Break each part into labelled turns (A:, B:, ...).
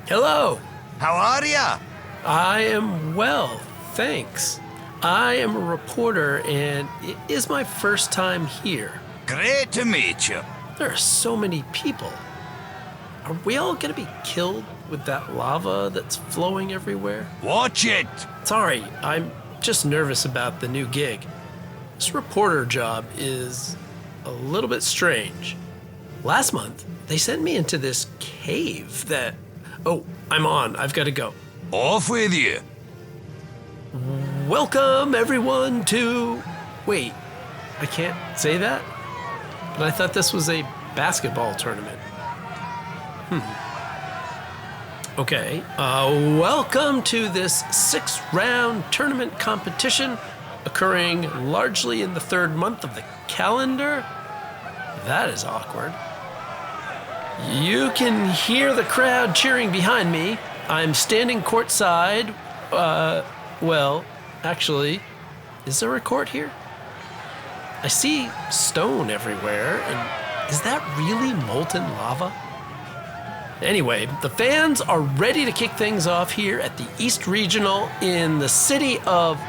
A: Hello.
B: How are ya?
A: I am well, thanks. I am a reporter, and it is my first time here.
B: Great to meet you.
A: There are so many people. Are we all gonna be killed with that lava that's flowing everywhere?
B: Watch it.
A: Sorry, I'm just nervous about the new gig. This reporter job is a little bit strange. Last month, they sent me into this cave that... Oh, I'm on. I've got to go.
B: Off with you.
A: Welcome, everyone, to... Wait, I can't say that? But I thought this was a basketball tournament. Okay, welcome to this 6-round tournament competition occurring largely in the third month of the calendar. That is awkward. You can hear the crowd cheering behind me. I'm standing courtside. Well, actually, is there a court here? I see stone everywhere, and is that really molten lava? Anyway, the fans are ready to kick things off here at the East Regional in the city of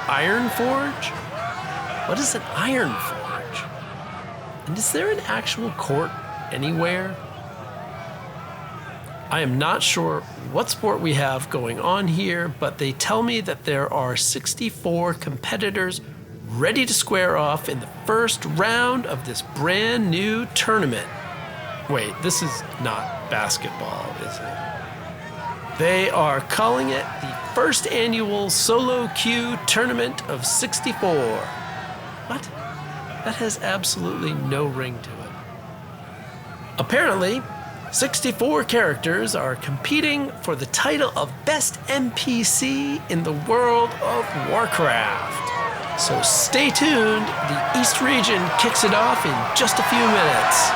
A: Iron Forge? What is an Iron Forge? And is there an actual court anywhere? I am not sure what sport we have going on here, but they tell me that there are 64 competitors ready to square off in the first round of this brand new tournament. Wait, this is not basketball, is it? They are calling it the first annual Solo Queue Tournament of 64. What? That has absolutely no ring to it. Apparently, 64 characters are competing for the title of Best NPC in the World of Warcraft. So stay tuned, the East Region kicks it off in just a few minutes.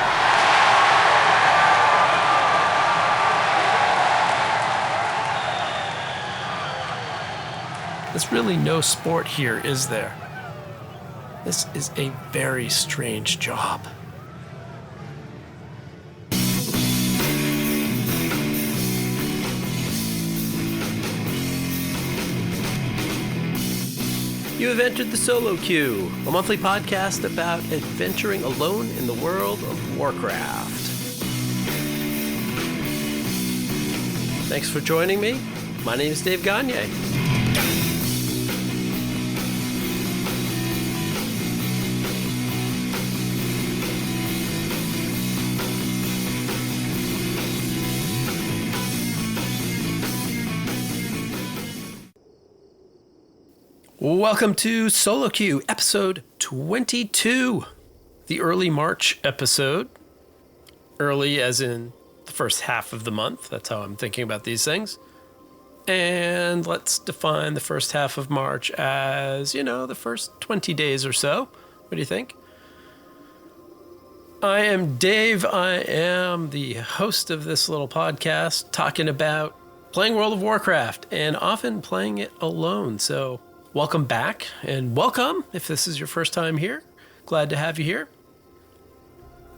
A: There's really no sport here, is there? This is a very strange job. You have entered the Solo Queue, a monthly podcast about adventuring alone in the world of Warcraft. Thanks for joining me. My name is Dave Gagne. Welcome to Solo Queue, episode 22, the early March episode. Early as in the first half of the month. That's how I'm thinking about these things. And let's define the first half of March as, the first 20 days or so. What do you think? I am Dave. I am the host of this little podcast talking about playing World of Warcraft and often playing it alone. So welcome back, and welcome if this is your first time here. Glad to have you here.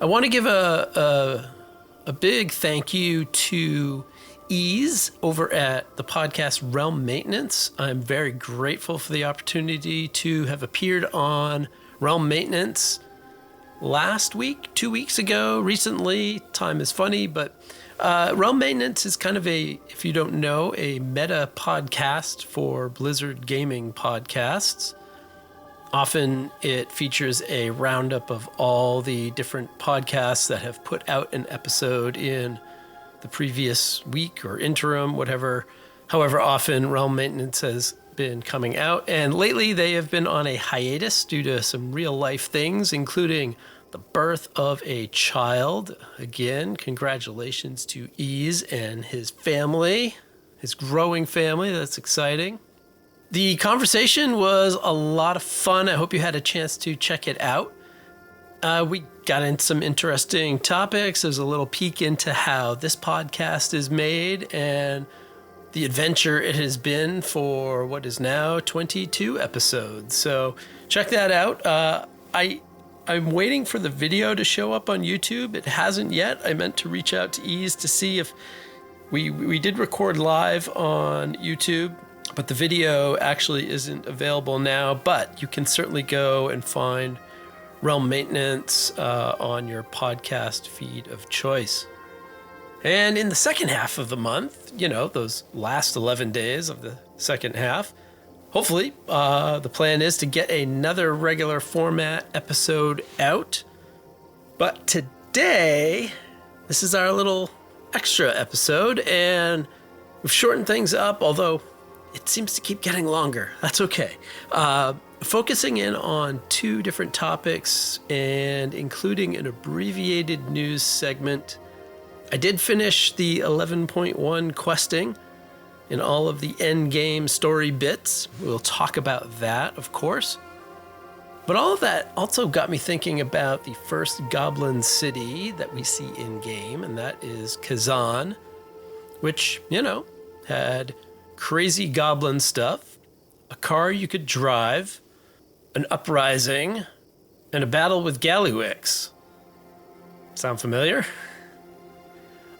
A: I want to give a big thank you to Ease over at the podcast Realm Maintenance. I'm very grateful for the opportunity to have appeared on Realm Maintenance last week, 2 weeks ago, recently. Time is funny, but Realm Maintenance is kind of if you don't know, a meta podcast for Blizzard gaming podcasts. Often it features a roundup of all the different podcasts that have put out an episode in the previous week or interim, however often Realm Maintenance has been coming out. And lately they have been on a hiatus due to some real life things, including the birth of a child. Again, congratulations to Ease and his family, his growing family. That's exciting. The conversation was a lot of fun. I hope you had a chance to check it out. We got into some interesting topics. There's a little peek into how this podcast is made and the adventure it has been for what is now 22 episodes. So check that out. I'm waiting for the video to show up on YouTube. It hasn't yet. I meant to reach out to Ease to see if We did record live on YouTube, but the video actually isn't available now. But you can certainly go and find Realm Maintenance on your podcast feed of choice. And in the second half of the month, those last 11 days of the second half, hopefully the plan is to get another regular format episode out. But today, this is our little extra episode, and we've shortened things up, although it seems to keep getting longer. That's okay. Focusing in on 2 different topics and including an abbreviated news segment. I did finish the 11.1 questing in all of the end game story bits. We'll talk about that, of course. But all of that also got me thinking about the first goblin city that we see in game, and that is Kazan, which, had crazy goblin stuff, a car you could drive, an uprising, and a battle with Gallywix. Sound familiar?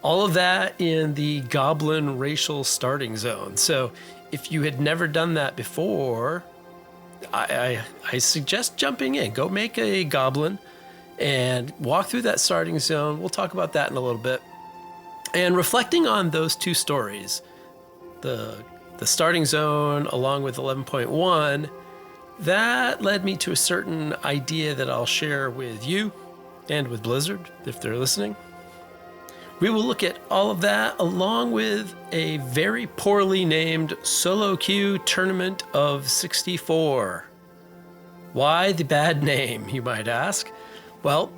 A: All of that in the goblin racial starting zone. So if you had never done that before, I suggest jumping in. Go make a goblin and walk through that starting zone. We'll talk about that in a little bit. And reflecting on those 2 stories, the starting zone along with 11.1, that led me to a certain idea that I'll share with you and with Blizzard if they're listening. We will look at all of that along with a very poorly named solo queue tournament of 64. Why the bad name, you might ask? Well,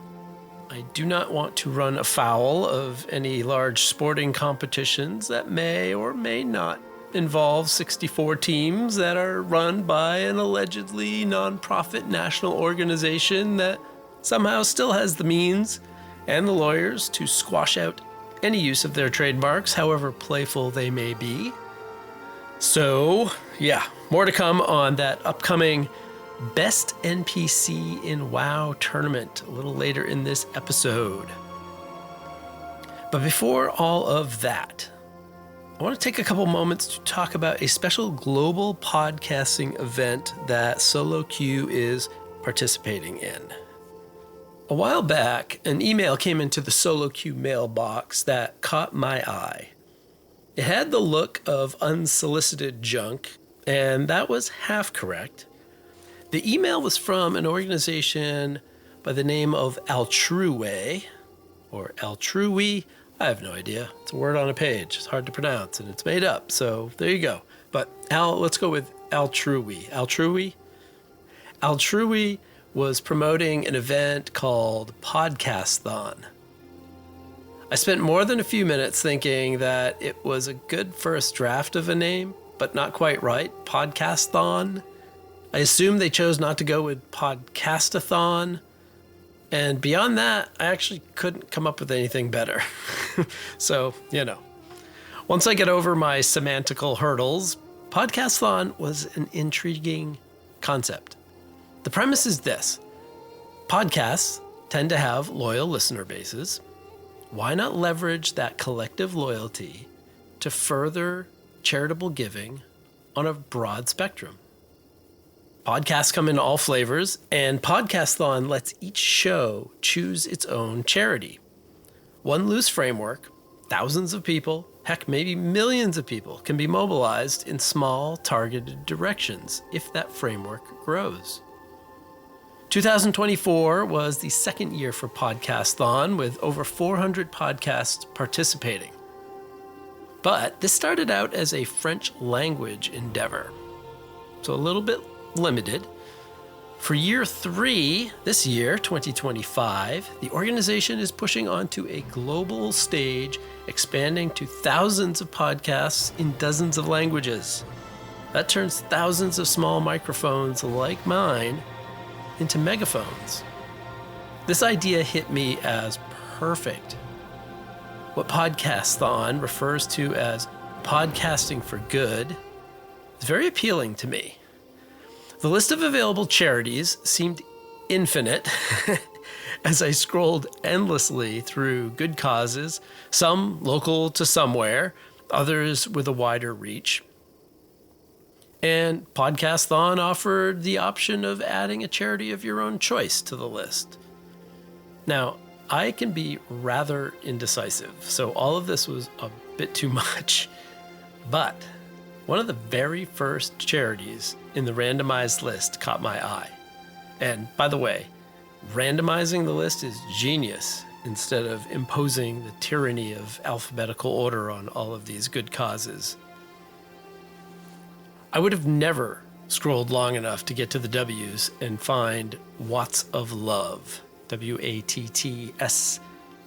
A: I do not want to run afoul of any large sporting competitions that may or may not involve 64 teams that are run by an allegedly nonprofit national organization that somehow still has the means and the lawyers to squash out any use of their trademarks, however playful they may be. So, more to come on that upcoming Best NPC in WoW tournament a little later in this episode. But before all of that, I want to take a couple moments to talk about a special global podcasting event that Solo Q is participating in. A while back, an email came into the Solo Q mailbox that caught my eye. It had the look of unsolicited junk, and that was half correct. The email was from an organization by the name of Altruism, or Altrui. I have no idea. It's a word on a page. It's hard to pronounce, and it's made up, so there you go. But let's go with Altrui. Altrui was promoting an event called Podcasthon. I spent more than a few minutes thinking that it was a good first draft of a name, but not quite right. Podcasthon. I assumed they chose not to go with Podcastathon. And beyond that, I actually couldn't come up with anything better. So, once I get over my semantical hurdles, Podcasthon was an intriguing concept. The premise is this. Podcasts tend to have loyal listener bases. Why not leverage that collective loyalty to further charitable giving on a broad spectrum? Podcasts come in all flavors, and Podcasthon lets each show choose its own charity. One loose framework, thousands of people, heck, maybe millions of people can be mobilized in small, targeted directions if that framework grows. 2024 was the second year for Podcasthon, with over 400 podcasts participating. But this started out as a French language endeavor, so a little bit limited. For year 3, this year, 2025, the organization is pushing onto a global stage, expanding to thousands of podcasts in dozens of languages. That turns thousands of small microphones like mine into megaphones. This idea hit me as perfect. What Podcasthon refers to as podcasting for good is very appealing to me. The list of available charities seemed infinite, as I scrolled endlessly through good causes, some local to somewhere, others with a wider reach. And Podcasthon offered the option of adding a charity of your own choice to the list. Now, I can be rather indecisive, so all of this was a bit too much. But one of the very first charities in the randomized list caught my eye. And by the way, randomizing the list is genius instead of imposing the tyranny of alphabetical order on all of these good causes. I would have never scrolled long enough to get to the W's and find Watts of Love, W-A-T-T-S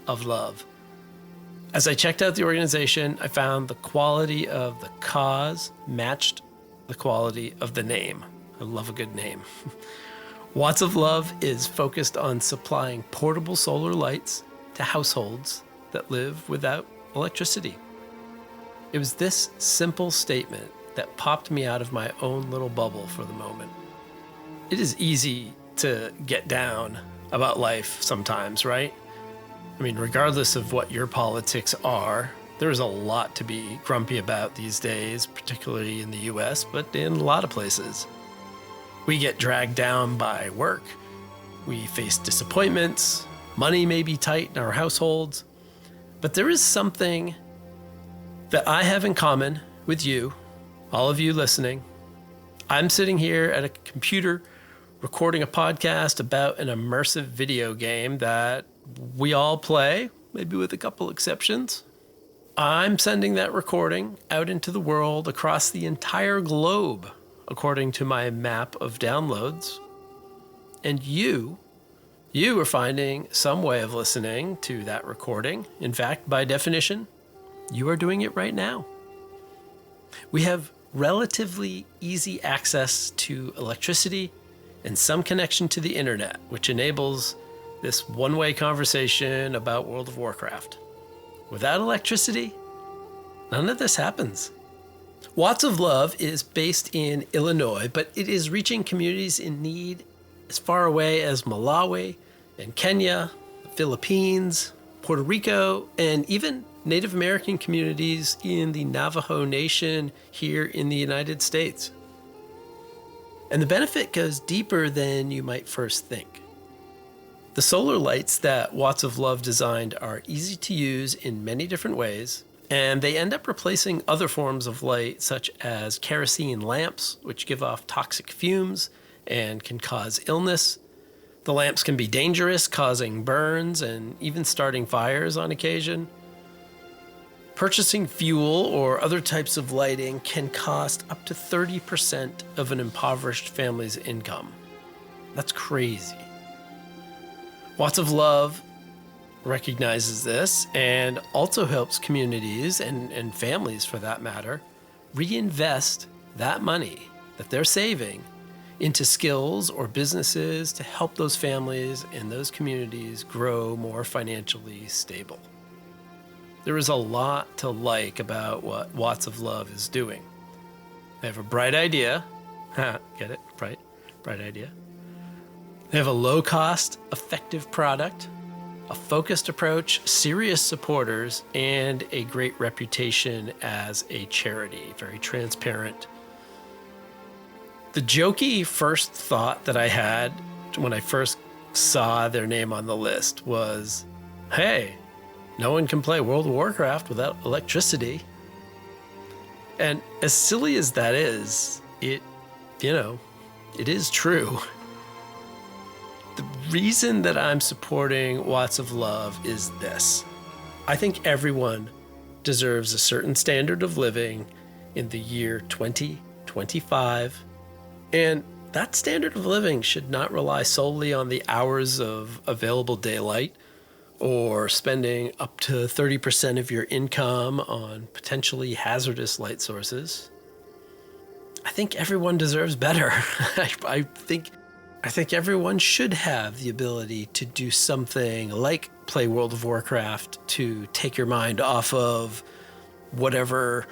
A: of Love. As I checked out the organization, I found the quality of the cause matched the quality of the name. I love a good name. Watts of Love is focused on supplying portable solar lights to households that live without electricity. It was this simple statement that popped me out of my own little bubble for the moment. It is easy to get down about life sometimes, right? I mean, regardless of what your politics are, there's a lot to be grumpy about these days, particularly in the US, but in a lot of places. We get dragged down by work. We face disappointments. Money may be tight in our households. But there is something that I have in common with you, all of you listening. I'm sitting here at a computer recording a podcast about an immersive video game that we all play, maybe with a couple exceptions. I'm sending that recording out into the world across the entire globe, according to my map of downloads. And you are finding some way of listening to that recording. In fact, by definition, you are doing it right now. We have relatively easy access to electricity and some connection to the internet, which enables this one-way conversation about World of Warcraft. Without electricity, none of this happens. Watts of Love is based in Illinois, but it is reaching communities in need as far away as Malawi and Kenya, the Philippines, Puerto Rico, and even Native American communities in the Navajo Nation here in the United States. And the benefit goes deeper than you might first think. The solar lights that Watts of Love designed are easy to use in many different ways, and they end up replacing other forms of light such as kerosene lamps, which give off toxic fumes and can cause illness. The lamps can be dangerous, causing burns and even starting fires on occasion. Purchasing fuel or other types of lighting can cost up to 30% of an impoverished family's income. That's crazy. Watts of Love recognizes this and also helps communities and families, for that matter, reinvest that money that they're saving into skills or businesses to help those families and those communities grow more financially stable. There is a lot to like about what Watts of Love is doing. They have a bright idea. Get it? Bright idea. They have a low-cost, effective product, a focused approach, serious supporters, and a great reputation as a charity. Very transparent. The jokey first thought that I had when I first saw their name on the list was, hey, no one can play World of Warcraft without electricity. And as silly as that is, it is true. The reason that I'm supporting Watts of Love is this. I think everyone deserves a certain standard of living in the year 2025. And that standard of living should not rely solely on the hours of available daylight or spending up to 30% of your income on potentially hazardous light sources. I think everyone deserves better. I think everyone should have the ability to do something like play World of Warcraft to take your mind off of whatever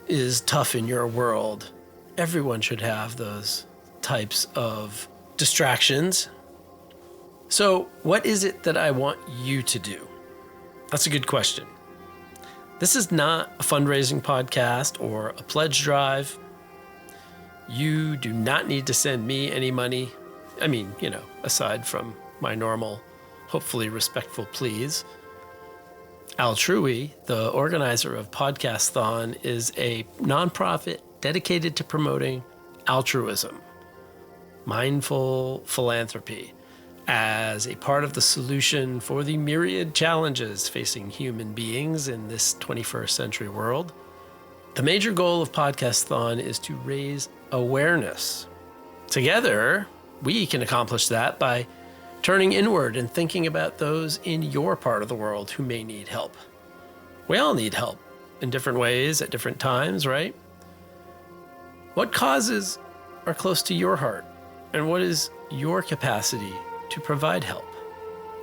A: is tough in your world. Everyone should have those types of distractions. So, what is it that I want you to do? That's a good question. This is not a fundraising podcast or a pledge drive. You do not need to send me any money. I mean, aside from my normal, hopefully respectful pleas. Altrui, the organizer of Podcasthon, is a nonprofit dedicated to promoting altruism, mindful philanthropy, as a part of the solution for the myriad challenges facing human beings in this 21st century world. The major goal of Podcasthon is to raise awareness. Together, we can accomplish that by turning inward and thinking about those in your part of the world who may need help. We all need help in different ways at different times, right? What causes are close to your heart, and what is your capacity to provide help?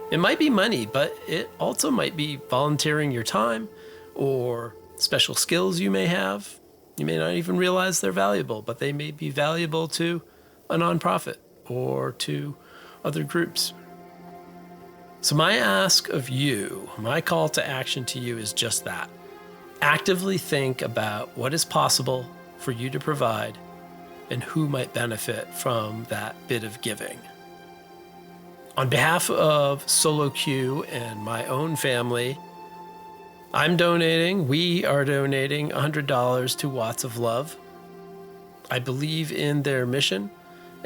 A: It might be money, but it also might be volunteering your time or special skills you may have. You may not even realize they're valuable, but they may be valuable to a nonprofit or to other groups. So my ask of you, my call to action to you is just that. Actively think about what is possible for you to provide and who might benefit from that bit of giving. On behalf of Solo Q and my own family, we are donating $100 to Watts of Love. I believe in their mission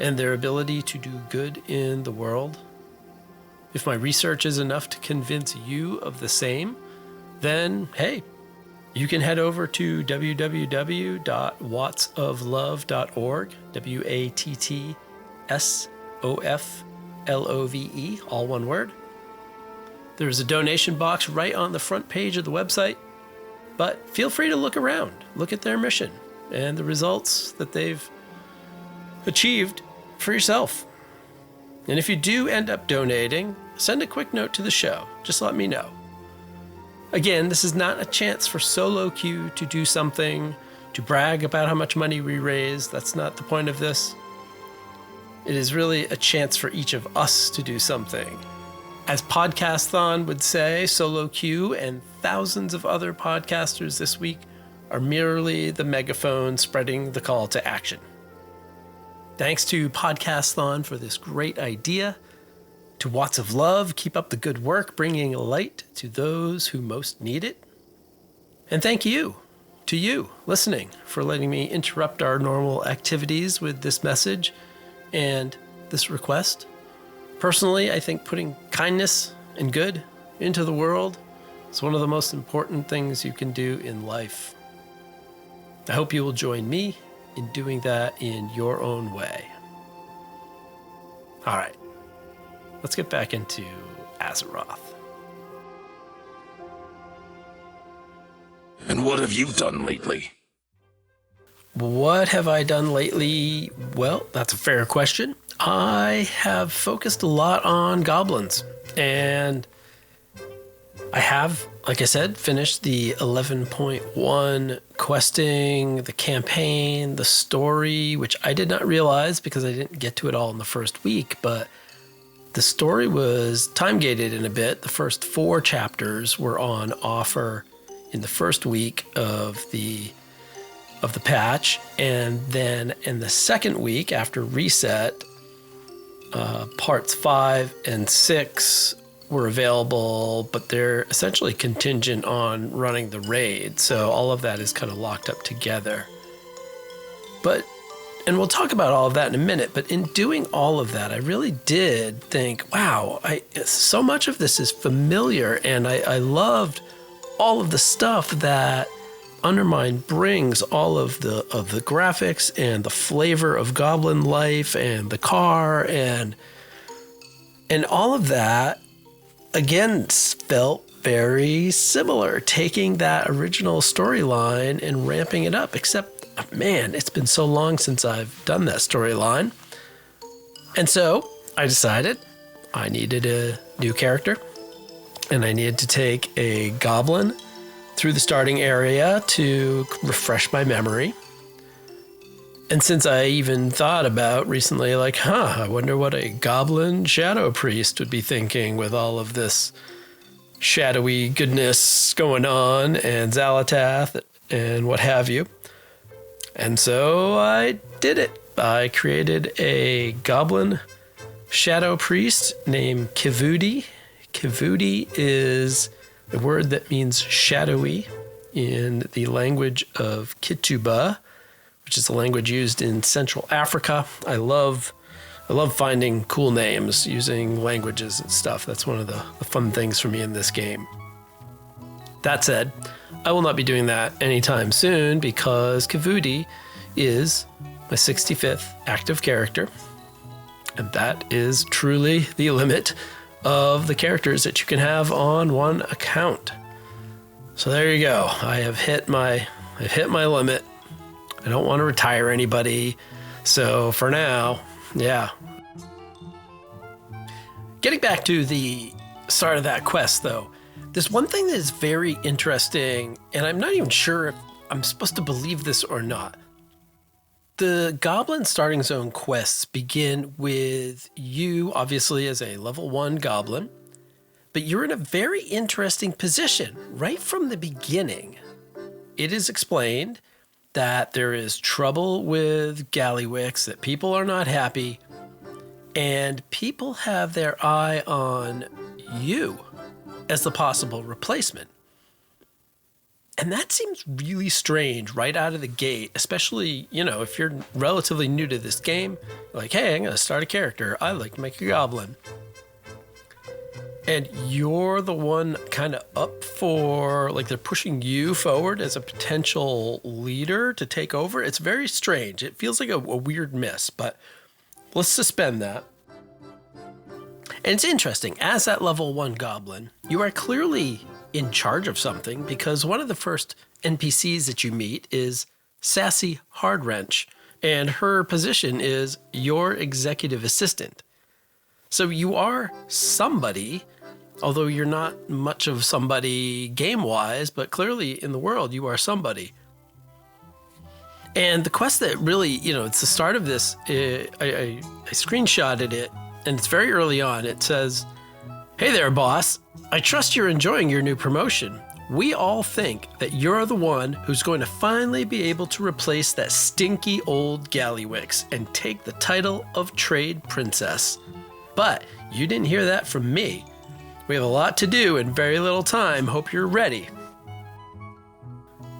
A: and their ability to do good in the world. If my research is enough to convince you of the same, then hey, you can head over to www.wattsoflove.org, WATTSOFLOVE, all one word. There's a donation box right on the front page of the website, but feel free to look around, look at their mission and the results that they've achieved for yourself. And if you do end up donating, send a quick note to the show. Just let me know. Again, this is not a chance for Solo Q to do something, to brag about how much money we raise. That's not the point of this. It is really a chance for each of us to do something. As Podcasthon would say, Solo Q and thousands of other podcasters this week are merely the megaphone spreading the call to action. Thanks to Podcasthon for this great idea. To Watts of Love, keep up the good work, bringing light to those who most need it. And thank you, to you, listening, for letting me interrupt our normal activities with this message and this request. Personally, I think putting kindness and good into the world is one of the most important things you can do in life. I hope you will join me in doing that in your own way. All right, let's get back into Azeroth.
C: And what have you done lately?
A: What have I done lately? Well, that's a fair question. I have focused a lot on goblins, and I have, like I said, finished the 11.1 questing, the campaign, the story, which I did not realize because I didn't get to it all in the first week, but the story was time-gated in a bit. The first 4 chapters were on offer in the first week of the patch, and then in the second week after reset, parts 5 and 6 were available, but they're essentially contingent on running the raid. So all of that is kind of locked up together. And we'll talk about all of that in a minute, but in doing all of that, I really did think, wow, so much of this is familiar, and I loved all of the stuff that Undermine brings, all of the graphics and the flavor of Goblin life and the car and all of that, again, felt very similar, taking that original storyline and ramping it up, except, man, it's been so long since I've done that storyline. And so I decided I needed a new character, and I needed to take a goblin through the starting area to refresh my memory. And since I even thought about recently, like, I wonder what a goblin shadow priest would be thinking with all of this shadowy goodness going on and Xalatath and what have you. And so I did it. I created a goblin shadow priest named Kivudi. Kivudi is a word that means shadowy in the language of Kituba, which is a language used in Central Africa. I love finding cool names using languages and stuff. That's one of the fun things for me in this game. That said, I will not be doing that anytime soon because Kivudi is my 65th active character. And that is truly the limit of the characters that you can have on one account. So there you go. I've hit my limit. I don't want to retire anybody. So for now, yeah. Getting back to the start of that quest, though, there's one thing that is very interesting, and I'm not even sure if I'm supposed to believe this or not. The Goblin Starting Zone quests begin with you, obviously, as a level 1 goblin, but you're in a very interesting position right from the beginning. It is explained that there is trouble with Gallywix, that people are not happy, and people have their eye on you as the possible replacement. And that seems really strange right out of the gate, especially, if you're relatively new to this game, like, hey, I'm going to start a character. I like to make a goblin. And you're the one kind of up for, like, they're pushing you forward as a potential leader to take over. It's very strange. It feels like a weird miss, but let's suspend that. And it's interesting. As that level 1 goblin, you are clearly in charge of something because one of the first NPCs that you meet is Sassy Hardwrench, and her position is your executive assistant. So you are somebody, although you're not much of somebody game-wise, but clearly in the world you are somebody. And the quest that really, it's the start of this, I screenshotted it, and it's very early on. It says, "Hey there, boss. I trust you're enjoying your new promotion. We all think that you're the one who's going to finally be able to replace that stinky old Gallywix and take the title of Trade Princess. But you didn't hear that from me. We have a lot to do and very little time. Hope you're ready."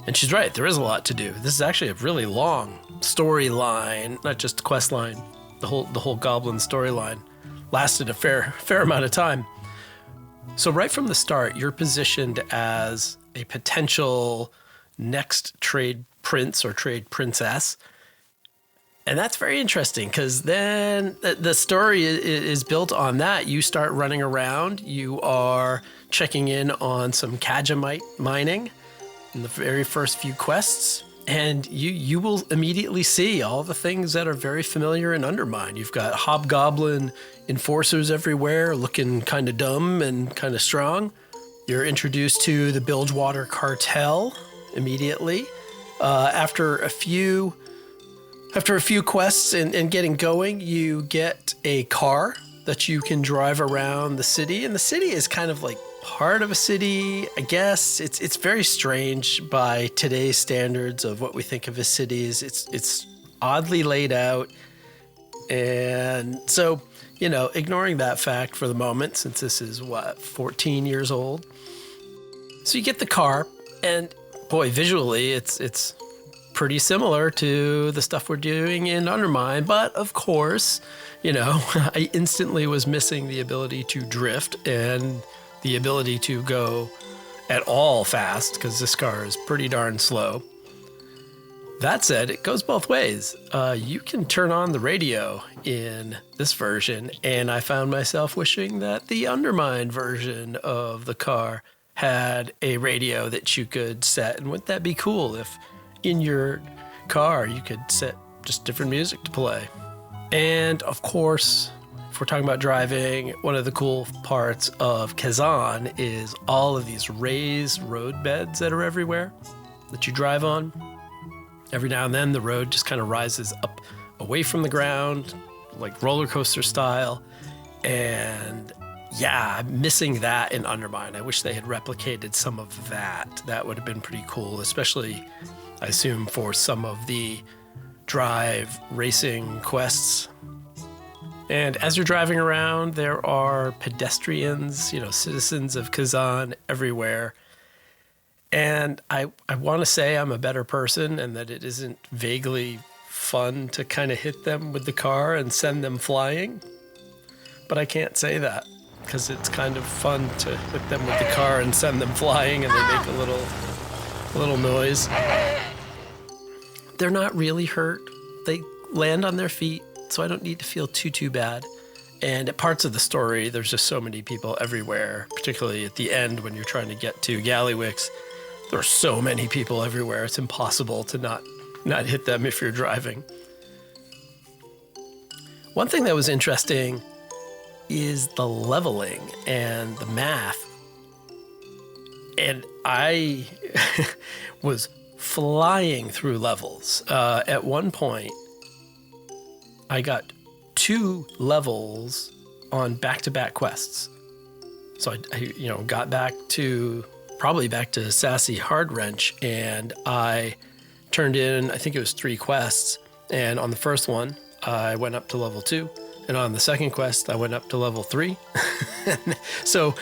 A: And she's right, there is a lot to do. This is actually a really long storyline, not just quest line. The whole Goblin storyline lasted a fair amount of time. So right from the start, you're positioned as a potential next trade prince or trade princess. And that's very interesting because then the story is built on that. You start running around. You are checking in on some Kajamite mining in the very first few quests. And you will immediately see all the things that are very familiar in Undermine. You've got hobgoblin enforcers everywhere looking kind of dumb and kind of strong. You're introduced to the Bilgewater Cartel immediately. After a few quests and getting going, you get a car that you can drive around the city. And the city is kind of like part of a city, I guess. It's very strange by today's standards of what we think of as cities. It's oddly laid out. And so, ignoring that fact for the moment, since this is 14 years old. So you get the car, and boy, visually, it's pretty similar to the stuff we're doing in Undermine. But of course, I instantly was missing the ability to drift and the ability to go at all fast, because this car is pretty darn slow. That said, it goes both ways. You can turn on the radio in this version, and I found myself wishing that the Undermine version of the car had a radio that you could set. And wouldn't that be cool if in your car you could set just different music to play? And of course, if we're talking about driving, one of the cool parts of Kazan is all of these raised road beds that are everywhere that you drive on. Every now and then the road just kind of rises up away from the ground, like roller coaster style. And yeah, I'm missing that in Undermine. I wish they had replicated some of that. That would have been pretty cool, especially, I assume, for some of the drive racing quests. And as you're driving around, there are pedestrians, citizens of Kazan everywhere. And I want to say I'm a better person and that it isn't vaguely fun to kind of hit them with the car and send them flying. But I can't say that because it's kind of fun to hit them with the car and send them flying and they make a little noise. They're not really hurt. They land on their feet, so I don't need to feel too bad. And at parts of the story, there's just so many people everywhere, particularly at the end when you're trying to get to Gallywix. There are so many people everywhere. It's impossible to not hit them if you're driving. One thing that was interesting is the leveling and the math. And I was flying through levels. At one point, I got 2 levels on back-to-back quests. So I got probably back to Sassy Hard Wrench, and I turned in, I think it was 3 quests. And on the first one, I went up to level 2. And on the second quest, I went up to level 3. So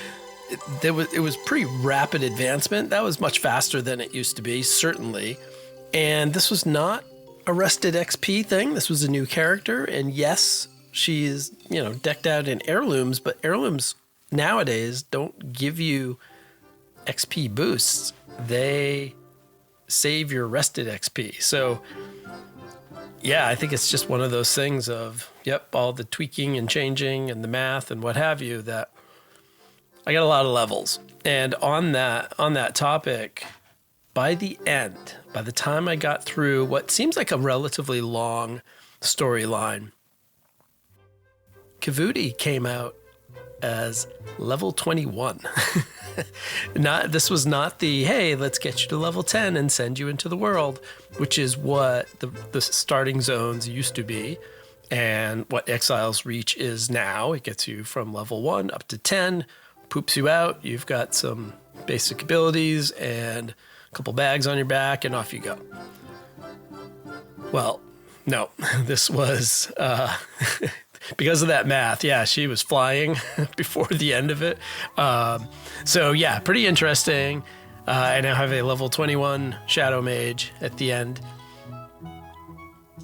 A: it was pretty rapid advancement. That was much faster than it used to be, certainly. And this was not a rested XP thing. This was a new character. And yes, she is, decked out in heirlooms, but heirlooms nowadays don't give you XP boosts. They save your rested XP. So yeah, I think it's just one of those things of, all the tweaking and changing and the math and what have you, that I got a lot of levels. And on that topic, by the end, by the time I got through what seems like a relatively long storyline, Kavudi came out as level 21. This was not the, hey, let's get you to level 10 and send you into the world, which is what the starting zones used to be and what Exile's Reach is now. It gets you from level 1 up to 10, poops you out. You've got some basic abilities and a couple bags on your back, and off you go. Well, no, this was... because of that math, yeah, she was flying before the end of it. So yeah, pretty interesting. I now have a level 21 Shadow Mage at the end.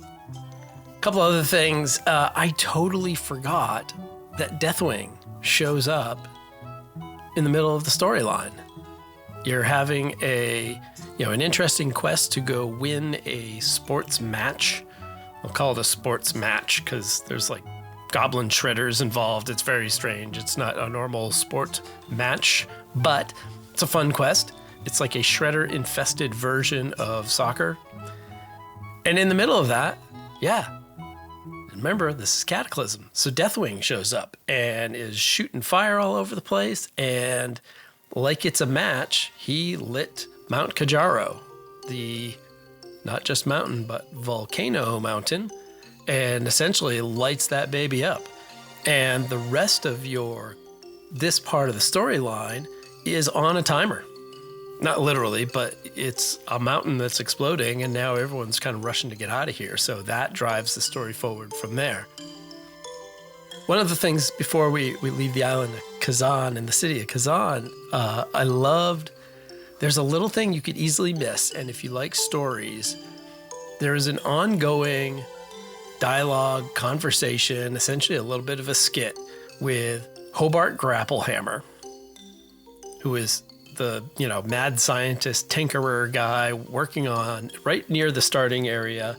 A: A couple other things. I totally forgot that Deathwing shows up in the middle of the storyline. You're having an interesting quest to go win a sports match. I'll call it a sports match because there's like Goblin shredders involved. It's very strange. It's not a normal sport match, but it's a fun quest. It's like a shredder-infested version of soccer. And in the middle of that, remember, this is Cataclysm. So Deathwing shows up and is shooting fire all over the place. And like it's a match, he lit Mount Kajaro, the not just mountain, but volcano mountain, and essentially lights that baby up. And the rest of this part of the storyline is on a timer. Not literally, but it's a mountain that's exploding, and now everyone's kind of rushing to get out of here. So that drives the story forward from there. One of the things before we leave the island of Kazan and the city of Kazan, I loved, there's a little thing you could easily miss. And if you like stories, there is an ongoing dialogue, conversation, essentially a little bit of a skit with Hobart Grapplehammer, who is the, mad scientist, tinkerer guy working on right near the starting area,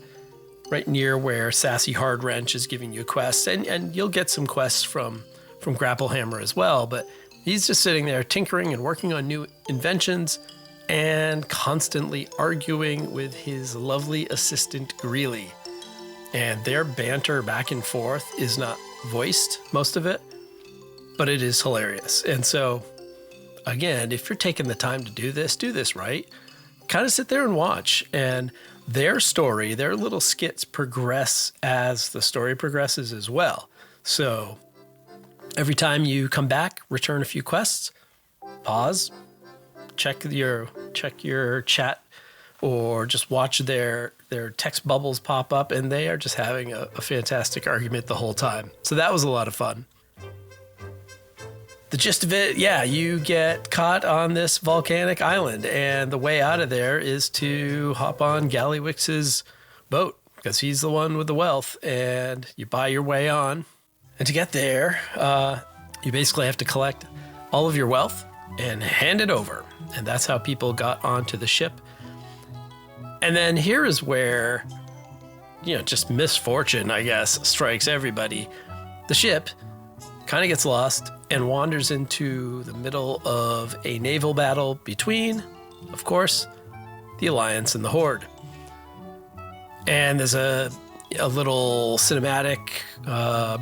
A: right near where Sassy Hard Wrench is giving you quests. And you'll get some quests from Grapplehammer as well, but he's just sitting there tinkering and working on new inventions and constantly arguing with his lovely assistant Greeley. And their banter back and forth is not voiced, most of it, but it is hilarious. And so, again, if you're taking the time to do this right. Kind of sit there and watch. And their story, their little skits progress as the story progresses as well. So every time you come back, return a few quests, pause, check your chat, or just watch their text bubbles pop up, and they are just having a fantastic argument the whole time. So that was a lot of fun. The gist of it, yeah, you get caught on this volcanic island, and the way out of there is to hop on Gallywix's boat, because he's the one with the wealth, and you buy your way on. And to get there, you basically have to collect all of your wealth and hand it over. And that's how people got onto the ship. And then here is where, just misfortune, I guess, strikes everybody. The ship kind of gets lost and wanders into the middle of a naval battle between, of course, the Alliance and the Horde. And there's a little cinematic,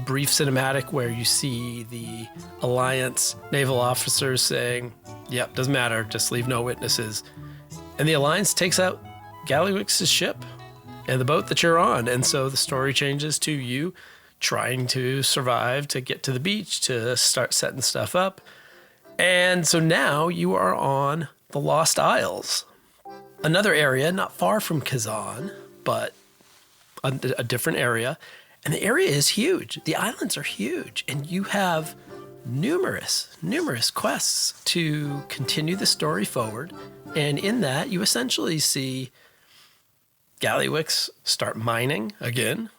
A: brief cinematic where you see the Alliance naval officers saying, yep, doesn't matter, just leave no witnesses. And the Alliance takes out Gallywix's ship and the boat that you're on. And so the story changes to you trying to survive, to get to the beach, to start setting stuff up. And so now you are on the Lost Isles, another area not far from Kazan, but a different area. And the area is huge. The islands are huge. And you have numerous quests to continue the story forward. And in that, you essentially see Gallywix start mining again,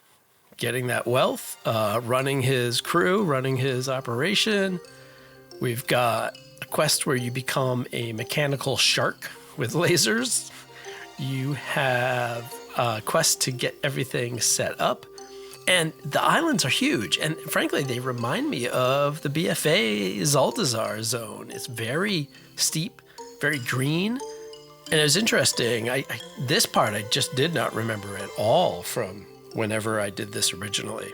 A: getting that wealth, running his crew, running his operation. We've got a quest where you become a mechanical shark with lasers. You have a quest to get everything set up. And the islands are huge. And frankly, they remind me of the BFA Zaldazar zone. It's very steep, very green. And it was interesting. This part I just did not remember at all from whenever I did this originally.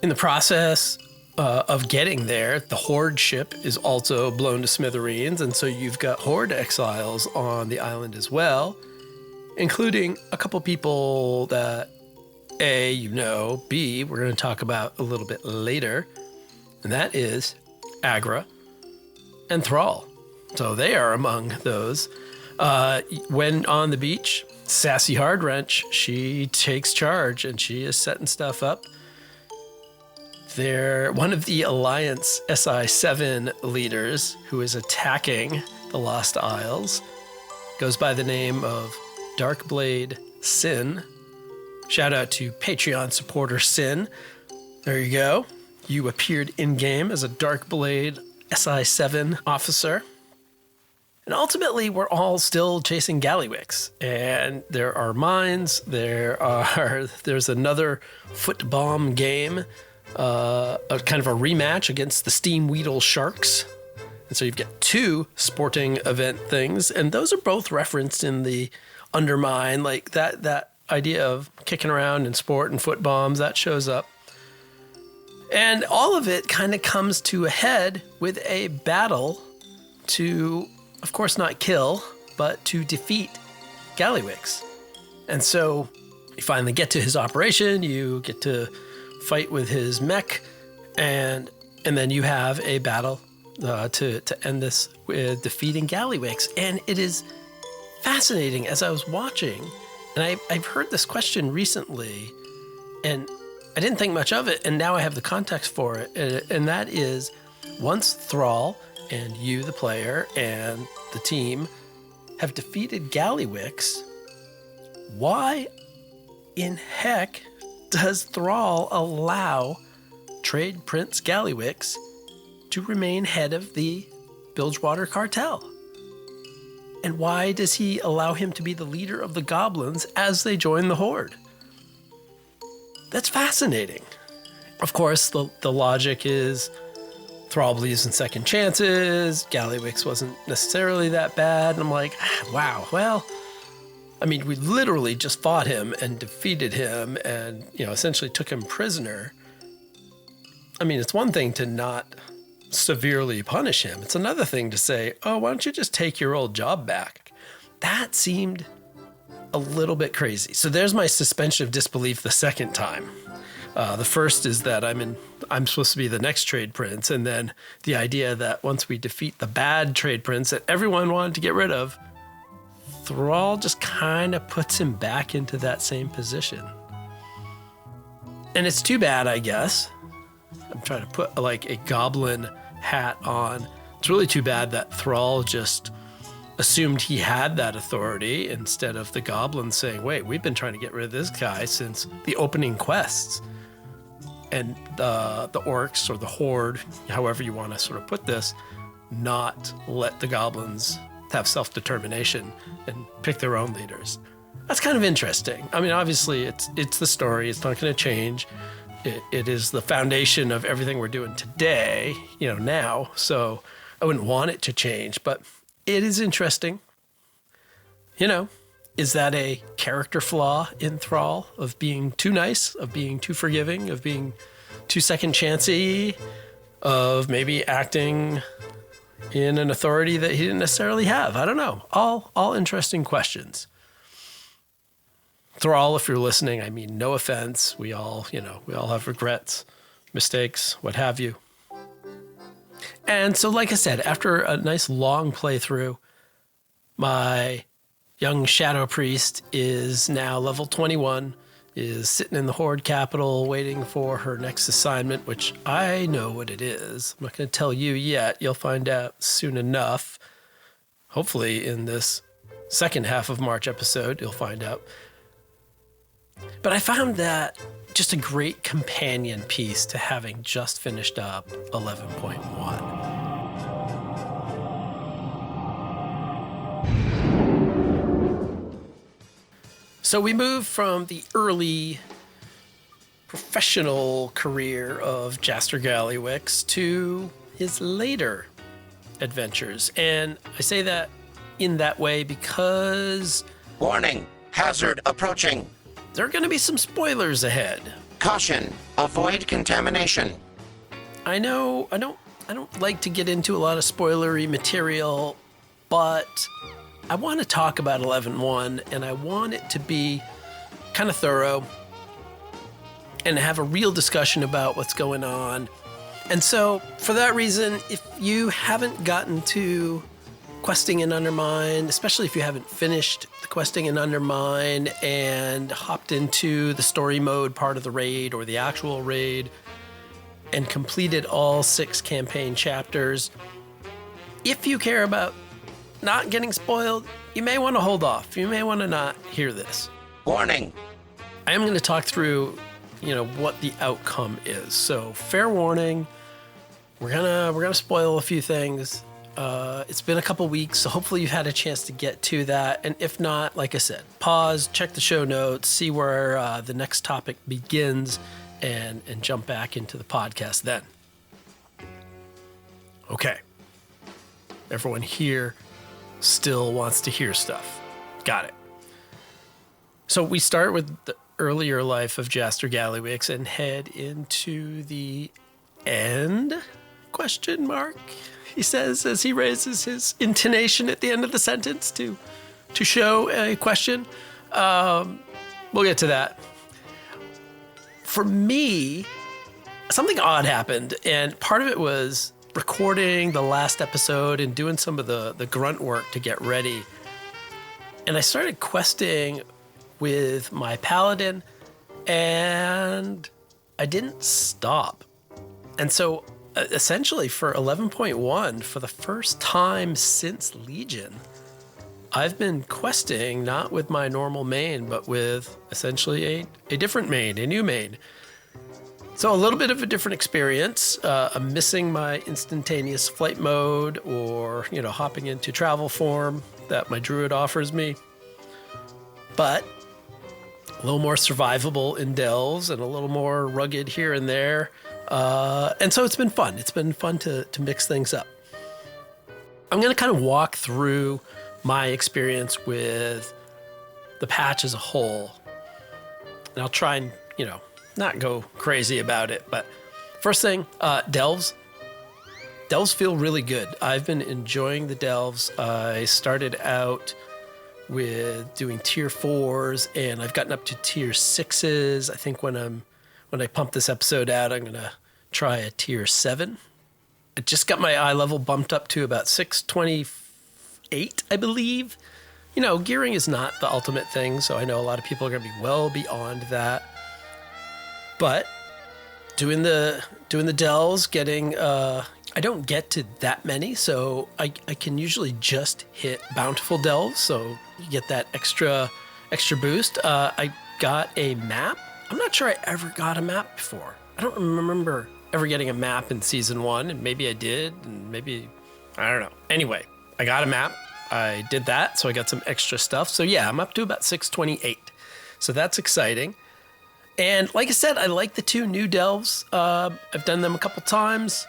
A: In the process of getting there, the Horde ship is also blown to smithereens, and so you've got Horde exiles on the island as well, including a couple people that A, B, we're going to talk about a little bit later, and that is Agra and Thrall. So they are among those. When on the beach, Sassy Hardwrench, she takes charge and she is setting stuff up. One of the Alliance SI-7 leaders who is attacking the Lost Isles goes by the name of Darkblade Sin. Shout out to Patreon supporter Sin. There you go. You appeared in-game as a Darkblade SI-7 officer. And ultimately, we're all still chasing Gallywix. And there are mines. There's another foot bomb game, a kind of a rematch against the Steam Weedle Sharks. And so you've got two sporting event things. And those are both referenced in the Undermine, like that idea of kicking around in sport and foot bombs, that shows up. And all of it kind of comes to a head with a battle to, of course, not kill, but to defeat Gallywix. And so you finally get to his operation, you get to fight with his mech, and then you have a battle to end this with defeating Gallywix. And it is fascinating as I was watching, and I've heard this question recently, and I didn't think much of it, and now I have the context for it, and that is, once Thrall and you, the player, and the team have defeated Gallywix, why in heck does Thrall allow Trade Prince Gallywix to remain head of the Bilgewater Cartel? And why does he allow him to be the leader of the goblins as they join the Horde? That's fascinating. Of course, the logic is Thrall believes in second chances. Gallywix wasn't necessarily that bad. And I'm like, wow, well, I mean, we literally just fought him and defeated him and, essentially took him prisoner. I mean, it's one thing to not severely punish him. It's another thing to say, oh, why don't you just take your old job back? That seemed a little bit crazy. So there's my suspension of disbelief the second time. The first is that I'm supposed to be the next trade prince, and then the idea that once we defeat the bad trade prince that everyone wanted to get rid of, Thrall just kind of puts him back into that same position. And it's too bad, I guess. I'm trying to put like a goblin hat on. It's really too bad that Thrall just assumed he had that authority instead of the goblin saying, wait, we've been trying to get rid of this guy since the opening quests. And the orcs or the horde, however you want to sort of put this, not let the goblins have self-determination and pick their own leaders. That's kind of interesting. I mean, obviously, it's the story. It's not going to change. It is the foundation of everything we're doing today, now. So I wouldn't want it to change, but it is interesting. Is that a character flaw in Thrall of being too nice, of being too forgiving, of being too second chancey, of maybe acting in an authority that he didn't necessarily have? I don't know. All interesting questions. Thrall, if you're listening, I mean, no offense. We all have regrets, mistakes, what have you. And so, like I said, after a nice long playthrough, my young shadow priest is now level 21, is sitting in the Horde capital waiting for her next assignment, which I know what it is. I'm not going to tell you yet. You'll find out soon enough. Hopefully in this second half of March episode, you'll find out. But I found that just a great companion piece to having just finished up 11.1. So we move from the early professional career of Jaster Gallywix to his later adventures. And I say that in that way because...
D: Warning! Hazard approaching!
A: There are going to be some spoilers ahead.
D: Caution! Avoid contamination.
A: I know I don't like to get into a lot of spoilery material, but I want to talk about 11.1, and I want it to be kind of thorough and have a real discussion about what's going on. And so, for that reason, if you haven't gotten to questing in Undermine, especially if you haven't finished the questing in Undermine and hopped into the story mode part of the raid or the actual raid and completed all 6 campaign chapters, if you care about not getting spoiled, you may want to hold off. You may want to not hear this.
D: Warning!
A: I am going to talk through, what the outcome is. So, fair warning, we're gonna spoil a few things. It's been a couple weeks, so hopefully you've had a chance to get to that. And if not, like I said, pause, check the show notes, see where the next topic begins, and jump back into the podcast then. Okay. Everyone here still wants to hear stuff. Got it. So we start with the earlier life of Jaster Gallywix and head into the end? ? He says as he raises his intonation at the end of the sentence to show a question. We'll get to that. For me, something odd happened, and part of it was recording the last episode and doing some of the grunt work to get ready. And I started questing with my paladin, and I didn't stop. And so essentially for 11.1, for the first time since Legion, I've been questing not with my normal main, but with essentially a different main, a new main. So a little bit of a different experience. I'm missing my instantaneous flight mode or, hopping into travel form that my druid offers me. But a little more survivable in delves and a little more rugged here and there. And so it's been fun. It's been fun to mix things up. I'm going to kind of walk through my experience with the patch as a whole. And I'll try and, not go crazy about it. But first thing, delves. Delves feel really good. I've been enjoying the delves. I started out with doing tier 4s, and I've gotten up to tier 6s. I think when I pump this episode out, I'm gonna try a tier 7. I just got my eye level bumped up to about 628, I believe. You know, gearing is not the ultimate thing, so I know a lot of people are gonna be well beyond that. But doing the delves, getting I don't get to that many, so I can usually just hit bountiful delves, so you get that extra boost. I got a map. I'm not sure I ever got a map before. I don't remember ever getting a map in season 1, and maybe I did, and maybe, I don't know. Anyway, I got a map. I did that, so I got some extra stuff. So yeah, I'm up to about 628. So that's exciting. And like I said, I like the 2 new delves. I've done them a couple times.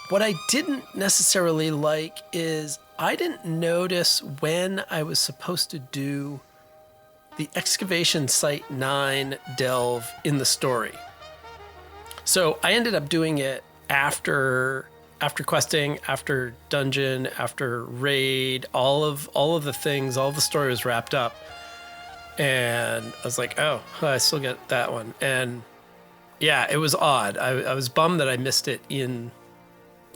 A: What I didn't necessarily like is I didn't notice when I was supposed to do the excavation site 9 delve in the story. So I ended up doing it after questing, after dungeon, after raid, all of the things, all the story was wrapped up. And I was like, oh, I still get that one. And yeah, it was odd. I was bummed that I missed it in,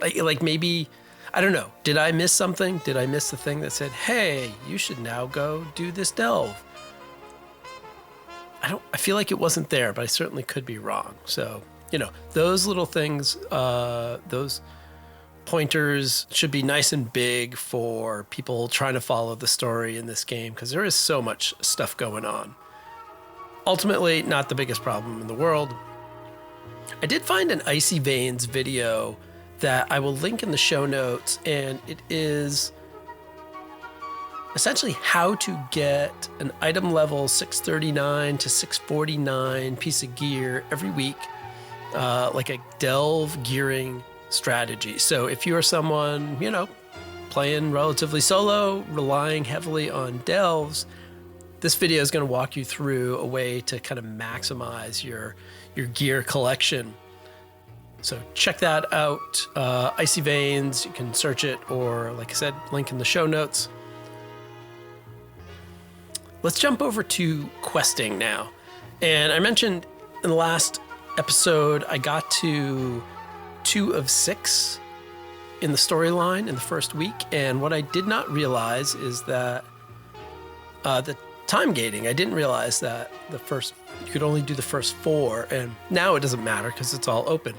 A: like maybe, I don't know. Did I miss something? Did I miss the thing that said, hey, you should now go do this delve? I feel like it wasn't there, but I certainly could be wrong. So, you know, those little things, those pointers should be nice and big for people trying to follow the story in this game, because there is so much stuff going on. Ultimately, not the biggest problem in the world. I did find an Icy Veins video that I will link in the show notes, and it is essentially how to get an item level 639 to 649 piece of gear every week, like a delve gearing strategy. So if you are someone, you know, playing relatively solo, relying heavily on delves, this video is going to walk you through a way to kind of maximize your gear collection. So check that out. Icy Veins, you can search it, or like I said, link in the show notes. Let's jump over to questing now. And I mentioned in the last episode, I got to 2 of 6 in the storyline in the first week. And what I did not realize is that the time gating, I didn't realize that you could only do the first 4. And now it doesn't matter because it's all open.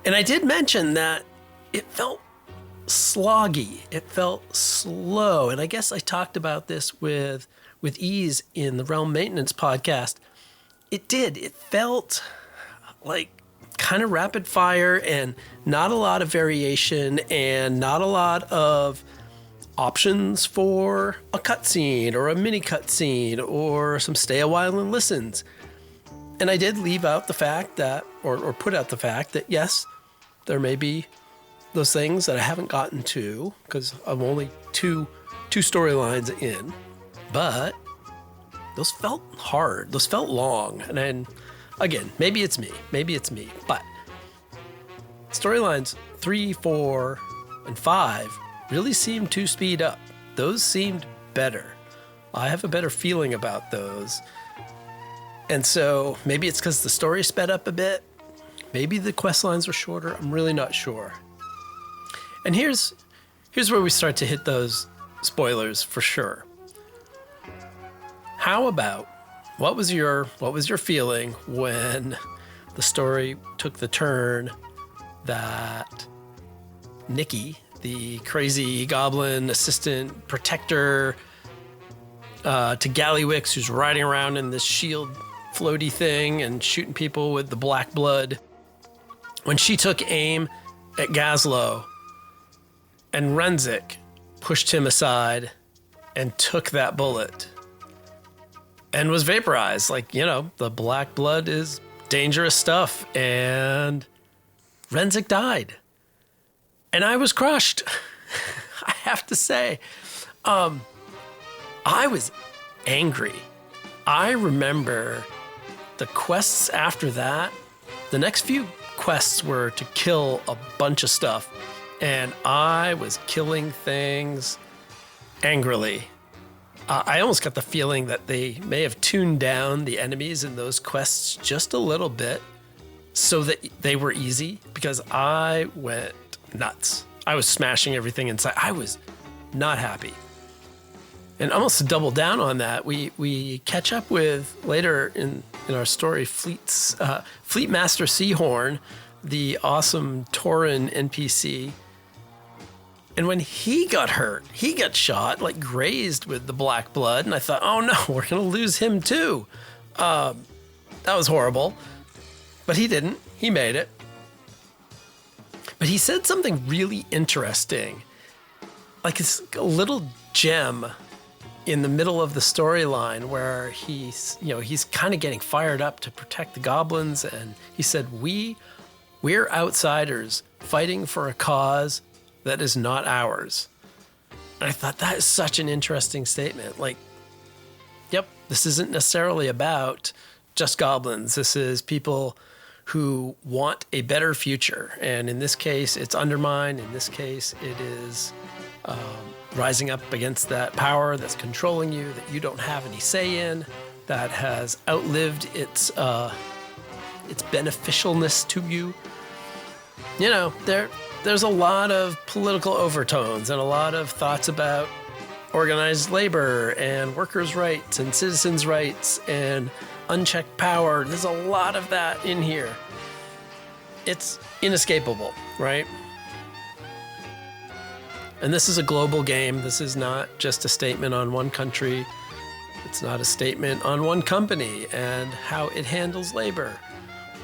A: And I did mention that it felt sloggy. It felt slow. And I guess I talked about this with ease in the Realm Maintenance podcast. It did. It felt like kind of rapid fire and not a lot of variation and not a lot of options for a cutscene or a mini cutscene or some stay a while and listens. And I did leave out the fact that, or put out the fact that, yes, there may be those things that I haven't gotten to because I'm only two storylines in, but those felt hard. Those felt long. And then, again, maybe it's me, but storylines 3, 4, and 5 really seemed to speed up. Those seemed better. I have a better feeling about those. And so maybe it's because the story sped up a bit. Maybe the quest lines were shorter. I'm really not sure. And here's where we start to hit those spoilers for sure. How about what was your feeling when the story took the turn that Nikki, the crazy goblin assistant protector to Gallywix, who's riding around in this shield floaty thing and shooting people with the black blood, when she took aim at Gazlo and Renzik pushed him aside and took that bullet and was vaporized. Like, you know, the black blood is dangerous stuff, and Renzik died. And I was crushed. I have to say, I was angry. I remember the quests after that. The next few quests were to kill a bunch of stuff, and I was killing things angrily. I almost got the feeling that they may have tuned down the enemies in those quests just a little bit so that they were easy, because I went nuts. I was smashing everything inside. I was not happy. And almost to double down on that, we catch up with, later in our story, Fleet Master Seahorn, the awesome Tauren NPC. And when he got hurt, he got shot, like grazed with the black blood. And I thought, oh no, we're going to lose him too. That was horrible. But he didn't. He made it. But he said something really interesting. Like it's a little gem in the middle of the storyline where he's kind of getting fired up to protect the goblins. And he said, we're outsiders fighting for a cause that is not ours. And I thought that is such an interesting statement. Like, yep, this isn't necessarily about just goblins. This is people who want a better future. And in this case, it's Undermine. In this case, it is rising up against that power that's controlling you, that you don't have any say in, that has outlived its beneficialness to you. You know, there's a lot of political overtones and a lot of thoughts about organized labor and workers' rights and citizens' rights and unchecked power. There's a lot of that in here. It's inescapable, right? And this is a global game. This is not just a statement on one country. It's not a statement on one company and how it handles labor.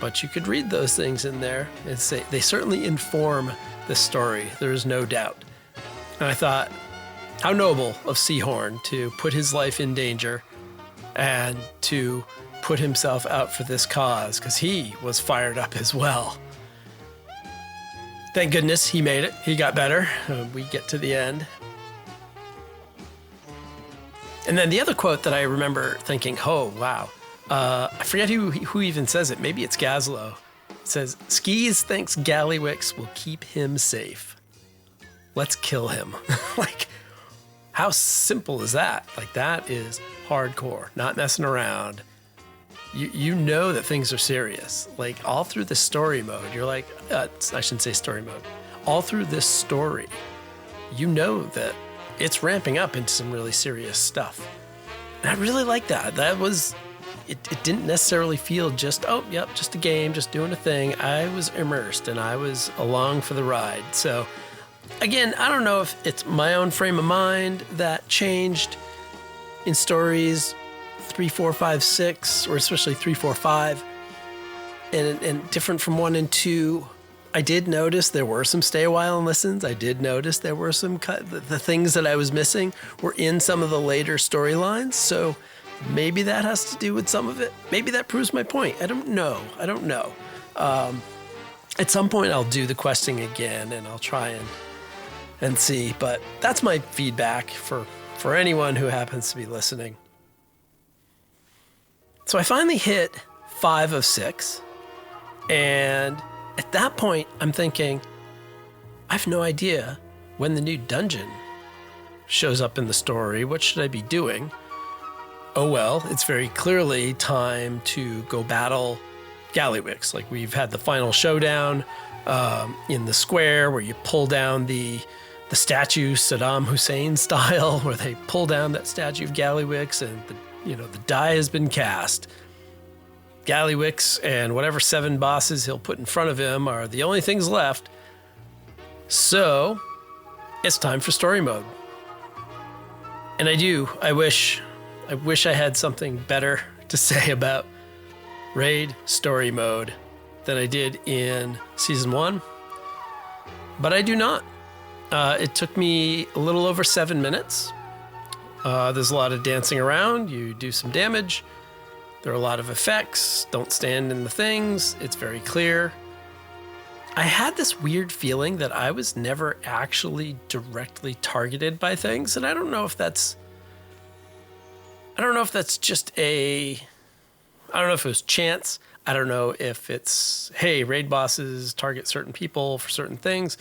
A: But you could read those things in there and say they certainly inform this story. There is no doubt. And I thought, how noble of Seahorn to put his life in danger and to put himself out for this cause, because he was fired up as well. Thank goodness he made it. He got better. We get to the end. And then the other quote that I remember thinking, oh, wow. I forget who even says it. Maybe it's Gazlo. It says, Skis thinks Gallywix will keep him safe. Let's kill him. Like, how simple is that? Like, that is hardcore, not messing around. You know that things are serious. Like, all through the story mode, you're like, I shouldn't say story mode. All through this story, you know that it's ramping up into some really serious stuff. And I really like that. That was, it didn't necessarily feel just, oh, yep, just a game, just doing a thing. I was immersed and I was along for the ride. So, again, I don't know if it's my own frame of mind that changed in stories 3, 4, 5, 6, or especially 3, 4, 5, and different from 1 and 2. I did notice there were some stay a while and listens. I did notice there were some the things that I was missing were in some of the later storylines. So maybe that has to do with some of it. Maybe that proves my point. I don't know. At some point I'll do the questing again and I'll try and see. But that's my feedback for anyone who happens to be listening. So I finally hit 5 of 6, and at that point, I'm thinking, I have no idea when the new dungeon shows up in the story. What should I be doing? Oh well, it's very clearly time to go battle Gallywix. Like, we've had the final showdown in the square where you pull down the statue, Saddam Hussein style, where they pull down that statue of Gallywix and the die has been cast. Gallywix and whatever 7 bosses he'll put in front of him are the only things left. So, it's time for story mode. And I wish I had something better to say about raid story mode than I did in season 1. But I do not. It took me a little over 7 minutes. There's a lot of dancing around. You do some damage. There are a lot of effects. Don't stand in the things. It's very clear. I had this weird feeling that I was never actually directly targeted by things, and I don't know if that's just I don't know if it was chance. I don't know if it's, hey, raid bosses target certain people for certain things.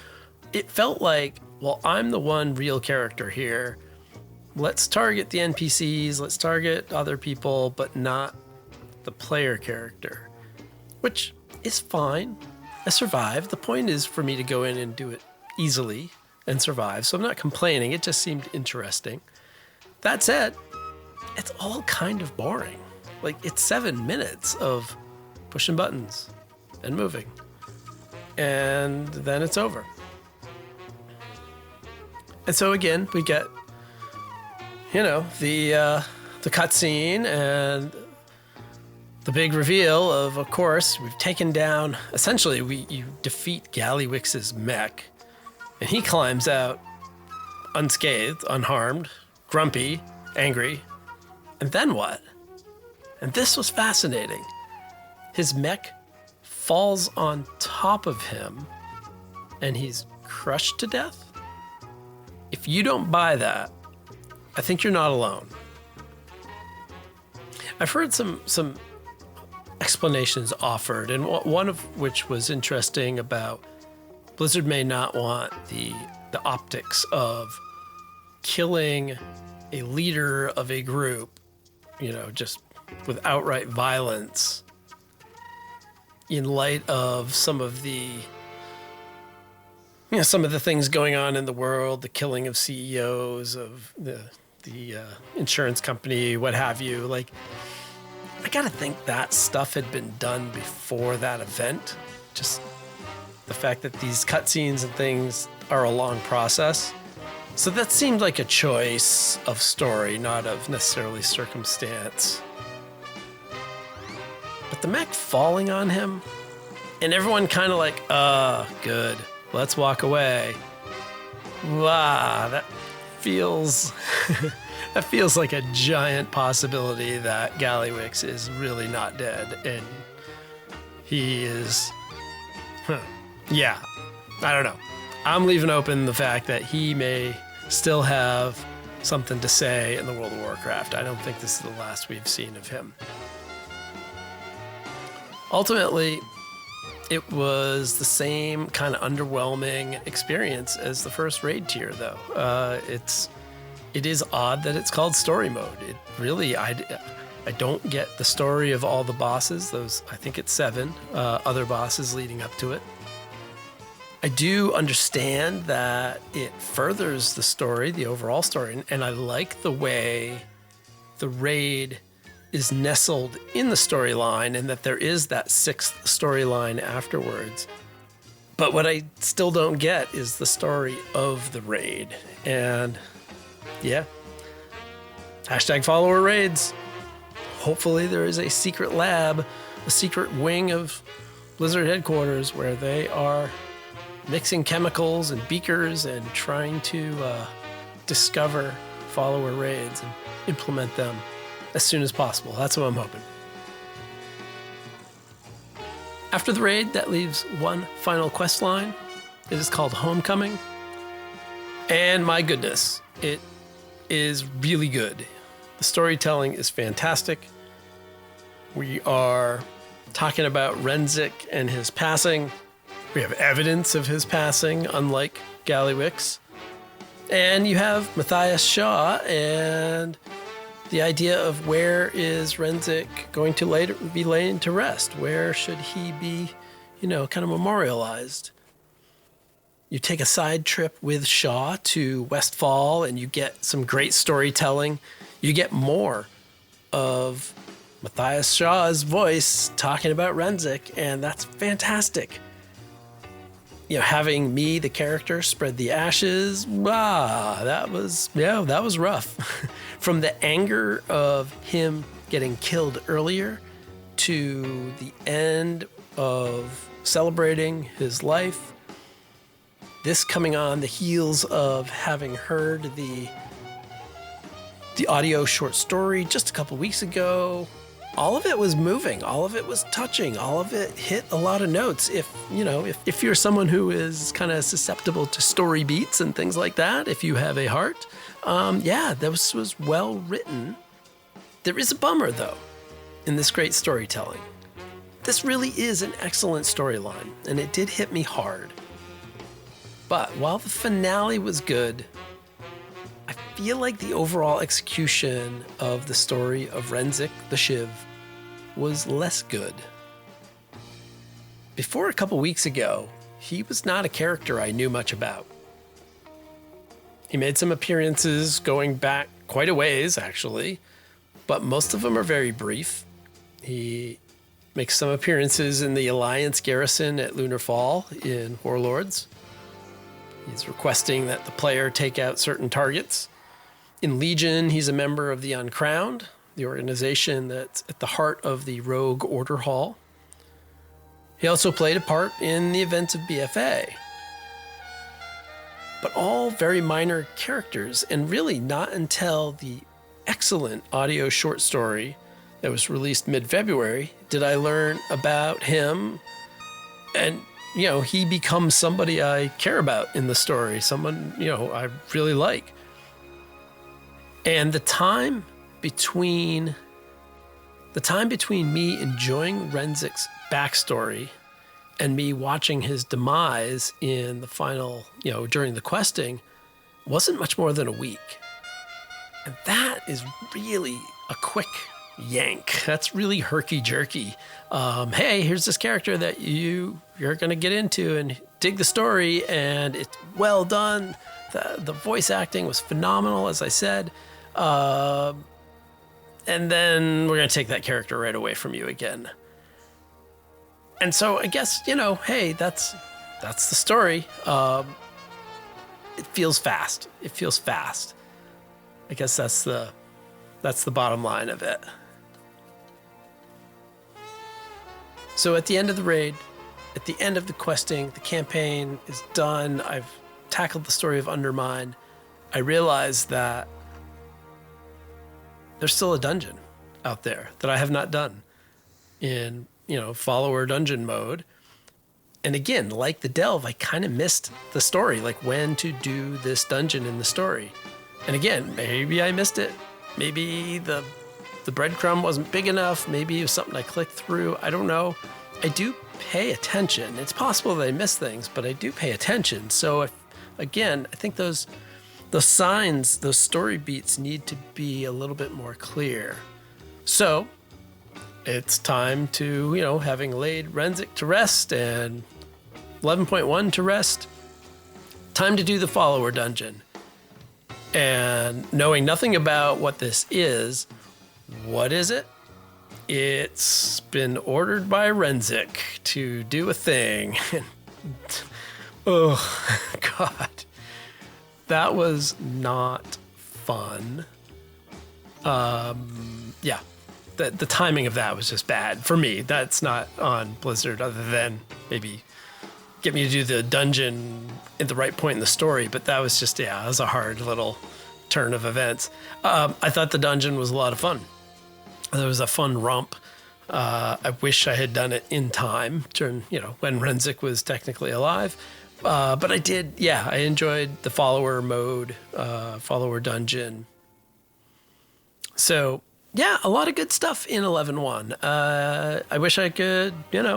A: It felt like, well, I'm the one real character here. let's target the NPCs, let's target other people, but not the player character, which is fine. I survived. The point is for me to go in and do it easily and survive, so I'm not complaining. It just seemed interesting. That said, it's all kind of boring. Like, it's 7 minutes of pushing buttons and moving, and then it's over. And so again, we get, the cutscene and the big reveal of course, we've taken down, essentially, you defeat Gallywix's mech, and he climbs out unscathed, unharmed, grumpy, angry. And then what? And this was fascinating. His mech falls on top of him, and he's crushed to death. If you don't buy that, I think you're not alone. I've heard some explanations offered, and one of which was interesting about Blizzard may not want the optics of killing a leader of a group, just with outright violence in light of some of the things going on in the world, the killing of CEOs of the insurance company, what have you. Like, I gotta think that stuff had been done before that event. Just the fact that these cutscenes and things are a long process. So that seemed like a choice of story, not of necessarily circumstance. But the mech falling on him, and everyone kind of like, good, let's walk away. Wow, that feels that feels like a giant possibility that Gallywix is really not dead, and he is, yeah, I don't know. I'm leaving open the fact that he may still have something to say in the World of Warcraft. I don't think this is the last we've seen of him. Ultimately, it was the same kind of underwhelming experience as the first raid tier, though. It is odd that it's called story mode. It really, I don't get the story of all the bosses. I think it's 7 other bosses leading up to it. I do understand that it furthers the story, the overall story, and I like the way the raid is nestled in the storyline and that there is that 6th storyline afterwards. But what I still don't get is the story of the raid. And yeah, #follower raids. Hopefully there is a secret lab, a secret wing of Blizzard headquarters where they are mixing chemicals and beakers and trying to discover follower raids and implement them as soon as possible. That's what I'm hoping. After the raid, that leaves one final quest line. It is called Homecoming. And my goodness, it is really good. The storytelling is fantastic. We are talking about Renzik and his passing. We have evidence of his passing, unlike Gallywix. And you have Matthias Shaw and the idea of where is Renzik going to later be laying to rest? Where should he be, kind of memorialized? You take a side trip with Shaw to Westfall and you get some great storytelling. You get more of Matthias Shaw's voice talking about Renzik, and that's fantastic. Having me, the character, spread the ashes, that was rough. From the anger of him getting killed earlier to the end of celebrating his life, this coming on the heels of having heard the audio short story just a couple weeks ago. All of it was moving. All of it was touching. All of it hit a lot of notes. If you're someone who is kind of susceptible to story beats and things like that, if you have a heart, this was well written. There is a bummer, though, in this great storytelling. This really is an excellent storyline, and it did hit me hard. But while the finale was good, I feel like the overall execution of the story of Renzik the Shiv was less good. Before a couple weeks ago, he was not a character I knew much about. He made some appearances going back quite a ways, actually, but most of them are very brief. He makes some appearances in the Alliance garrison at Lunar Fall in Warlords. He's requesting that the player take out certain targets. In Legion, he's a member of the Uncrowned, the organization that's at the heart of the Rogue Order Hall. He also played a part in the events of BFA. But all very minor characters, and really not until the excellent audio short story that was released mid-February did I learn about him, and he becomes somebody I care about in the story, someone I really like. And the time between me enjoying Renzik's backstory and me watching his demise in the final, during the questing, wasn't much more than a week. And that is really a quick yank. That's really herky-jerky. Hey, here's this character that you're going to get into and dig the story, and it's well done. The voice acting was phenomenal, as I said. And then we're going to take that character right away from you again. And so I guess, hey, that's the story. It feels fast. I guess that's the bottom line of it. So at the end of the raid, at the end of the questing, the campaign is done. I've tackled the story of Undermine. I realized that there's still a dungeon out there that I have not done in, follower dungeon mode. And again, like the Delve, I kind of missed the story, like when to do this dungeon in the story. And again, maybe I missed it. Maybe the breadcrumb wasn't big enough. Maybe it was something I clicked through. I don't know. I do pay attention. It's possible that I miss things, but I do pay attention. So I think those signs, those story beats need to be a little bit more clear. So it's time to, having laid Renzik to rest and 11.1 to rest, time to do the follower dungeon. And knowing nothing about what this is, what is it? It's been ordered by Renzik to do a thing. Oh, God. That was not fun. Yeah. The timing of that was just bad for me. That's not on Blizzard, other than maybe get me to do the dungeon at the right point in the story. But that was just, it was a hard little turn of events. I thought the dungeon was a lot of fun. There was a fun romp. I wish I had done it in time during, when Renzik was technically alive. But I did, I enjoyed the follower mode, follower dungeon. So, a lot of good stuff in 11.1. I wish I could,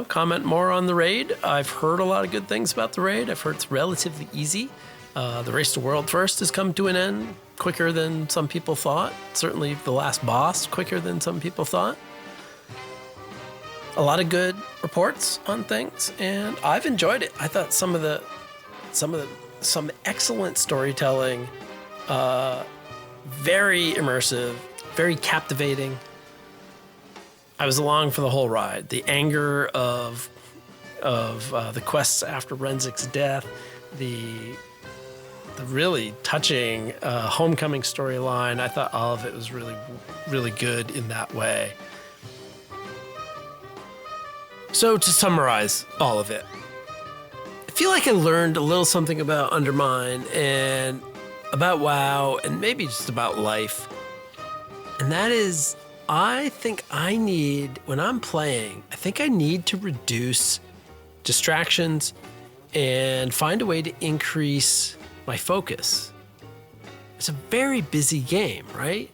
A: comment more on the raid. I've heard a lot of good things about the raid. I've heard it's relatively easy. The race to world first has come to an end quicker than some people thought. Certainly the last boss quicker than some people thought. A lot of good reports on things, and I've enjoyed it. I thought some excellent storytelling, very immersive, very captivating. I was along for the whole ride. The anger of the quests after Renzik's death, the really touching homecoming storyline. I thought all of it was really, really good in that way. So to summarize all of it, I feel like I learned a little something about Undermine and about WoW and maybe just about life. And that is, I think I need, when I'm playing, I think I need to reduce distractions and find a way to increase my focus. It's a very busy game, right?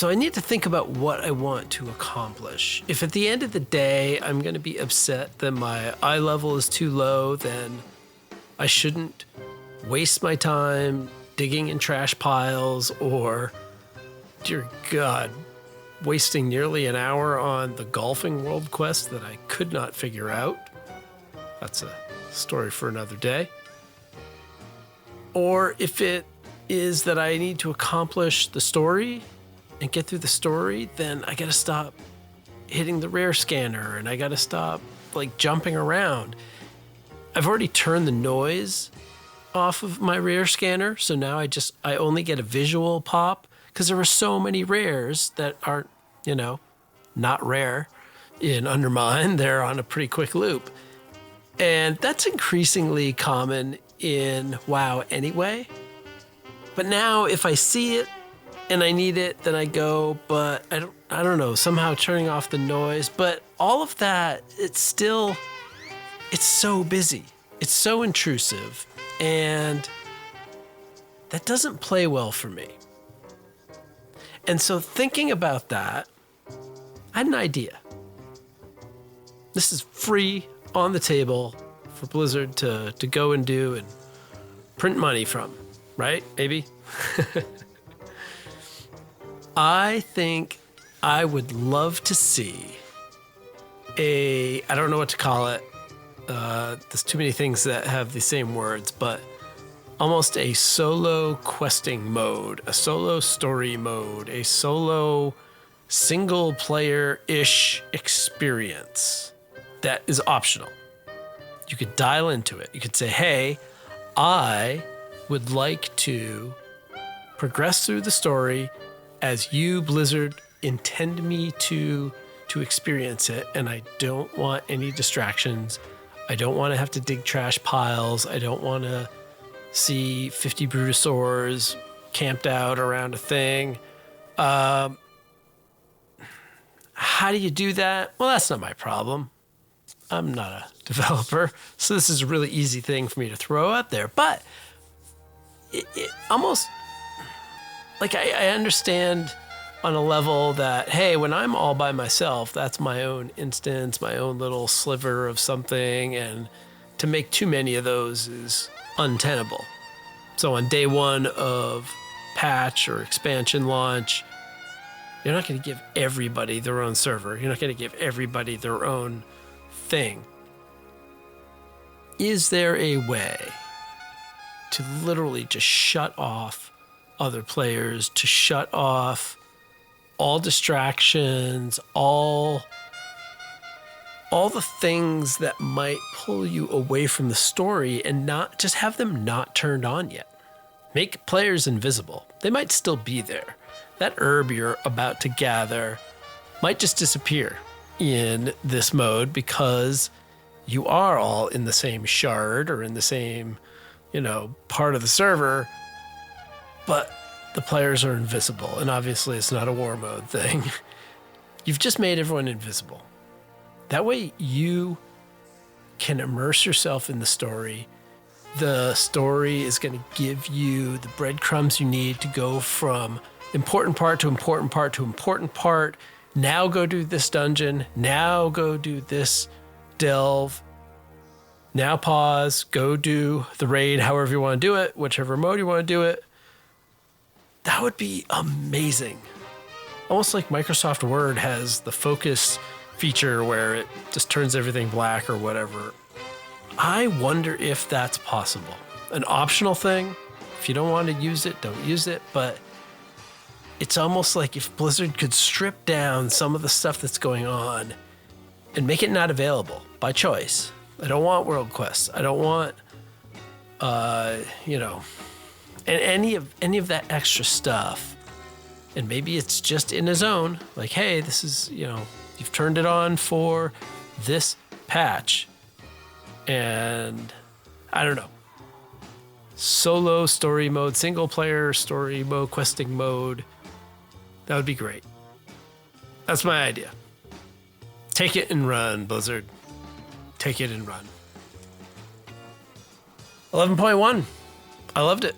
A: So I need to think about what I want to accomplish. If at the end of the day, I'm going to be upset that my eye level is too low, then I shouldn't waste my time digging in trash piles or, dear God, wasting nearly an hour on the golfing world quest that I could not figure out. That's a story for another day. Or if it is that I need to accomplish the story and get through the story, then I gotta stop hitting the rare scanner and I gotta stop like jumping around. I've already turned the noise off of my rare scanner, so now I only get a visual pop because there were so many rares that aren't, not rare in Undermine. They're on a pretty quick loop. And that's increasingly common in WoW anyway. But now if I see it and I need it, then I go, but I don't know, somehow turning off the noise. But all of that, it's so busy. It's so intrusive. And that doesn't play well for me. And so thinking about that, I had an idea. This is free on the table for Blizzard to go and do and print money from, right? Maybe? I think I would love to see I don't know what to call it. There's too many things that have the same words, but almost a solo questing mode, a solo story mode, a solo single player-ish experience that is optional. You could dial into it. You could say, hey, I would like to progress through the story as you, Blizzard, intend me to experience it, and I don't want any distractions. I don't want to have to dig trash piles. I don't want to see 50 Brutosaurs camped out around a thing. How do you do that? Well, that's not my problem. I'm not a developer, so this is a really easy thing for me to throw out there. But it almost, like I understand on a level that, hey, when I'm all by myself, that's my own instance, my own little sliver of something, and to make too many of those is untenable. So on day one of patch or expansion launch, you're not going to give everybody their own server. You're not going to give everybody their own thing. Is there a way to literally just shut off other players, to shut off all distractions, all the things that might pull you away from the story, and not just have them not turned on yet? Make players invisible. They might still be there. That herb you're about to gather might just disappear in this mode because you are all in the same shard or in the same, part of the server, but the players are invisible. And obviously it's not a war mode thing. You've just made everyone invisible. That way you can immerse yourself in the story. The story is going to give you the breadcrumbs you need to go from important part to important part to important part. Now go do this dungeon. Now go do this delve. Now pause. Go do the raid, however you want to do it, whichever mode you want to do it. That would be amazing. Almost like Microsoft Word has the focus feature where it just turns everything black or whatever. I wonder if that's possible. An optional thing. If you don't want to use it, don't use it. But it's almost like if Blizzard could strip down some of the stuff that's going on and make it not available by choice. I don't want world quests. I don't want, and any of that extra stuff. And maybe it's just in a zone. Like, hey, this is, you've turned it on for this patch. And I don't know. Solo story mode, single player story mode, questing mode. That would be great. That's my idea. Take it and run, Blizzard. Take it and run. 11.1. I loved it.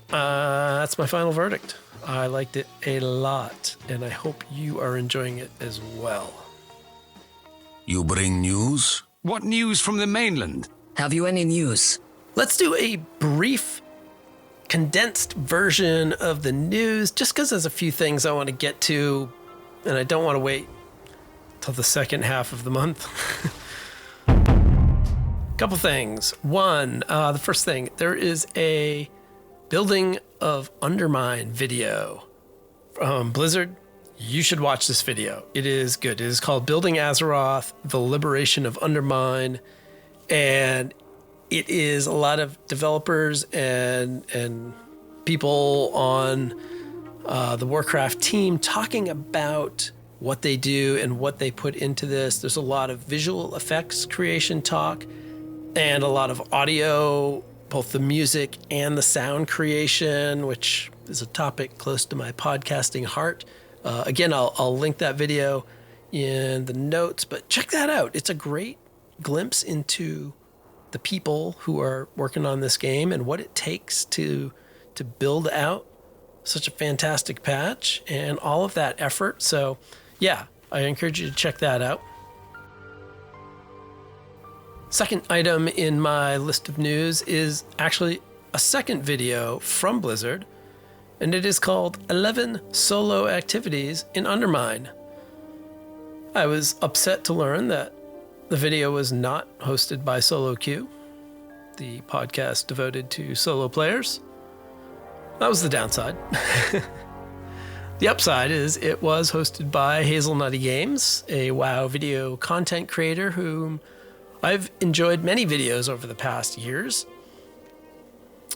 A: That's my final verdict. I liked it a lot, and I hope you are enjoying it as well.
B: You bring news?
C: What news from the mainland?
E: Have you any news?
A: Let's do a brief condensed version of the news, just because there's a few things I want to get to, and I don't want to wait till the second half of the month. Couple things. One, the first thing, there is a Building of Undermine video from Blizzard. You should watch this video. It is good. It is called Building Azeroth, The Liberation of Undermine. And it is a lot of developers and people on the Warcraft team talking about what they do and what they put into this. There's a lot of visual effects creation talk and a lot of audio, both the music and the sound creation, which is a topic close to my podcasting heart. Again, I'll link that video in the notes, but check that out. It's a great glimpse into the people who are working on this game and what it takes to build out such a fantastic patch and all of that effort. So yeah, I encourage you to check that out. Second item in my list of news is actually a second video from Blizzard, and it is called 11 Solo Activities in Undermine. I was upset to learn that the video was not hosted by Solo Q, the podcast devoted to solo players. That was the downside. The upside is it was hosted by Hazelnutty Games, a WoW video content creator whom I've enjoyed many videos over the past years.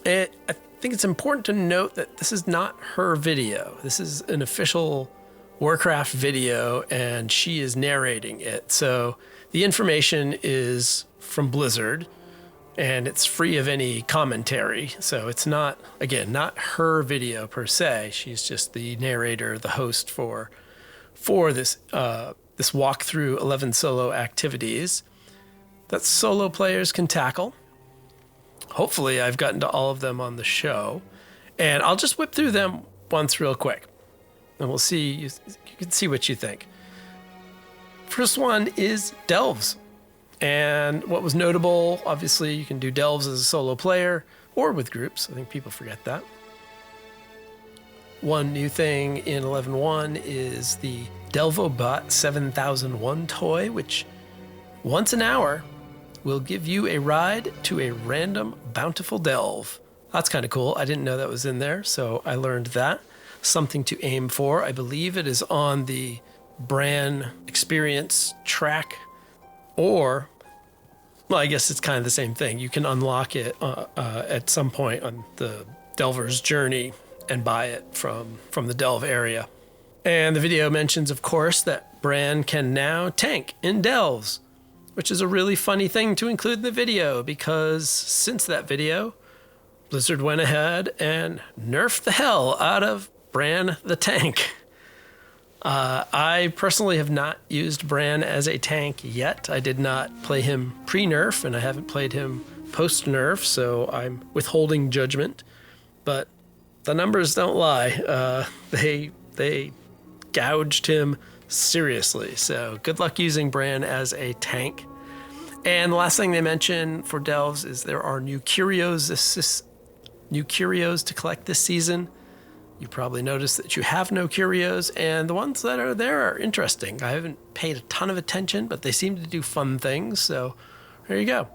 A: And I think it's important to note that this is not her video. This is an official Warcraft video, and she is narrating it. So the information is from Blizzard, and it's free of any commentary. So it's not, again, not her video per se. She's just the narrator, the host for this this walkthrough 11 solo activities that solo players can tackle. Hopefully I've gotten to all of them on the show, and I'll just whip through them once real quick, and we'll see. You can see what you think. First one is delves. And what was notable, obviously you can do delves as a solo player or with groups. I think people forget that. One new thing in 11.1 is the Delvobot 7001 toy, which once an hour will give you a ride to a random bountiful delve. That's kind of cool. I didn't know that was in there, so I learned that. Something to aim for. I believe it is on the Bran experience track, or, well, I guess it's kind of the same thing. You can unlock it at some point on the Delver's journey and buy it from the Delve area. And the video mentions, of course, that Bran can now tank in Delves, which is a really funny thing to include in the video, because since that video, Blizzard went ahead and nerfed the hell out of Bran the tank. I personally have not used Bran as a tank yet. I did not play him pre-nerf, and I haven't played him post-nerf, so I'm withholding judgment. But the numbers don't lie. They gouged him seriously. So good luck using Bran as a tank. And the last thing they mention for Delves is there are new curios to collect this season. You probably noticed that you have no curios, and the ones that are there are interesting. I haven't paid a ton of attention, but they seem to do fun things, so there you go.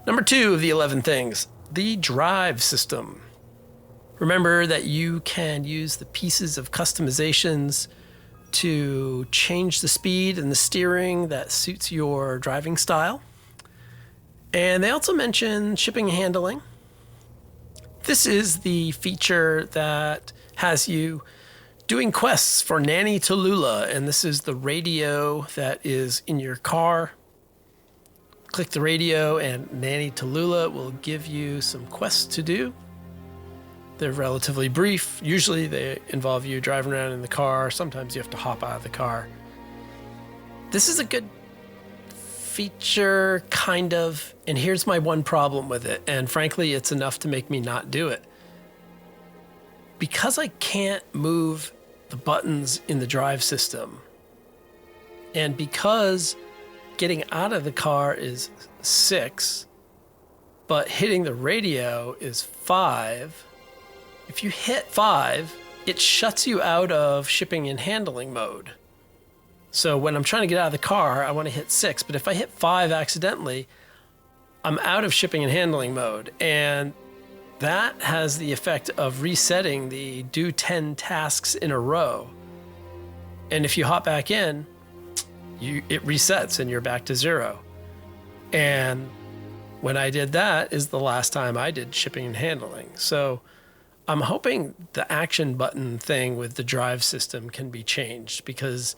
A: Number 2 of the 11 things, the drive system. Remember that you can use the pieces of customizations to change the speed and the steering that suits your driving style. And they also mention shipping and handling. This is the feature that has you doing quests for Nanny Tallulah, and this is the radio that is in your car. Click the radio and Nanny Tallulah will give you some quests to do. They're relatively brief. Usually they involve you driving around in the car. Sometimes you have to hop out of the car. This is a good feature, kind of, and here's my one problem with it, and frankly, it's enough to make me not do it. Because I can't move the buttons in the drive system, and because getting out of the car is 6, but hitting the radio is 5, if you hit 5, it shuts you out of shipping and handling mode. So when I'm trying to get out of the car, I want to hit 6, but if I hit 5 accidentally, I'm out of shipping and handling mode. And that has the effect of resetting the do 10 tasks in a row. And if you hop back in, it resets and you're back to 0. And when I did that is the last time I did shipping and handling. So I'm hoping the action button thing with the drive system can be changed, because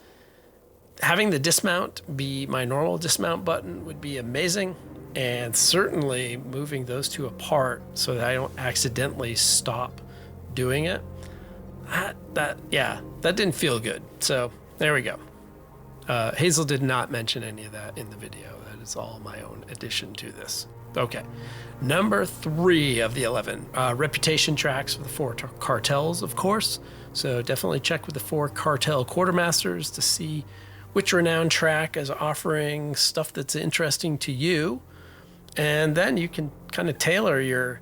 A: having the dismount be my normal dismount button would be amazing, and certainly moving those two apart so that I don't accidentally stop doing it. That didn't feel good. So there we go. Hazel did not mention any of that in the video. That is all my own addition to this. Okay. Number 3 of the 11, reputation tracks for the 4 cartels, of course. So definitely check with the 4 cartel quartermasters to see which renowned track is offering stuff that's interesting to you. And then you can kind of tailor your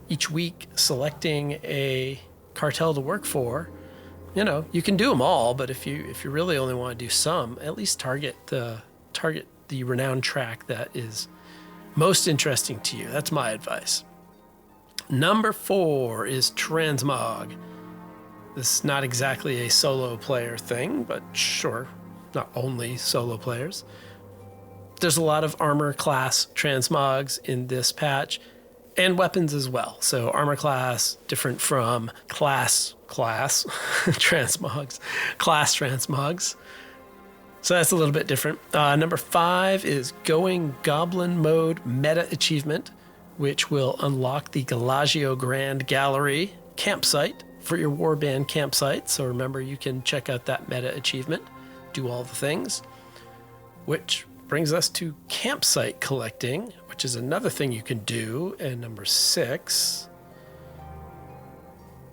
A: each week selecting a cartel to work for. You know, you can do them all, but if you really only want to do some, at least target the renowned track that is most interesting to you. That's my advice. Number 4 is Transmog. This is not exactly a solo player thing, but sure, not only solo players. There's a lot of armor class transmogs in this patch, and weapons as well. So armor class, different from class transmogs, class transmogs. So that's a little bit different. Number 5 is Going Goblin Mode Meta Achievement, which will unlock the Galagio Grand Gallery campsite for your warband campsite. So remember, you can check out that meta achievement, do all the things, which brings us to campsite collecting, which is another thing you can do. And number 6.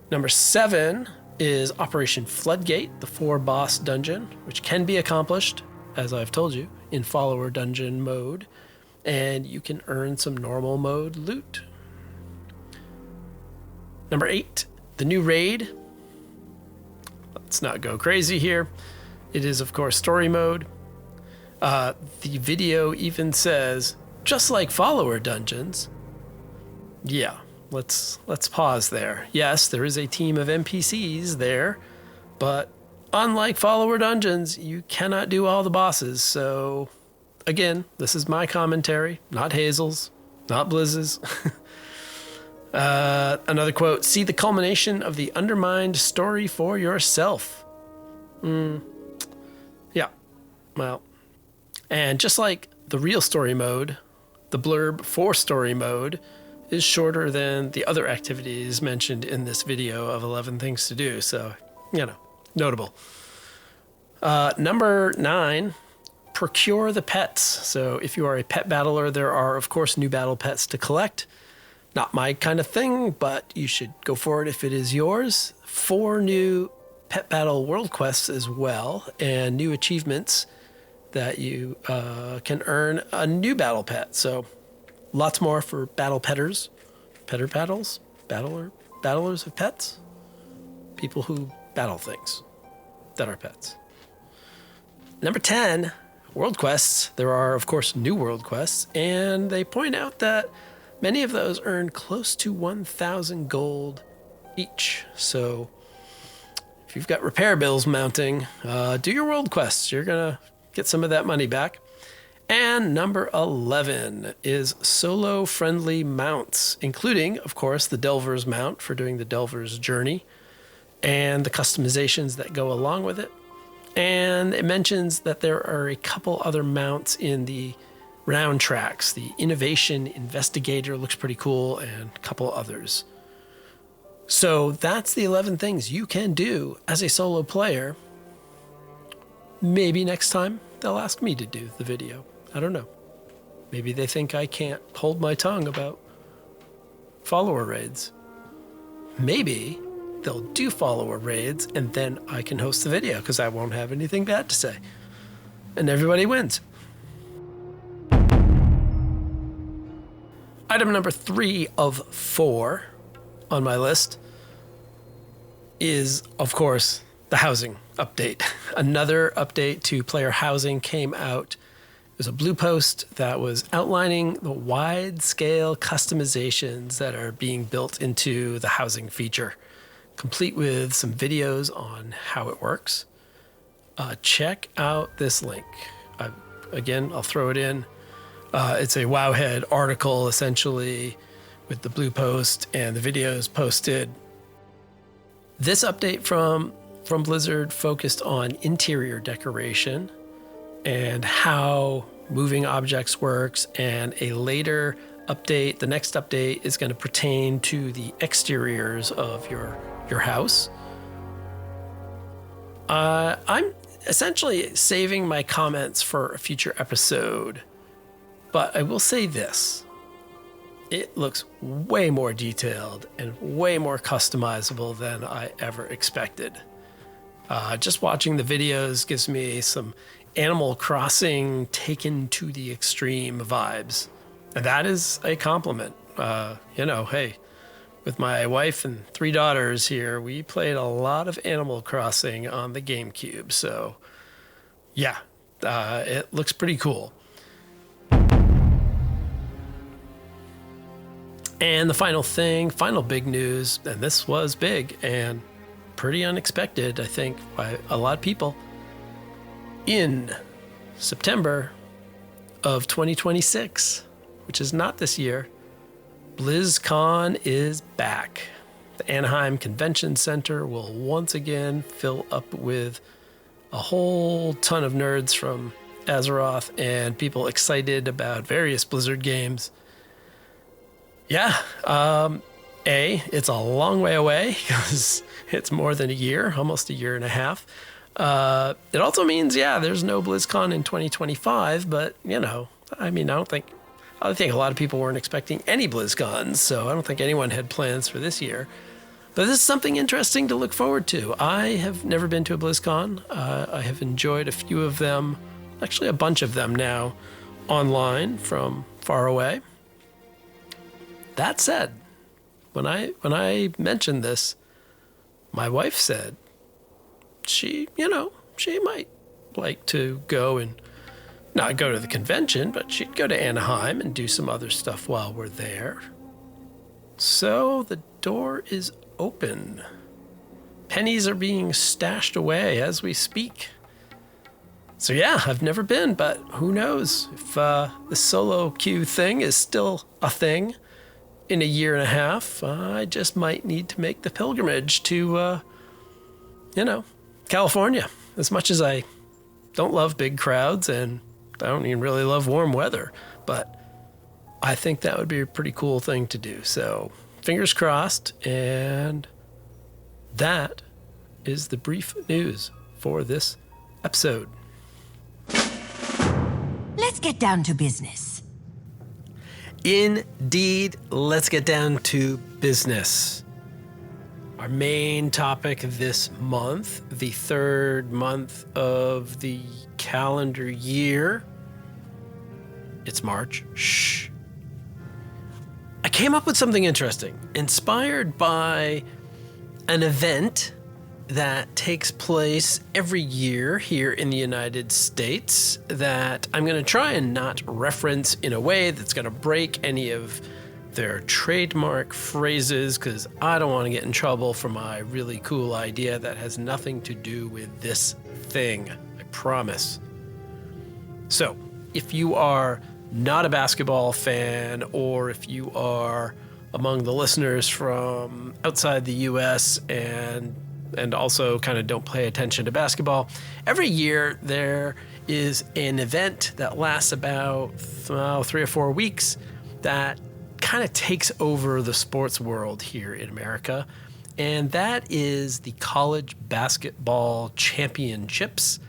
A: Number 7 is Operation Floodgate, the 4-boss dungeon, which can be accomplished, as I've told you, in follower dungeon mode, and you can earn some normal mode loot. Number 8, the new raid. Let's not go crazy here. It is, of course, story mode. The video even says, just like follower dungeons. Yeah. Let's pause there. Yes, there is a team of NPCs there, but unlike follower dungeons, you cannot do all the bosses. So again, this is my commentary, not Hazel's, not Blizz's. Another quote, see the culmination of the undermined story for yourself. Yeah, well, and just like the real story mode, the blurb for story mode is shorter than the other activities mentioned in this video of 11 things to do. So, notable. Number 9, procure the pets. So if you are a pet battler, there are, of course, new battle pets to collect. Not my kind of thing, but you should go for it if it is yours. 4 new pet battle world quests as well, and new achievements that you can earn a new battle pet. So lots more for battle petters, battlers of pets, people who battle things that are pets. Number 10, world quests. There are, of course, new world quests, and they point out that many of those earn close to 1,000 gold each. So if you've got repair bills mounting, do your world quests. You're going to get some of that money back. And number 11 is solo-friendly mounts, including, of course, the Delver's mount for doing the Delver's journey and the customizations that go along with it. And it mentions that there are a couple other mounts in the round tracks. The Innovation Investigator looks pretty cool, and a couple others. So that's the 11 things you can do as a solo player. Maybe next time they'll ask me to do the video. I don't know. Maybe they think I can't hold my tongue about follower raids. Maybe they'll do follower raids and then I can host the video because I won't have anything bad to say. And everybody wins. Item number 3 of 4 on my list. is, of course, the housing update. Another update to player housing came out. It was a blue post that was outlining the wide-scale customizations that are being built into the housing feature, complete with some videos on how it works. Check out this link. Again, I'll throw it in. It's a Wowhead article, essentially, with the blue post and the videos posted. This update from Blizzard focused on interior decoration and how moving objects works, and a later update, the next update, is going to pertain to the exteriors of your house. I'm essentially saving my comments for a future episode, but I will say this. It looks way more detailed and way more customizable than I ever expected. Just watching the videos gives me some Animal Crossing taken to the extreme vibes. And that is a compliment. Hey, with my wife and 3 daughters here, we played a lot of Animal Crossing on the GameCube. So, yeah, it looks pretty cool. And the final big news, and this was big and pretty unexpected, I think, by a lot of people. In September of 2026, which is not this year, BlizzCon is back. The Anaheim Convention Center will once again fill up with a whole ton of nerds from Azeroth and people excited about various Blizzard games. Yeah, it's a long way away because it's more than a year, almost a year and a half. It also means, there's no BlizzCon in 2025, but, I don't think a lot of people weren't expecting any BlizzCons, so I don't think anyone had plans for this year. But this is something interesting to look forward to. I have never been to a BlizzCon. I have enjoyed a few of them, actually a bunch of them now, online from far away. That said, when I mentioned this, my wife said she might like to go and not go to the convention, but she'd go to Anaheim and do some other stuff while we're there. So the door is open. Pennies are being stashed away as we speak. So I've never been, but who knows if the solo queue thing is still a thing. In a year and a half, I just might need to make the pilgrimage to, California. As much as I don't love big crowds and I don't even really love warm weather, but I think that would be a pretty cool thing to do. So fingers crossed, and that is the brief news for this episode.
E: Let's get down to business.
A: Indeed, let's get down to business. Our main topic this month, the third month of the calendar year. It's March. Shh. I came up with something interesting, inspired by an event that takes place every year here in the United States that I'm going to try and not reference in a way that's going to break any of their trademark phrases, because I don't want to get in trouble for my really cool idea that has nothing to do with this thing, I promise. So, if you are not a basketball fan, or if you are among the listeners from outside the US and also kind of don't pay attention to basketball, every year there is an event that lasts about 3 or 4 weeks that kind of takes over the sports world here in America, and that is the College Basketball Championships.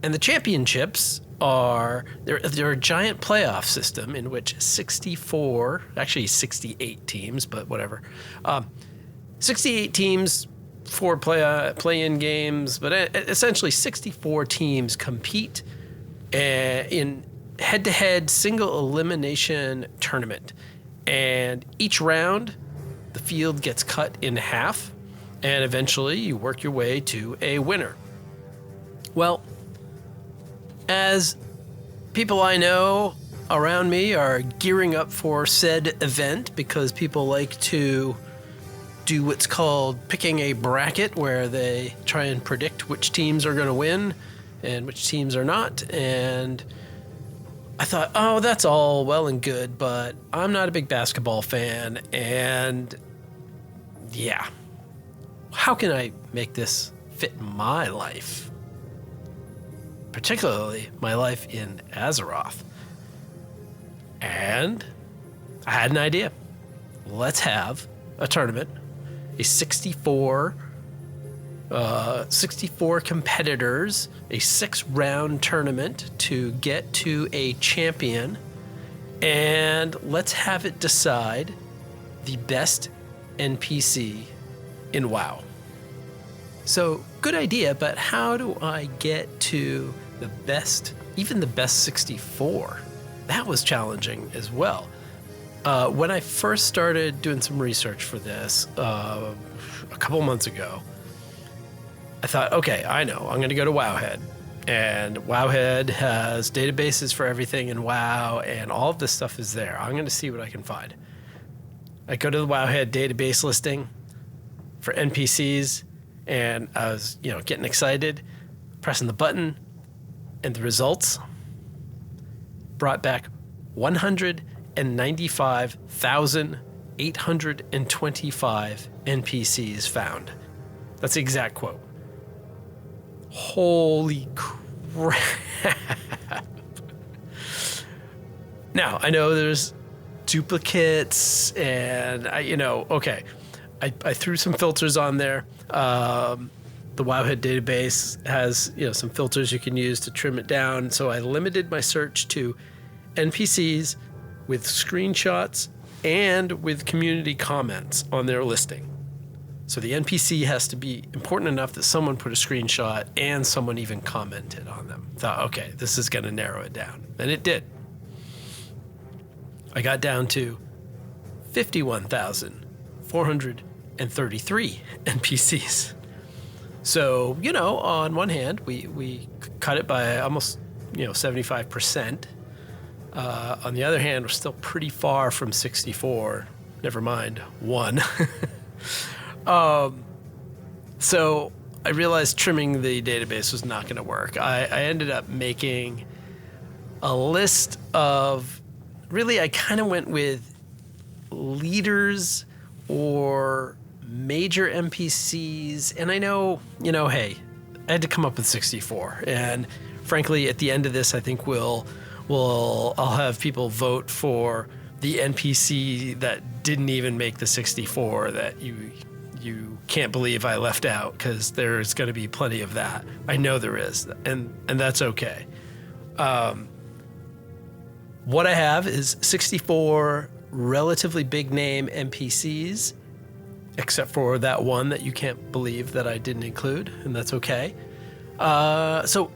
A: And the championships are they're a giant playoff system in which 68 teams, but whatever, 68 teams, 4 play-in games, but essentially 64 teams compete in head-to-head single elimination tournament. And each round, the field gets cut in half, and eventually you work your way to a winner. Well, as people I know around me are gearing up for said event because people like to do what's called picking a bracket, where they try and predict which teams are going to win and which teams are not. And I thought, oh, that's all well and good, but I'm not a big basketball fan. And yeah, how can I make this fit my life? Particularly my life in Azeroth. And I had an idea. Let's have a tournament, a 64 competitors, a 6-round tournament to get to a champion, and let's have it decide the best NPC in WoW. So, good idea, but how do I get to the best, even the best 64? That was challenging as well. When I first started doing some research for this a couple months ago, I thought, okay, I know, I'm going to go to Wowhead. And Wowhead has databases for everything in WoW, and all of this stuff is there. I'm going to see what I can find. I go to the Wowhead database listing for NPCs, and I was, getting excited, pressing the button, and the results brought back 195,825 NPCs found. That's the exact quote. Holy crap. Now, I know there's duplicates, and I threw some filters on there. The Wowhead database has, some filters you can use to trim it down. So I limited my search to NPCs with screenshots and with community comments on their listing. So the NPC has to be important enough that someone put a screenshot and someone even commented on them. Thought, okay, this is going to narrow it down. And it did. I got down to 51,433 NPCs. So, on one hand, we cut it by almost, 75%. On the other hand, we're still pretty far from 64. Never mind, 1. So I realized trimming the database was not going to work. I ended up making a list of, really, I kind of went with leaders or major NPCs. And I know, hey, I had to come up with 64. And frankly, at the end of this, I think I'll have people vote for the NPC that didn't even make the 64 that you can't believe I left out, because there's going to be plenty of that. I know there is, and that's okay. What I have is 64 relatively big name NPCs, except for that one that you can't believe that I didn't include, and that's okay. So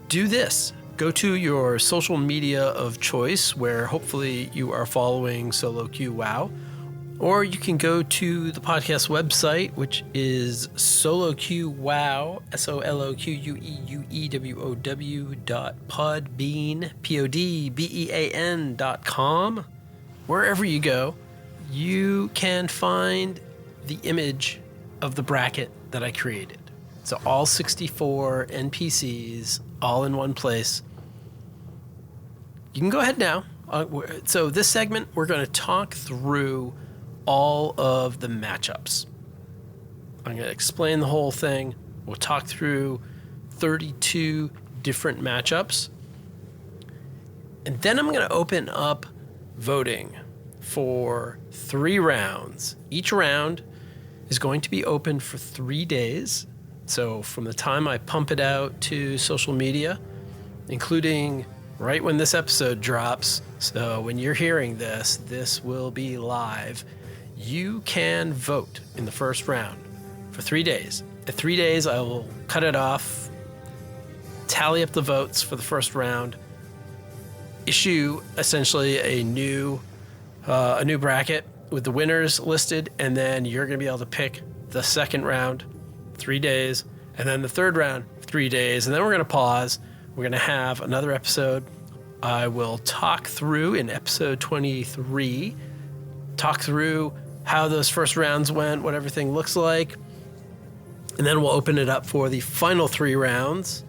A: do this. Go to your social media of choice, where hopefully you are following Solo Q WoW, or you can go to the podcast website, which is soloqwow, soloqwew.podbean.com. Wherever you go, you can find the image of the bracket that I created. So all 64 NPCs, all in one place. You can go ahead now. So this segment, we're going to talk through all of the matchups. I'm going to explain the whole thing. We'll talk through 32 different matchups. And then I'm going to open up voting for 3 rounds. Each round is going to be open for 3 days. So from the time I pump it out to social media, including right when this episode drops, so when you're hearing this, this will be live, you can vote in the first round for 3 days. At 3 days, I will cut it off, tally up the votes for the first round, issue essentially a new bracket with the winners listed, and then you're going to be able to pick the second round, 3 days, and then the third round, 3 days, and then we're going to pause. We're going to have another episode. I will talk through in episode 23, talk through how those first rounds went, what everything looks like, and then we'll open it up for the final 3 rounds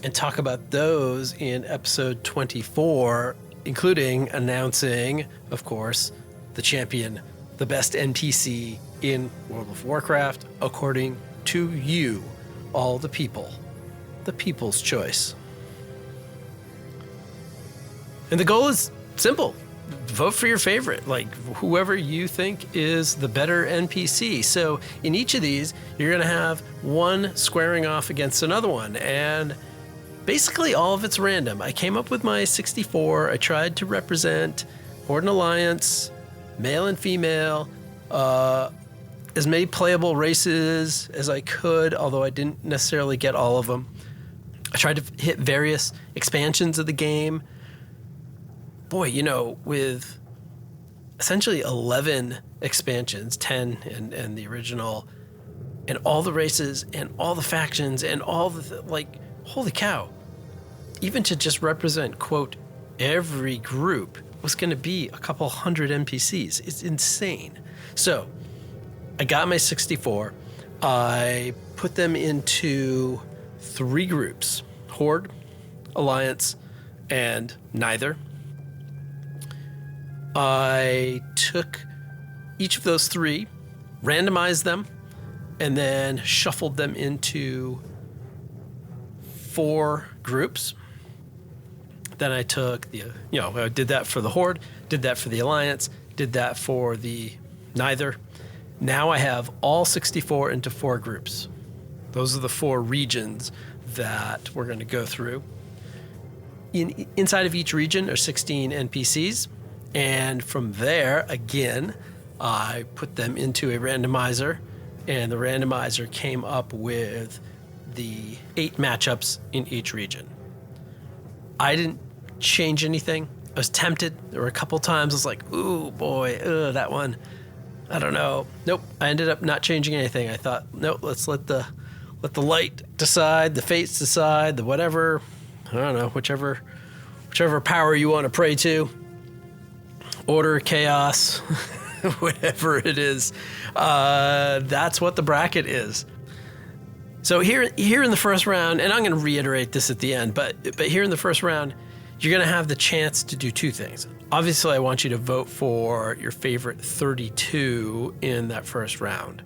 A: and talk about those in episode 24, including announcing, of course, the champion, the best NPC in World of Warcraft, according to you, all the people, the people's choice. And the goal is simple. Vote for your favorite, like whoever you think is the better NPC. So in each of these, you're going to have one squaring off against another one. And basically all of it's random. I came up with my 64. I tried to represent Horde and Alliance, male and female, as many playable races as I could, although I didn't necessarily get all of them. I tried to hit various expansions of the game. Boy, you know, with essentially 11 expansions, 10 and the original, and all the races and all the factions and all the, holy cow. Even to just represent, quote, every group was going to be a couple hundred NPCs. It's insane. So I got my 64. I put them into 3 groups, Horde, Alliance, and neither. I took each of those 3, randomized them, and then shuffled them into 4 groups. Then I took I did that for the Horde, did that for the Alliance, did that for the neither. Now I have all 64 into 4 groups. Those are the 4 regions that we're going to go through. Inside of each region are 16 NPCs. And from there, again, I put them into a randomizer, and the randomizer came up with the 8 matchups in each region. I didn't change anything. I was tempted. There were a couple times I was like, ooh, boy, that one, I don't know. Nope, I ended up not changing anything. I thought, nope, let's let the light decide, the fates decide, the whatever, I don't know, whichever power you want to pray to. Order, chaos, whatever it is. That's what the bracket is. So here in the first round, and I'm going to reiterate this at the end, but here in the first round, you're going to have the chance to do 2 things. Obviously, I want you to vote for your favorite 32 in that first round.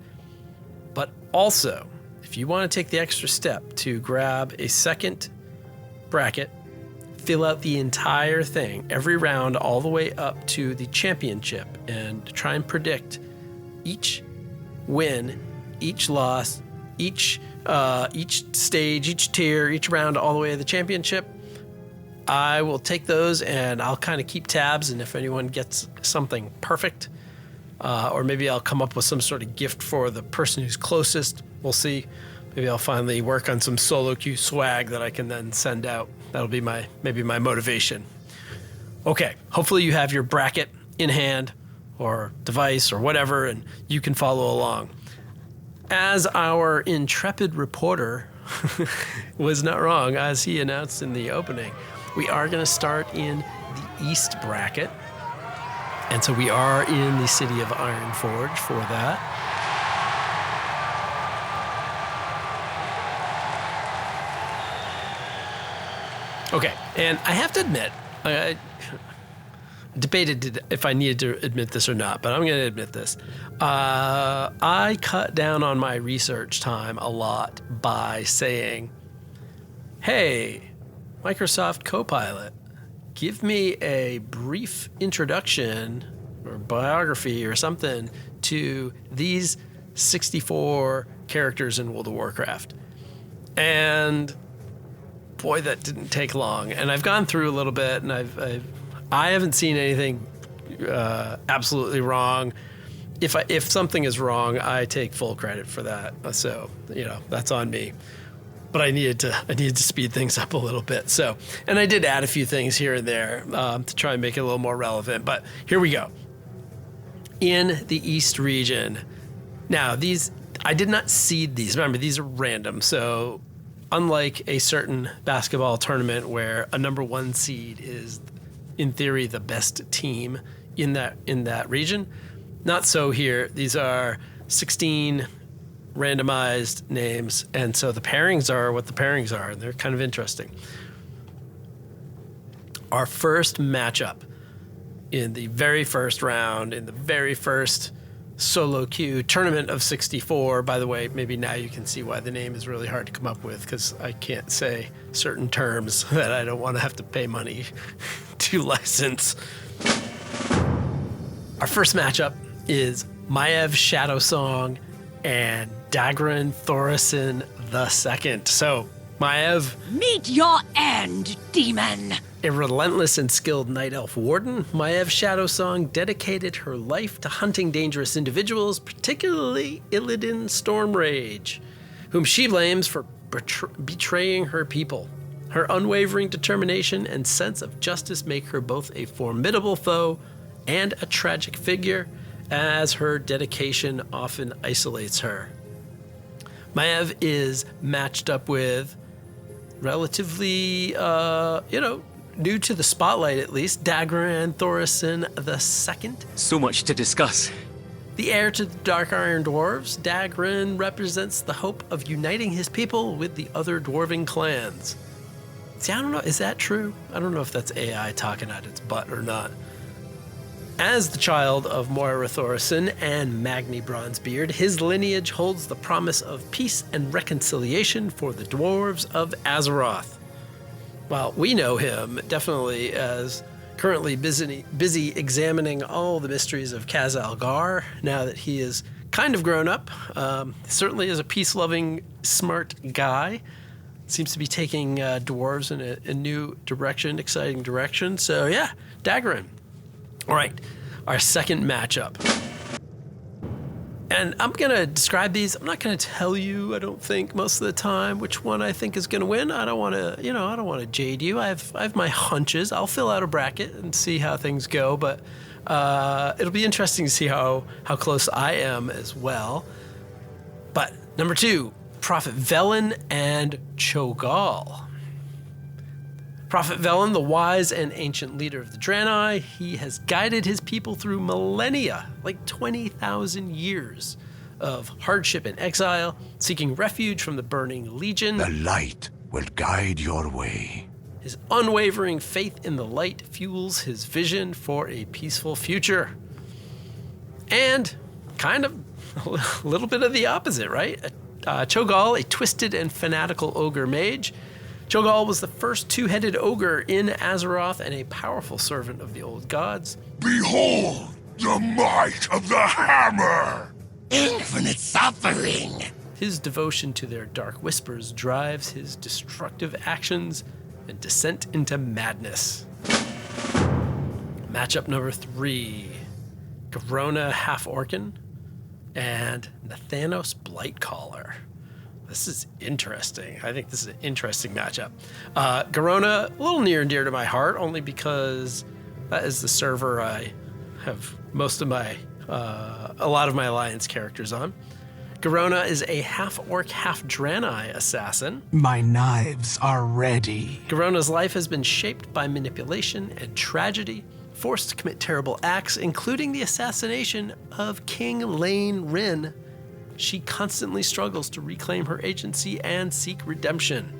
A: But also, if you want to take the extra step to grab a second bracket, fill out the entire thing, every round, all the way up to the championship, and try and predict each win, each loss, each stage, each tier, each round, all the way to the championship. I will take those and I'll kind of keep tabs, and if anyone gets something perfect, or maybe I'll come up with some sort of gift for the person who's closest. We'll see. Maybe I'll finally work on some solo queue swag that I can then send out. That'll be maybe my motivation. Okay, hopefully you have your bracket in hand or device or whatever, and you can follow along. As our intrepid reporter was not wrong, as he announced in the opening, we are going to start in the East bracket. And so we are in the city of Ironforge for that. Okay, and I have to admit, I debated if I needed to admit this or not, but I'm going to admit this. I cut down on my research time a lot by saying, hey, Microsoft Copilot, give me a brief introduction or biography or something to these 64 characters in World of Warcraft. And boy, that didn't take long. And I've gone through a little bit, and I haven't seen anything absolutely wrong. If something is wrong, I take full credit for that. So, that's on me. But I needed to speed things up a little bit. So, and I did add a few things here and there to try and make it a little more relevant. But here we go. In the East region, now I did not seed these. Remember, these are random. So unlike a certain basketball tournament where a number 1 seed is, in theory, the best team in that region, not so here. These are 16 randomized names, and so the pairings are what the pairings are, and they're kind of interesting. Our first matchup in the very first round, in the very first solo queue tournament of 64. By the way, maybe now you can see why the name is really hard to come up with, because I can't say certain terms that I don't want to have to pay money to license. Our first matchup is Maev Shadowsong and Dagran Thorison II. So, Maev,
E: Meet your end, demon!
A: a relentless and skilled night elf warden, Maev Shadowsong dedicated her life to hunting dangerous individuals, particularly Illidan Stormrage, whom she blames for betraying her people. Her unwavering determination and sense of justice make her both a formidable foe and a tragic figure, as her dedication often isolates her. Maev is matched up with relatively, new to the spotlight at least, Dagran Thorison II.
F: So much to discuss.
A: The heir to the Dark Iron Dwarves, Dagran represents the hope of uniting his people with the other dwarven clans. See, I don't know, is that true? I don't know if that's AI talking out its butt or not. As the child of Moira Thorison and Magni Bronzebeard, his lineage holds the promise of peace and reconciliation for the dwarves of Azeroth. Well, we know him definitely as currently busy examining all the mysteries of Khaz-Algar now that he is kind of grown up. Certainly is a peace-loving, smart guy. Seems to be taking dwarves in a new direction, exciting direction. So yeah, Dagran. All right, our second matchup. And I'm going to describe these. I'm not going to tell you, I don't think, most of the time, which one I think is going to win. I don't want to jade you. I have my hunches. I'll fill out a bracket and see how things go, but it'll be interesting to see how close I am as well. But number 2, Prophet Velen and Cho'Gall. Prophet Velen, the wise and ancient leader of the Draenei, he has guided his people through millennia, like 20,000 years of hardship and exile, seeking refuge from the burning legion.
B: The light will guide your way.
A: His unwavering faith in the light fuels his vision for a peaceful future. And kind of a little bit of the opposite, right? Cho'Gall, a twisted and fanatical ogre mage. Cho'Gall was the first two-headed ogre in Azeroth and a powerful servant of the old gods.
C: Behold the might of the hammer!
D: Infinite suffering!
A: His devotion to their dark whispers drives his destructive actions and descent into madness. Matchup number 3, Garona Half-Orcan and Nathanos Blightcaller. This is interesting. I think this is an interesting matchup. Garona, a little near and dear to my heart, only because that is the server I have a lot of my Alliance characters on. Garona is a half-orc, half-Draenei assassin.
G: My knives are ready.
A: Garona's life has been shaped by manipulation and tragedy, forced to commit terrible acts, including the assassination of King Lane Rin. She constantly struggles to reclaim her agency and seek redemption.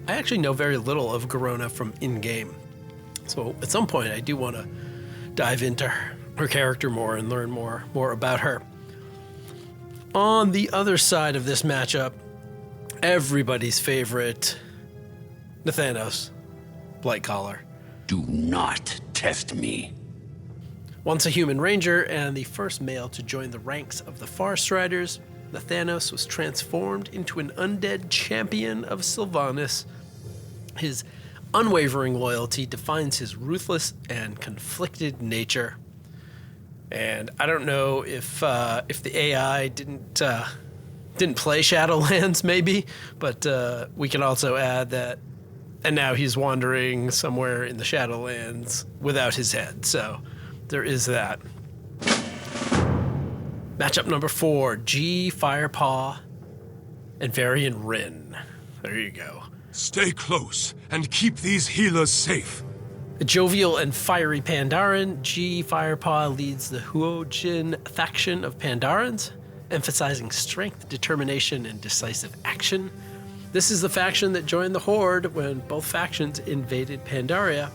A: I actually know very little of Garona from in-game, so at some point I do want to dive into her character more and learn more about her. On the other side of this matchup, everybody's favorite, Nathanos Blightcaller.
C: Do not test me.
A: Once a human ranger and the first male to join the ranks of the Farstriders, Nathanos was transformed into an undead champion of Sylvanas. His unwavering loyalty defines his ruthless and conflicted nature. And I don't know if the AI didn't play Shadowlands, maybe, but we can also add that, and now he's wandering somewhere in the Shadowlands without his head, so there is that. Matchup number 4, G Firepaw and Varian Rin. There you go.
C: Stay close and keep these healers safe.
A: A jovial and fiery Pandaren, G Firepaw leads the Huojin faction of Pandarans, emphasizing strength, determination, and decisive action. This is the faction that joined the Horde when both factions invaded Pandaria.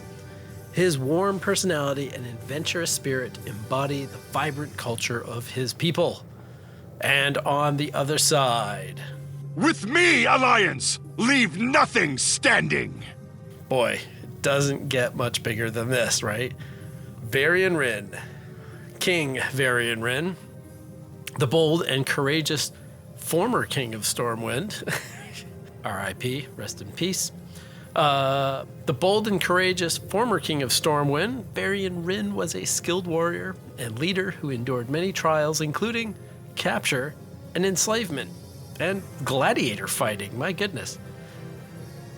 A: His warm personality and adventurous spirit embody the vibrant culture of his people. And on the other side...
C: With me, Alliance! Leave nothing standing!
A: Boy, it doesn't get much bigger than this, right? Varian Rin. King Varian Rin. The bold and courageous former King of Stormwind. R.I.P. Rest in peace. The bold and courageous former King of Stormwind, Varian Rin was a skilled warrior and leader who endured many trials, including capture and enslavement and gladiator fighting. My goodness.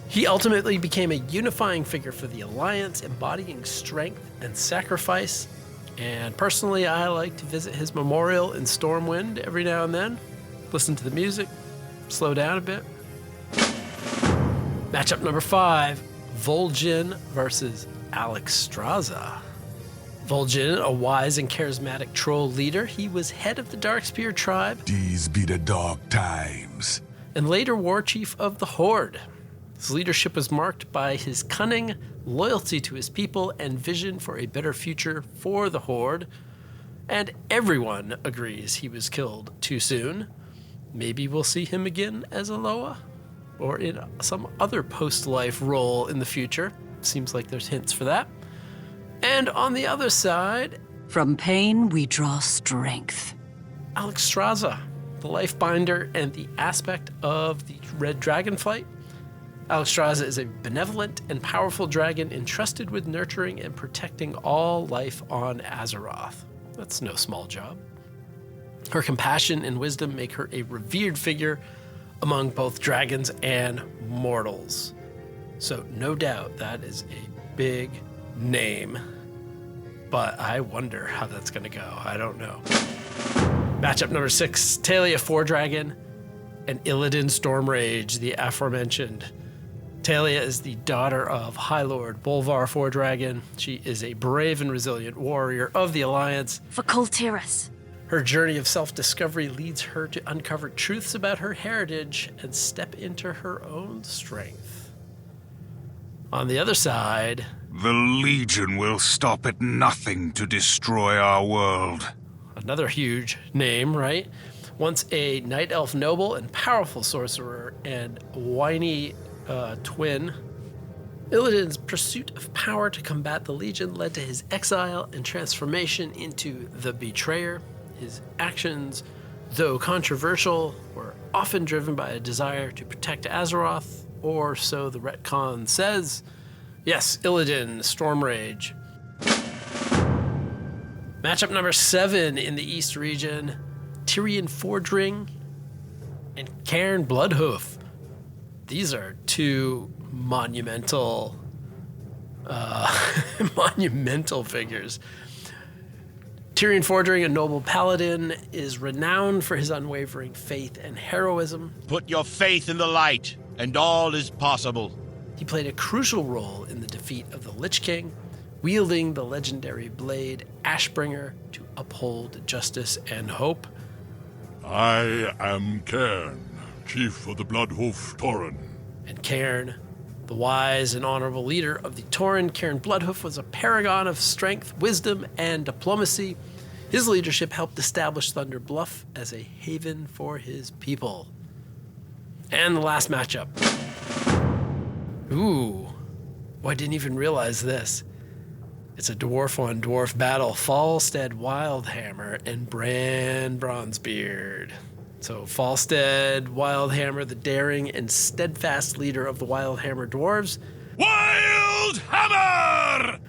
A: He ultimately became a unifying figure for the Alliance, embodying strength and sacrifice. And personally, I like to visit his memorial in Stormwind every now and then, listen to the music, slow down a bit. Matchup number 5, Vol'jin versus Alexstrasza. Vol'jin, a wise and charismatic troll leader, he was head of the Darkspear tribe.
C: These be the dark times.
A: And later war chief of the Horde. His leadership was marked by his cunning, loyalty to his people, and vision for a better future for the Horde. And everyone agrees he was killed too soon. Maybe we'll see him again as Aloha, or in some other post-life role in the future. Seems like there's hints for that. And on the other side...
E: From pain, we draw strength.
A: Alexstrasza, the Lifebinder and the aspect of the Red Dragonflight. Alexstrasza is a benevolent and powerful dragon entrusted with nurturing and protecting all life on Azeroth. That's no small job. Her compassion and wisdom make her a revered figure among both dragons and mortals. So no doubt that is a big name. But I wonder how that's going to go. I don't know. Matchup number 6, Talia Fordragon and Illidan Stormrage, the aforementioned. Talia is the daughter of High Lord Bolvar Fordragon. She is a brave and resilient warrior of the Alliance.
F: For Kultiras.
A: Her journey of self-discovery leads her to uncover truths about her heritage and step into her own strength. On the other side...
C: The Legion will stop at nothing to destroy our world.
A: Another huge name, right? Once a night elf noble and powerful sorcerer and whiny twin, Illidan's pursuit of power to combat the Legion led to his exile and transformation into the Betrayer. His actions, though controversial, were often driven by a desire to protect Azeroth, or so the retcon says. Yes, Illidan, Stormrage. Matchup number 7 in the East region, Tyrion Fordring and Cairn Bloodhoof. These are two monumental figures. Tyrion Fordring, a noble paladin, is renowned for his unwavering faith and heroism.
H: Put your faith in the light, and all is possible.
A: He played a crucial role in the defeat of the Lich King, wielding the legendary blade Ashbringer to uphold justice and hope.
C: I am Cairn, chief of the Bloodhoof Tauren.
A: And Cairn, the wise and honorable leader of the Tauren, Cairn Bloodhoof was a paragon of strength, wisdom, and diplomacy. His leadership helped establish Thunder Bluff as a haven for his people. And the last matchup. Ooh, I didn't even realize this. It's a dwarf-on-dwarf battle. Falstead Wildhammer and Bran Bronzebeard. So Falstead Wildhammer, the daring and steadfast leader of the Wildhammer dwarves.
C: Wildhammer!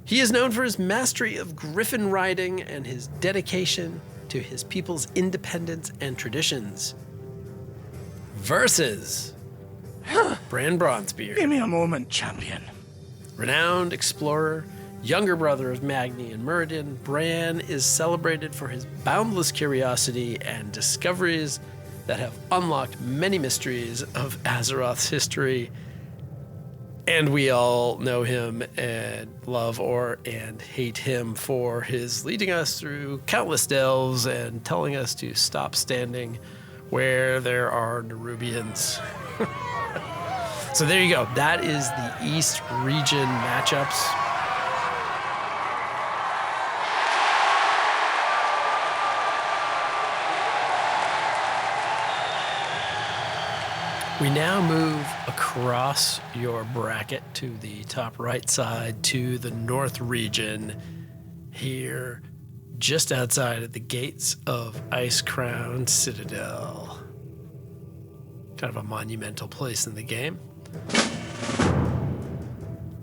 A: He is known for his mastery of griffin riding and his dedication to his people's independence and traditions. Versus Bran Bronzebeard.
G: Give me a moment, champion.
A: Renowned explorer, younger brother of Magni and Muradin, Bran is celebrated for his boundless curiosity and discoveries that have unlocked many mysteries of Azeroth's history. And we all know him and love and hate him for his leading us through countless delves and telling us to stop standing where there are Nerubians. So there you go. That is the East region matchups. We now move across your bracket to the top right side to the North region here just outside of the gates of Icecrown Citadel. Kind of a monumental place in the game.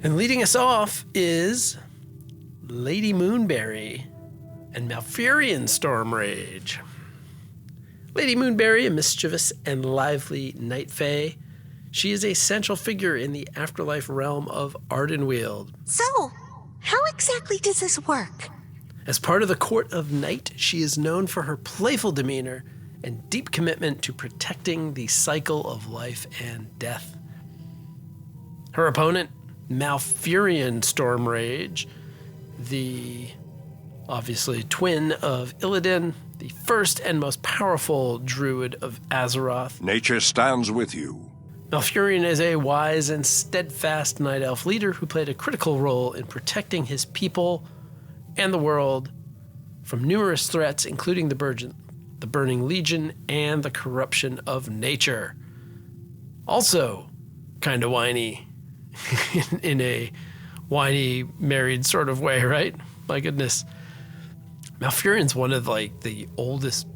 A: And leading us off is Lady Moonberry and Malfurion Stormrage. Lady Moonberry, a mischievous and lively night fae. She is a central figure in the afterlife realm of Ardenweald.
F: So, how exactly does this work?
A: As part of the Court of Night, she is known for her playful demeanor and deep commitment to protecting the cycle of life and death. Her opponent, Malfurion Stormrage, the obviously twin of Illidan, the first and most powerful druid of Azeroth.
B: Nature stands with you.
A: Malfurion is a wise and steadfast night elf leader who played a critical role in protecting his people and the world from numerous threats, including the Burning Legion and the corruption of nature. Also, kind of whiny, in a whiny, married sort of way, right? My goodness. Malfurion's one of the oldest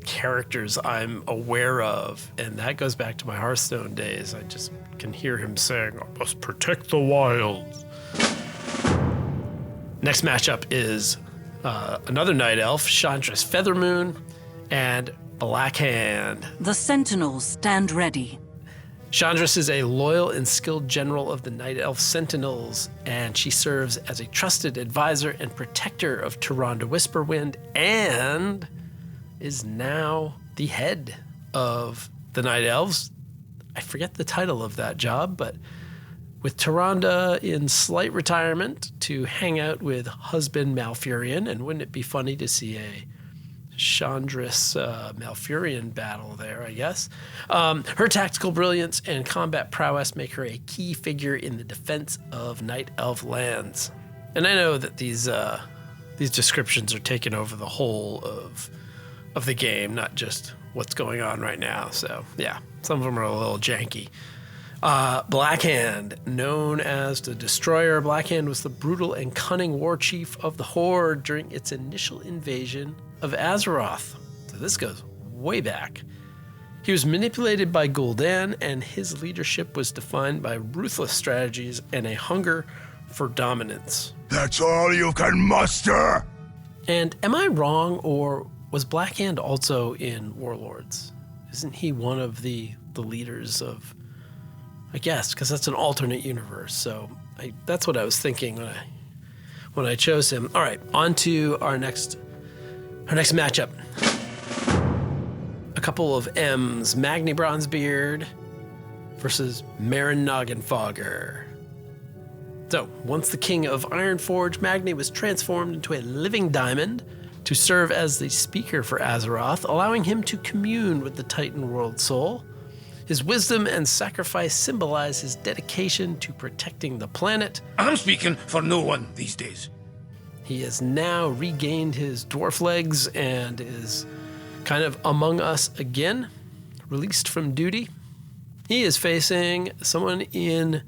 A: characters I'm aware of, and that goes back to my Hearthstone days. I just can hear him saying, "I must protect the wilds." Next matchup is another night elf, Chandra's Feathermoon, and Blackhand.
E: The Sentinels stand ready.
A: Chandras is a loyal and skilled general of the Night Elf Sentinels, and she serves as a trusted advisor and protector of Tyrande Whisperwind, and is now the head of the Night Elves. I forget the title of that job, but with Tyrande in slight retirement to hang out with husband Malfurion, and wouldn't it be funny to see a Chandras Malfurion battle there, I guess. Her tactical brilliance and combat prowess make her a key figure in the defense of Night Elf lands. And I know that these descriptions are taking over the whole of the game, not just what's going on right now. So yeah, some of them are a little janky. Blackhand, known as the Destroyer, Blackhand was the brutal and cunning war chief of the Horde during its initial invasion of Azeroth. So this goes way back. He was manipulated by Gul'dan, and his leadership was defined by ruthless strategies and a hunger for dominance.
B: That's all you can muster!
A: And am I wrong, or was Blackhand also in Warlords? Isn't he one of the leaders of... I guess, because that's an alternate universe. So that's what I was thinking when I chose him. All right, on to our next matchup. A couple of M's. Magni Bronzebeard versus Marin Noggenfogger. So, once the king of Ironforge, Magni was transformed into a living diamond to serve as the speaker for Azeroth, allowing him to commune with the Titan World Soul. His wisdom and sacrifice symbolize his dedication to protecting the planet.
D: I'm speaking for no one these days.
A: He has now regained his dwarf legs and is kind of among us again, released from duty. He is facing someone in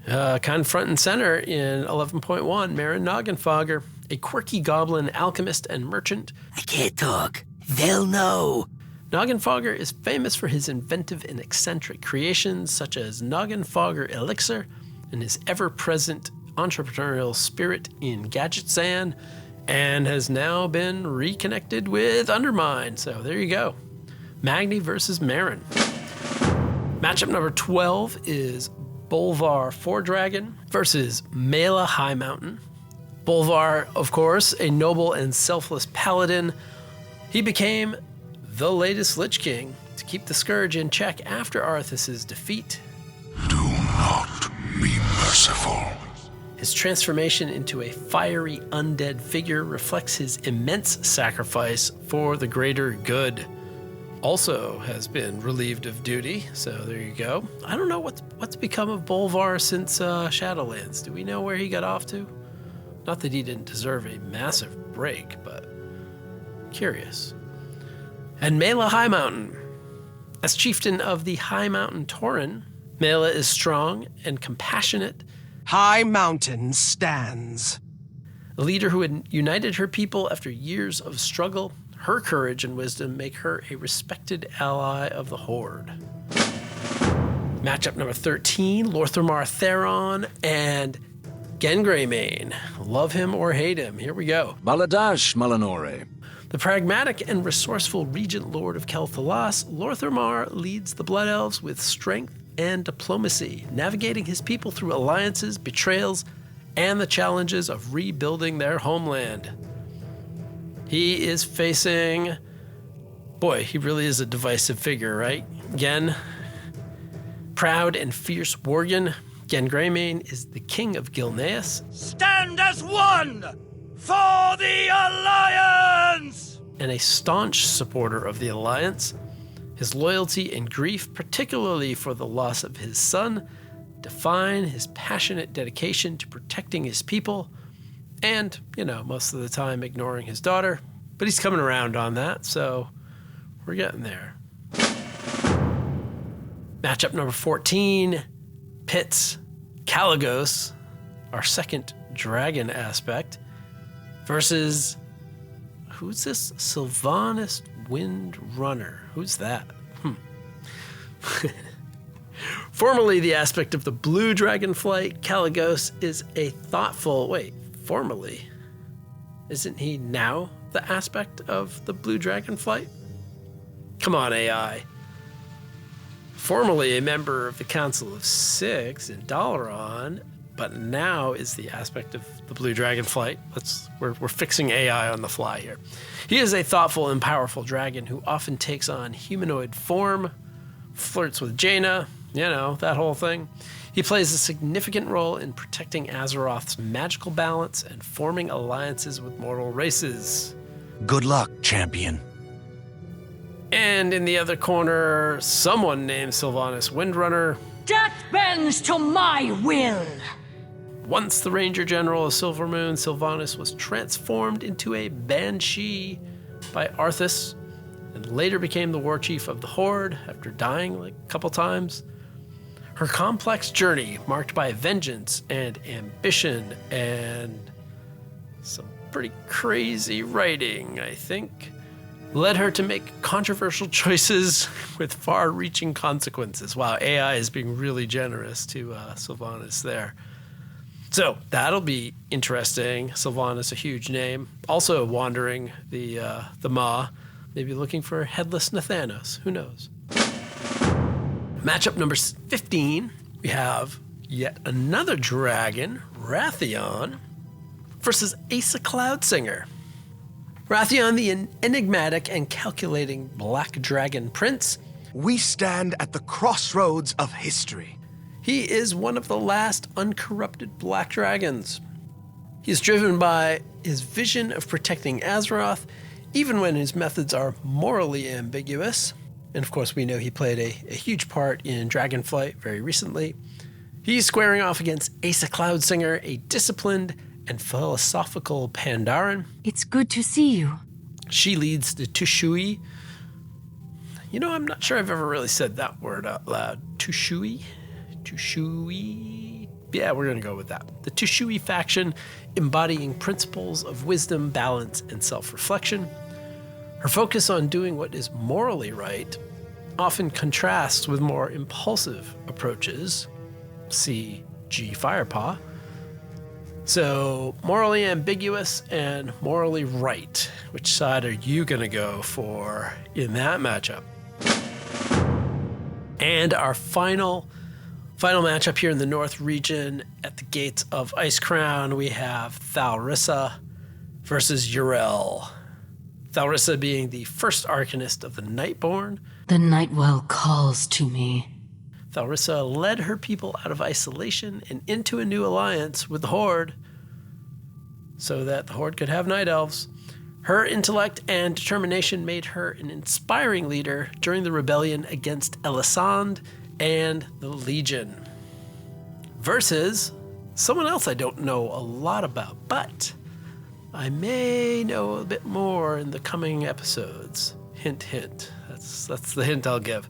A: kind of front and center in 11.1, Marin Noggenfogger, a quirky goblin alchemist and merchant.
D: I can't talk. They'll know.
A: Noggenfogger is famous for his inventive and eccentric creations, such as Noggenfogger Elixir and his ever-present entrepreneurial spirit in Gadgetzan, and has now been reconnected with Undermine. So there you go. Magni versus Marin. Matchup number 12 is Bolvar 4 Dragon versus Mela High Mountain. Bolvar, of course, a noble and selfless paladin. He became the latest Lich King to keep the Scourge in check after Arthas' defeat.
B: Do not be merciful.
A: His transformation into a fiery undead figure reflects his immense sacrifice for the greater good. Also has been relieved of duty, so there you go. I don't know what's become of Bolvar since Shadowlands. Do we know where he got off to? Not that he didn't deserve a massive break, but curious. And Mela High Mountain. As chieftain of the High Mountain Tauren, Mela is strong and compassionate.
G: High Mountain stands.
A: A leader who had united her people after years of struggle. Her courage and wisdom make her a respected ally of the Horde. Matchup number 13, Lorthramar Theron and Gen Greymane. Love him or hate him. Here we go.
I: Baladash Malanore.
A: The pragmatic and resourceful Regent Lord of Kel'Thalas, Lorthramar leads the Blood Elves with strength and diplomacy, navigating his people through alliances, betrayals, and the challenges of rebuilding their homeland. He is facing... Boy, he really is a divisive figure, right? Gen. Proud and fierce Worgen, Gen Greymane is the king of Gilneas.
H: Stand as one for the Alliance!
A: And a staunch supporter of the Alliance. His loyalty and grief, particularly for the loss of his son, define his passionate dedication to protecting his people and, most of the time ignoring his daughter. But he's coming around on that, so we're getting there. Matchup number 14, Pits Kalagos, our second dragon aspect, versus, who's this? Sylvanas Windrunner. Who's that? Formerly the aspect of the blue dragonflight, Kalagos is a thoughtful... Wait, formerly? Isn't he now the aspect of the blue dragonflight? Come on, AI. Formerly a member of the Council of Six in Dalaran, but now is the aspect of the blue dragonflight. We're fixing AI on the fly here. He is a thoughtful and powerful dragon who often takes on humanoid form, flirts with Jaina, that whole thing. He plays a significant role in protecting Azeroth's magical balance and forming alliances with mortal races.
D: Good luck, champion.
A: And in the other corner, someone named Sylvanas Windrunner.
E: Death bends to my will.
A: Once the Ranger General of Silvermoon, Sylvanas was transformed into a Banshee by Arthas, and later became the war chief of the Horde after dying a couple times. Her complex journey, marked by vengeance and ambition and some pretty crazy writing, I think, led her to make controversial choices with far-reaching consequences. Wow, AI is being really generous to Sylvanas there. So that'll be interesting. Sylvanas, a huge name. Also wandering the Maw, maybe looking for Headless Nathanos. Who knows? Matchup number 15, we have yet another dragon, Wrathion, versus Asa Cloudsinger. Wrathion, the enigmatic and calculating black dragon prince.
G: We stand at the crossroads of history.
A: He is one of the last uncorrupted black dragons. He is driven by his vision of protecting Azeroth, even when his methods are morally ambiguous. And of course, we know he played a huge part in Dragonflight very recently. He's squaring off against Asa Cloudsinger, a disciplined and philosophical Pandaren.
E: It's good to see you.
A: She leads the Tushui. I'm not sure I've ever really said that word out loud. Tushui? Yeah, we're going to go with that. The Tushui faction, embodying principles of wisdom, balance, and self-reflection. Her focus on doing what is morally right often contrasts with more impulsive approaches. See G. Firepaw. So, morally ambiguous and morally right. Which side are you going to go for in that matchup? And our final Final matchup here in the North region at the gates of Icecrown, we have Thalrissa versus Urel. Thalrissa being the first Arcanist of the Nightborn.
E: The Nightwell calls to me.
A: Thalrissa led her people out of isolation and into a new alliance with the Horde so that the Horde could have Night Elves. Her intellect and determination made her an inspiring leader during the rebellion against Elisande and the Legion. Versus someone else I don't know a lot about, but I may know a bit more in the coming episodes. Hint, hint. That's the hint I'll give.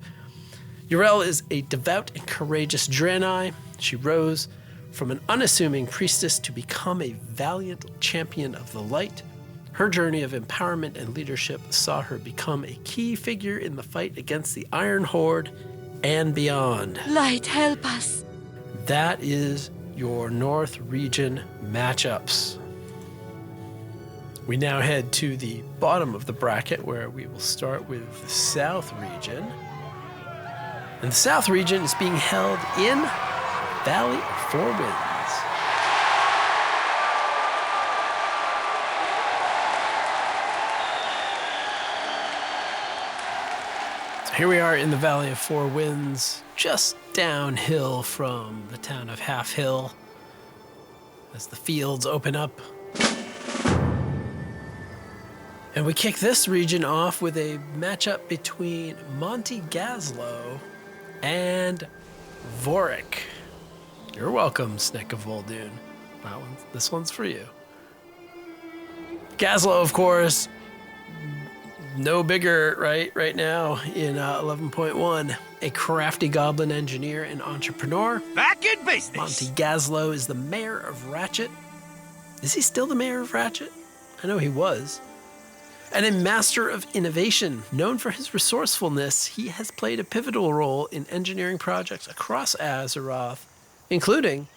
A: Urel is a devout and courageous Draenei. She rose from an unassuming priestess to become a valiant champion of the light. Her journey of empowerment and leadership saw her become a key figure in the fight against the Iron Horde and beyond.
F: Light, help us.
A: That is your North region matchups. We now head to the bottom of the bracket where we will start with the South region. And the South region is being held in Valley of Four Winds. So here we are in the Valley of Four Winds, just downhill from the town of Half Hill as the fields open up. And we kick this region off with a matchup between Monty Gazlowe and Vorik. You're welcome, Snick of Vol'dun. This one's for you. Gazlowe, of course, no bigger right now in 11.1. A crafty goblin engineer and entrepreneur.
G: Back in business.
A: Monty Gazlowe is the mayor of Ratchet. Is he still the mayor of Ratchet? I know he was. And a master of innovation, known for his resourcefulness, he has played a pivotal role in engineering projects across Azeroth, including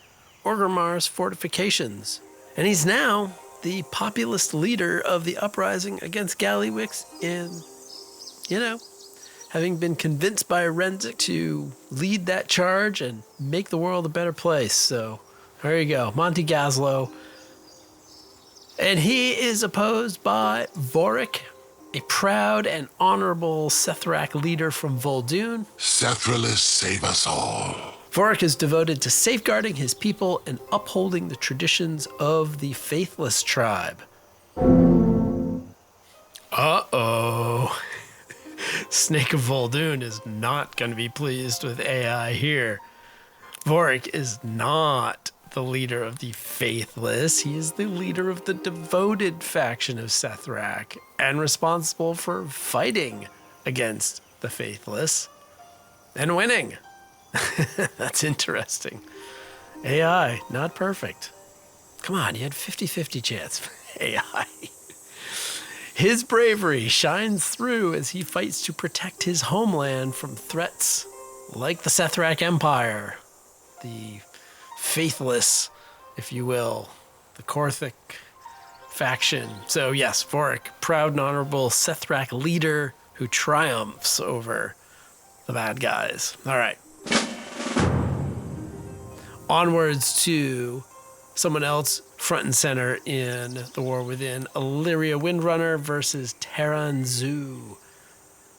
A: Orgrimmar's fortifications. And he's now the populist leader of the uprising against Gallywix in, having been convinced by Renzik to lead that charge and make the world a better place. So there you go, Monty Gazlowe. And he is opposed by Vorik, a proud and honorable Sethrak leader from Vol'dun.
B: Sethralis, save us all.
A: Vorik is devoted to safeguarding his people and upholding the traditions of the Faithless tribe. Uh-oh. Snake of Vol'dun is not going to be pleased with AI here. Vorik is not the leader of the Faithless. He is the leader of the devoted faction of Sethrak and responsible for fighting against the Faithless and winning. That's interesting. AI, not perfect. Come on, you had 50-50 chance. AI. His bravery shines through as he fights to protect his homeland from threats like the Sethrak Empire, the Faithless, if you will, the Korthic faction. So yes, Vorik, proud and honorable Sethrak leader who triumphs over the bad guys. All right. Onwards to someone else front and center in the War Within, Illyria Windrunner versus Terran Zoo.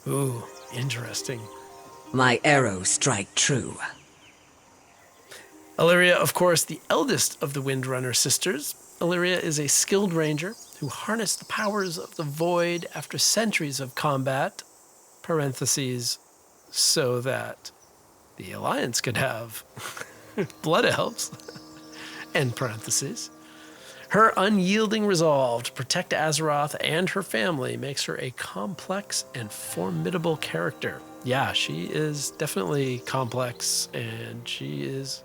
A: Ooh, interesting.
J: My arrows strike true.
A: Illyria, of course, the eldest of the Windrunner sisters. Illyria is a skilled ranger who harnessed the powers of the void after centuries of combat, parentheses, so that the Alliance could have blood elves, end parentheses. Her unyielding resolve to protect Azeroth and her family makes her a complex and formidable character. Yeah, she is definitely complex, and she is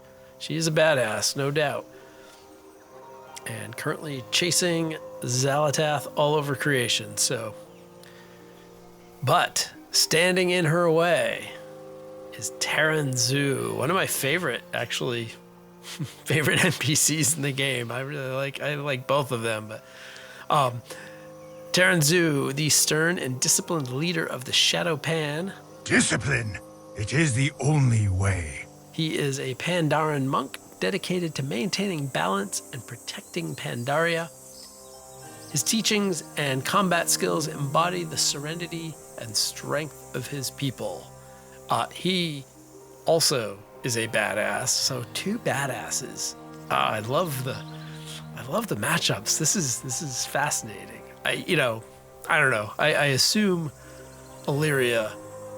A: a badass, no doubt. And currently chasing Xalatath all over creation, so. But standing in her way is Terran Zoo, one of my favorite NPCs in the game. I like both of them, but Terran Zoo, the stern and disciplined leader of the Shadow Pan.
K: Discipline. It is the only way.
A: He is a Pandaren monk dedicated to maintaining balance and protecting Pandaria. His teachings and combat skills embody the serenity and strength of his people. He also is a badass, so two badasses. I love the matchups. This is fascinating. I don't know. I assume Illyria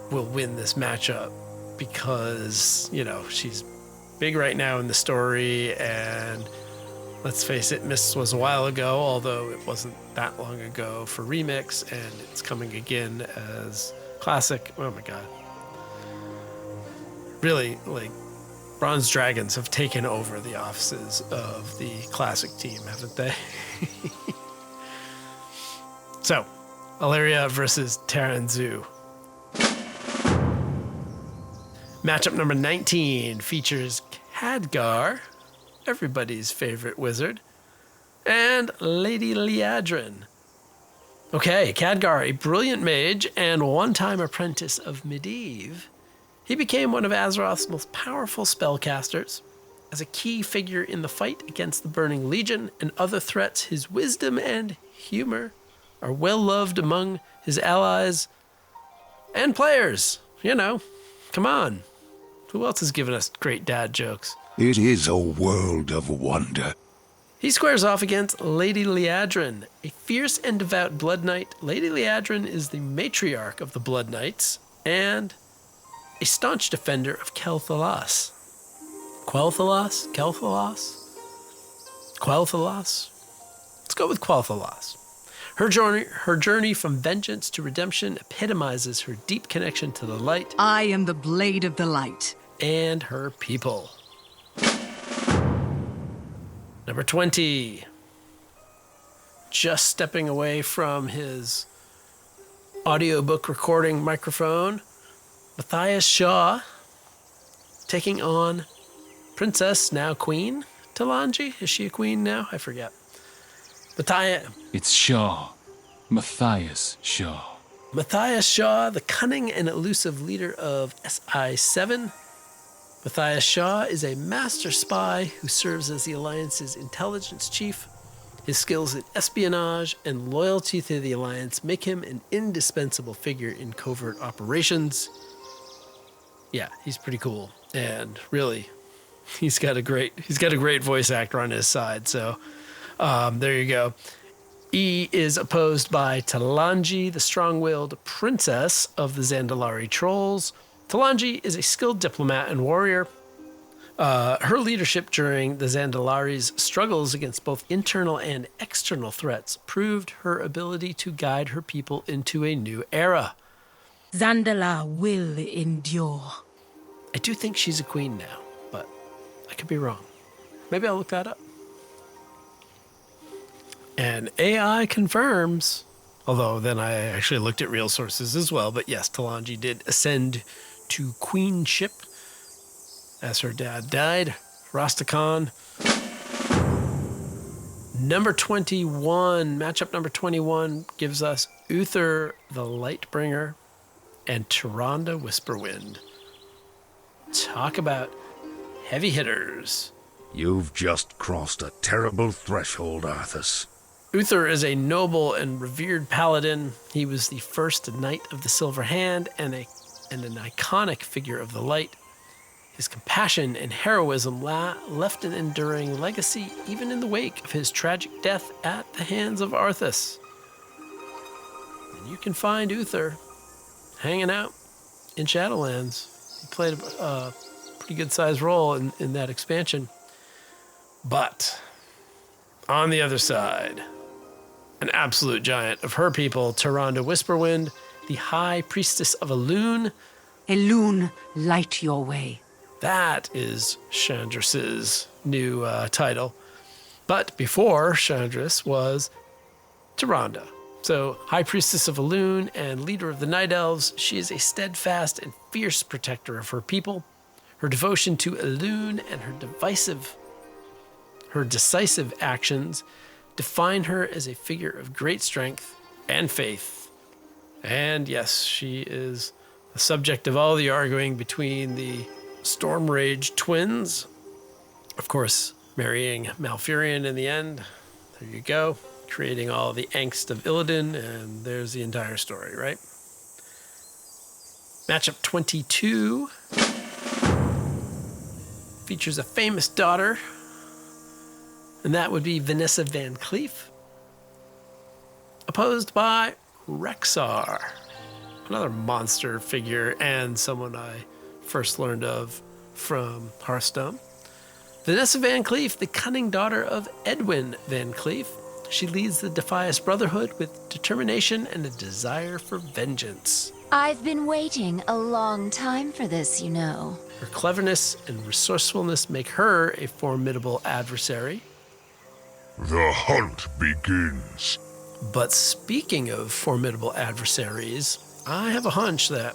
A: will win this matchup because, she's big right now in the story, and let's face it, Mists was a while ago, although it wasn't that long ago for Remix, and it's coming again as Classic. Oh my god. Really, Bronze Dragons have taken over the offices of the Classic team, haven't they? So, Illyria versus Taranzu. Matchup number 19 features Khadgar, everybody's favorite wizard, and Lady Liadrin. Okay, Khadgar, a brilliant mage and one-time apprentice of Medivh. He became one of Azeroth's most powerful spellcasters. As a key figure in the fight against the Burning Legion and other threats, his wisdom and humor are well loved among his allies and players. Come on. Who else has given us great dad jokes?
B: It is a world of wonder.
A: He squares off against Lady Liadrin, a fierce and devout Blood Knight. Lady Liadrin is the matriarch of the Blood Knights and a staunch defender of Quel'Thalas. Quel'Thalas? Let's go with Quel'Thalas. Her journey from vengeance to redemption epitomizes her deep connection to the light.
K: I am the blade of the light.
A: And her people. Number 20. Just stepping away from his audiobook recording microphone, Matthias Shaw, taking on Princess, now Queen, Talanji. Is she a queen now? I forget.
L: It's Shaw. Matthias Shaw.
A: Matthias Shaw, the cunning and elusive leader of SI-7. Matthias Shaw is a master spy who serves as the Alliance's intelligence chief. His skills in espionage and loyalty to the Alliance make him an indispensable figure in covert operations. Yeah, he's pretty cool. And really, he's got a great voice actor on his side. So there you go. He is opposed by Talanji, the strong-willed princess of the Zandalari trolls. Talanji is a skilled diplomat and warrior. Her leadership during the Zandalari's struggles against both internal and external threats proved her ability to guide her people into a new era.
K: Zandalar will endure.
A: I do think she's a queen now, but I could be wrong. Maybe I'll look that up. And AI confirms, although then I actually looked at real sources as well, but yes, Talanji did ascend to queenship as her dad died, Rastakhan. Number 21, matchup number 21 gives us Uther the Lightbringer and Tyrande Whisperwind. Talk about heavy hitters.
B: You've just crossed a terrible threshold, Arthas.
A: Uther is a noble and revered paladin. He was the first Knight of the Silver Hand and an iconic figure of the light. His compassion and heroism left an enduring legacy even in the wake of his tragic death at the hands of Arthas. And you can find Uther hanging out in Shadowlands. He played a pretty good-sized role in that expansion. But on the other side, an absolute giant of her people, Tyrande Whisperwind, the High Priestess of Elune.
K: Elune, light your way.
A: That is Chandras's new title. But before Chandras was Tyrande. So, High Priestess of Elune and leader of the Night Elves, she is a steadfast and fierce protector of her people. Her devotion to Elune and her decisive actions define her as a figure of great strength and faith. And yes, she is the subject of all the arguing between the Storm Rage twins. Of course, marrying Malfurion in the end. There you go. Creating all the angst of Illidan, and there's the entire story, right? Matchup 22 features a famous daughter, and that would be Vanessa Van Cleef, opposed by Rexxar, another monster figure and someone I first learned of from Hearthstone. Vanessa Van Cleef, the cunning daughter of Edwin Van Cleef. She leads the Defias Brotherhood with determination and a desire for vengeance.
F: I've been waiting a long time for this, you know.
A: Her cleverness and resourcefulness make her a formidable adversary.
B: The hunt begins.
A: But speaking of formidable adversaries, I have a hunch that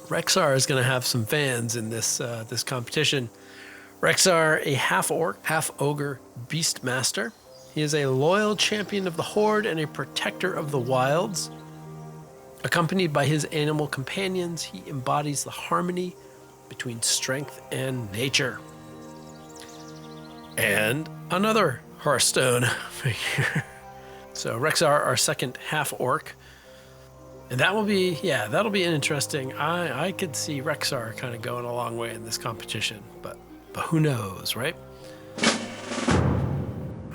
A: Rexxar is going to have some fans in this competition. Rexxar, a half-orc, half-ogre beastmaster. He is a loyal champion of the Horde and a protector of the wilds. Accompanied by his animal companions, he embodies the harmony between strength and nature. And another Hearthstone figure. So Rexxar, our second half-orc. And that'll be an interesting. I could see Rexxar kind of going a long way in this competition, but who knows, right?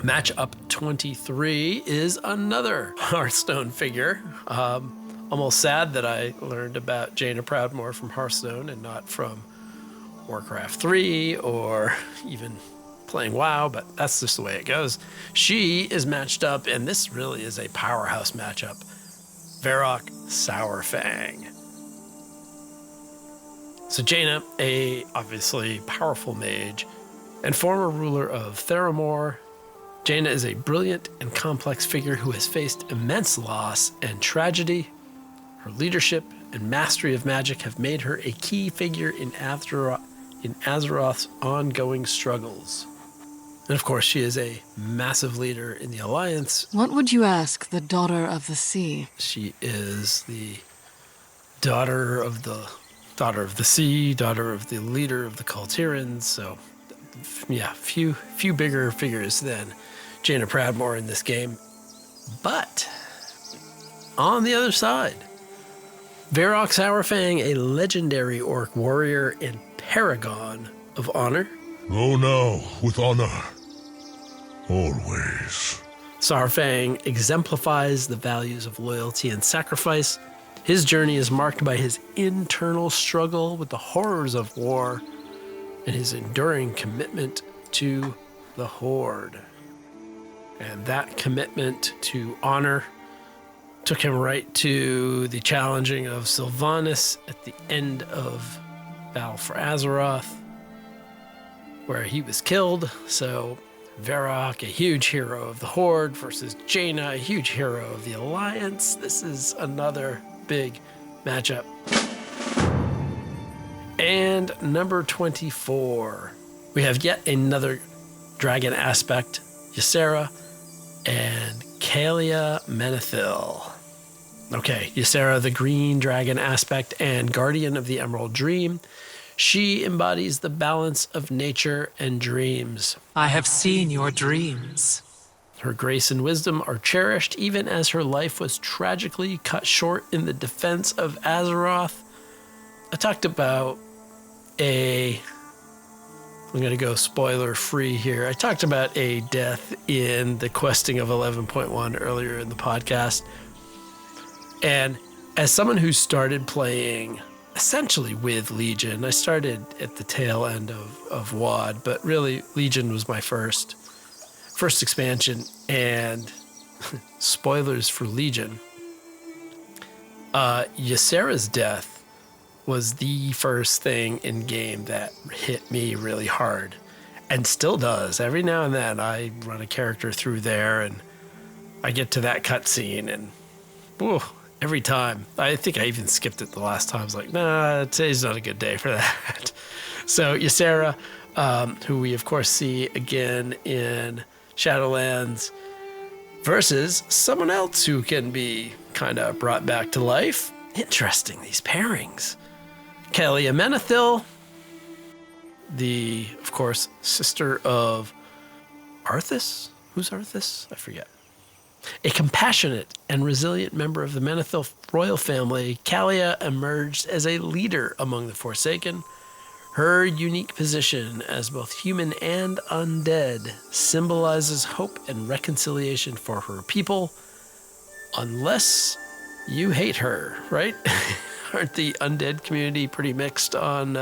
A: Matchup 23 is another Hearthstone figure. Almost sad that I learned about Jaina Proudmoore from Hearthstone and not from Warcraft 3 or even playing WoW, but that's just the way it goes. She is matched up, and this really is a powerhouse matchup. Varrock Sourfang. So Jaina, a obviously powerful mage and former ruler of Theramore. Jaina is a brilliant and complex figure who has faced immense loss and tragedy. Her leadership and mastery of magic have made her a key figure in Azeroth's ongoing struggles. And of course, she is a massive leader in the Alliance.
K: What would you ask the Daughter of the Sea?
A: She is the daughter of the sea, daughter of the leader of the Kultirans. So, yeah, few bigger figures than Jaina Proudmoore in this game. But on the other side, Varrock Sourfang, a legendary orc warrior and paragon of honor.
C: Go now with honor. Always.
A: Sourfang exemplifies the values of loyalty and sacrifice. His journey is marked by his internal struggle with the horrors of war and his enduring commitment to the Horde. And that commitment to honor took him right to the challenging of Sylvanas at the end of Battle for Azeroth, where he was killed. So Varrock, a huge hero of the Horde, versus Jaina, a huge hero of the Alliance. This is another big matchup. And number 24, we have yet another dragon aspect, Ysera and Kalia Menethil. Okay, Ysera, the green dragon aspect and guardian of the Emerald Dream. She embodies the balance of nature and dreams.
M: I have seen your dreams.
A: Her grace and wisdom are cherished even as her life was tragically cut short in the defense of Azeroth. I talked about I'm going to go spoiler free here. I talked about a death in the questing of 11.1 earlier in the podcast. And as someone who started playing essentially with Legion, I started at the tail end of WoD, but really Legion was my first expansion, and spoilers for Legion. Ysera's death was the first thing in game that hit me really hard, and still does. Every now and then I run a character through there and I get to that cutscene, and every time, I think I even skipped it the last time. I was like, nah, today's not a good day for that. So Ysera, who we of course see again in Shadowlands, versus someone else who can be kind of brought back to life. Interesting, these pairings. Kalia Menethil, the, of course, sister of Arthas? Who's Arthas? I forget. A compassionate and resilient member of the Menethil royal family, Kalia emerged as a leader among the Forsaken. Her unique position as both human and undead symbolizes hope and reconciliation for her people, unless you hate her, right? Aren't the undead community pretty mixed on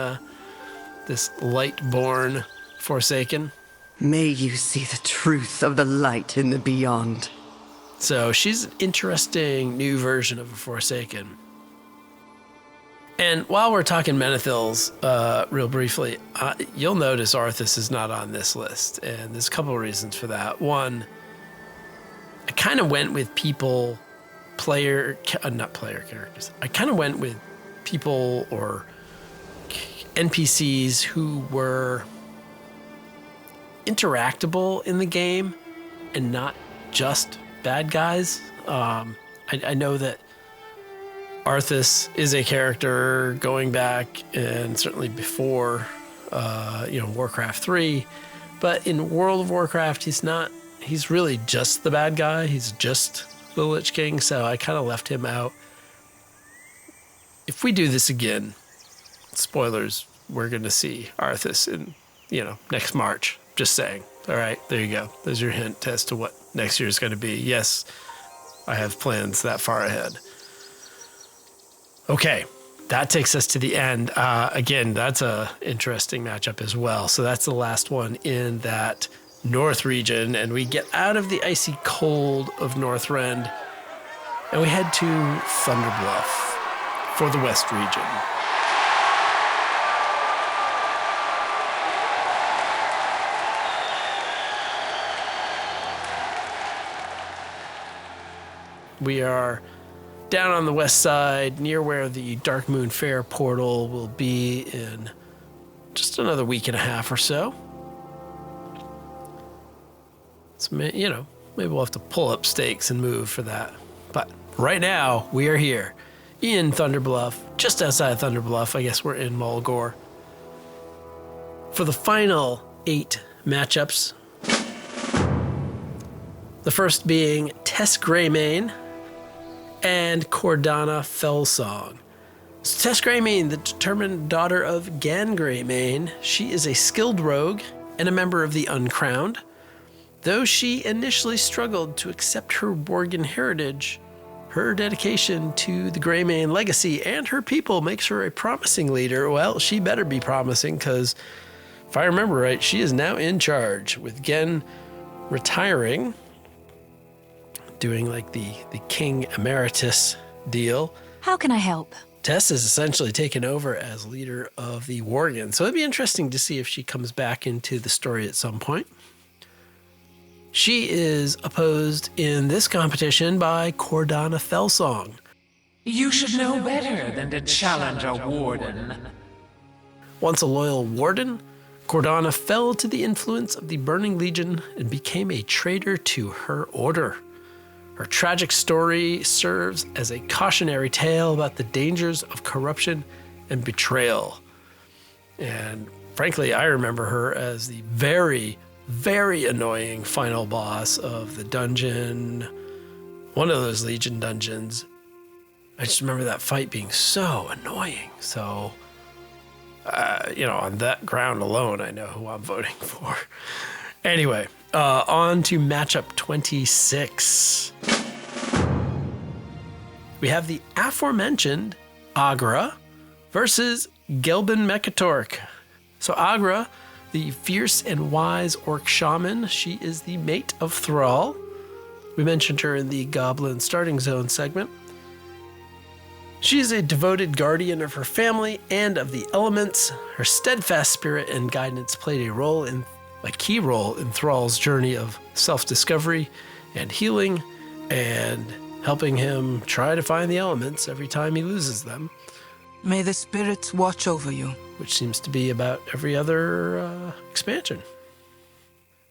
A: this light-born Forsaken?
J: May you see the truth of the light in the beyond.
A: So she's an interesting new version of a Forsaken. And while we're talking Menethils, real briefly, you'll notice Arthas is not on this list. And there's a couple of reasons for that. One, I kind of went with people, not player characters. I kind of went with people or NPCs who were interactable in the game and not just bad guys. I know that Arthas is a character going back and certainly before, Warcraft 3. But in World of Warcraft, he's really just the bad guy. He's just the Lich King. So I kind of left him out. If we do this again, spoilers, we're going to see Arthas in, next March. Just saying. All right, there you go. There's your hint as to what next year is going to be. Yes, I have plans that far ahead. Okay, that takes us to the end. Again, that's a interesting matchup as well. So that's the last one in that North region, and we get out of the icy cold of Northrend, and we head to Thunderbluff for the West region. We are down on the west side, near where the Dark Moon Fair portal will be in just another week and a half or so. So, maybe we'll have to pull up stakes and move for that. But right now, we are here in Thunderbluff, just outside Thunderbluff. I guess we're in Mulgore. For the final 8 matchups. The first being Tess Greymane and Cordana Fellsong. So Tess Greymane, the determined daughter of Gan Greymane, she is a skilled rogue and a member of the Uncrowned. Though she initially struggled to accept her Worgen heritage, her dedication to the Greymane legacy and her people makes her a promising leader. Well, she better be promising, because if I remember right, she is now in charge, with Gen retiring, doing like the King Emeritus deal.
F: How can I help?
A: Tess is essentially taken over as leader of the Worgen, so it'd be interesting to see if she comes back into the story at some point. She is opposed in this competition by Cordana Fellsong.
M: You should know better than to challenge a warden.
A: Once a loyal warden, Cordana fell to the influence of the Burning Legion and became a traitor to her order. Her tragic story serves as a cautionary tale about the dangers of corruption and betrayal. And frankly, I remember her as the very, very annoying final boss of the dungeon, one of those Legion dungeons. I just remember that fight being so annoying. So, on that ground alone, I know who I'm voting for. Anyway, on to matchup 26. We have the aforementioned Agra versus Gelbin Mekatork. So Agra, the fierce and wise orc shaman, she is the mate of Thrall. We mentioned her in the Goblin Starting Zone segment. She is a devoted guardian of her family and of the elements. Her steadfast spirit and guidance played a key role in Thrall's journey of self-discovery and healing, and helping him try to find the elements every time he loses them.
K: May the spirits watch over you.
A: Which seems to be about every other expansion.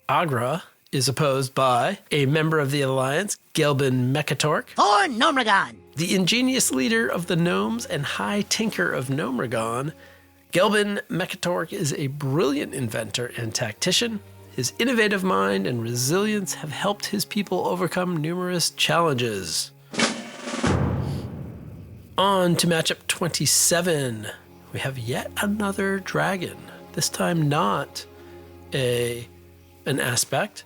A: Agra is opposed by a member of the Alliance, Gelbin Mekatork.
N: For Gnomragon!
A: The ingenious leader of the gnomes and high tinker of Gnomragon, Gelbin Mechatork is a brilliant inventor and tactician. His innovative mind and resilience have helped his people overcome numerous challenges. On to matchup 27. We have yet another dragon. This time not an aspect.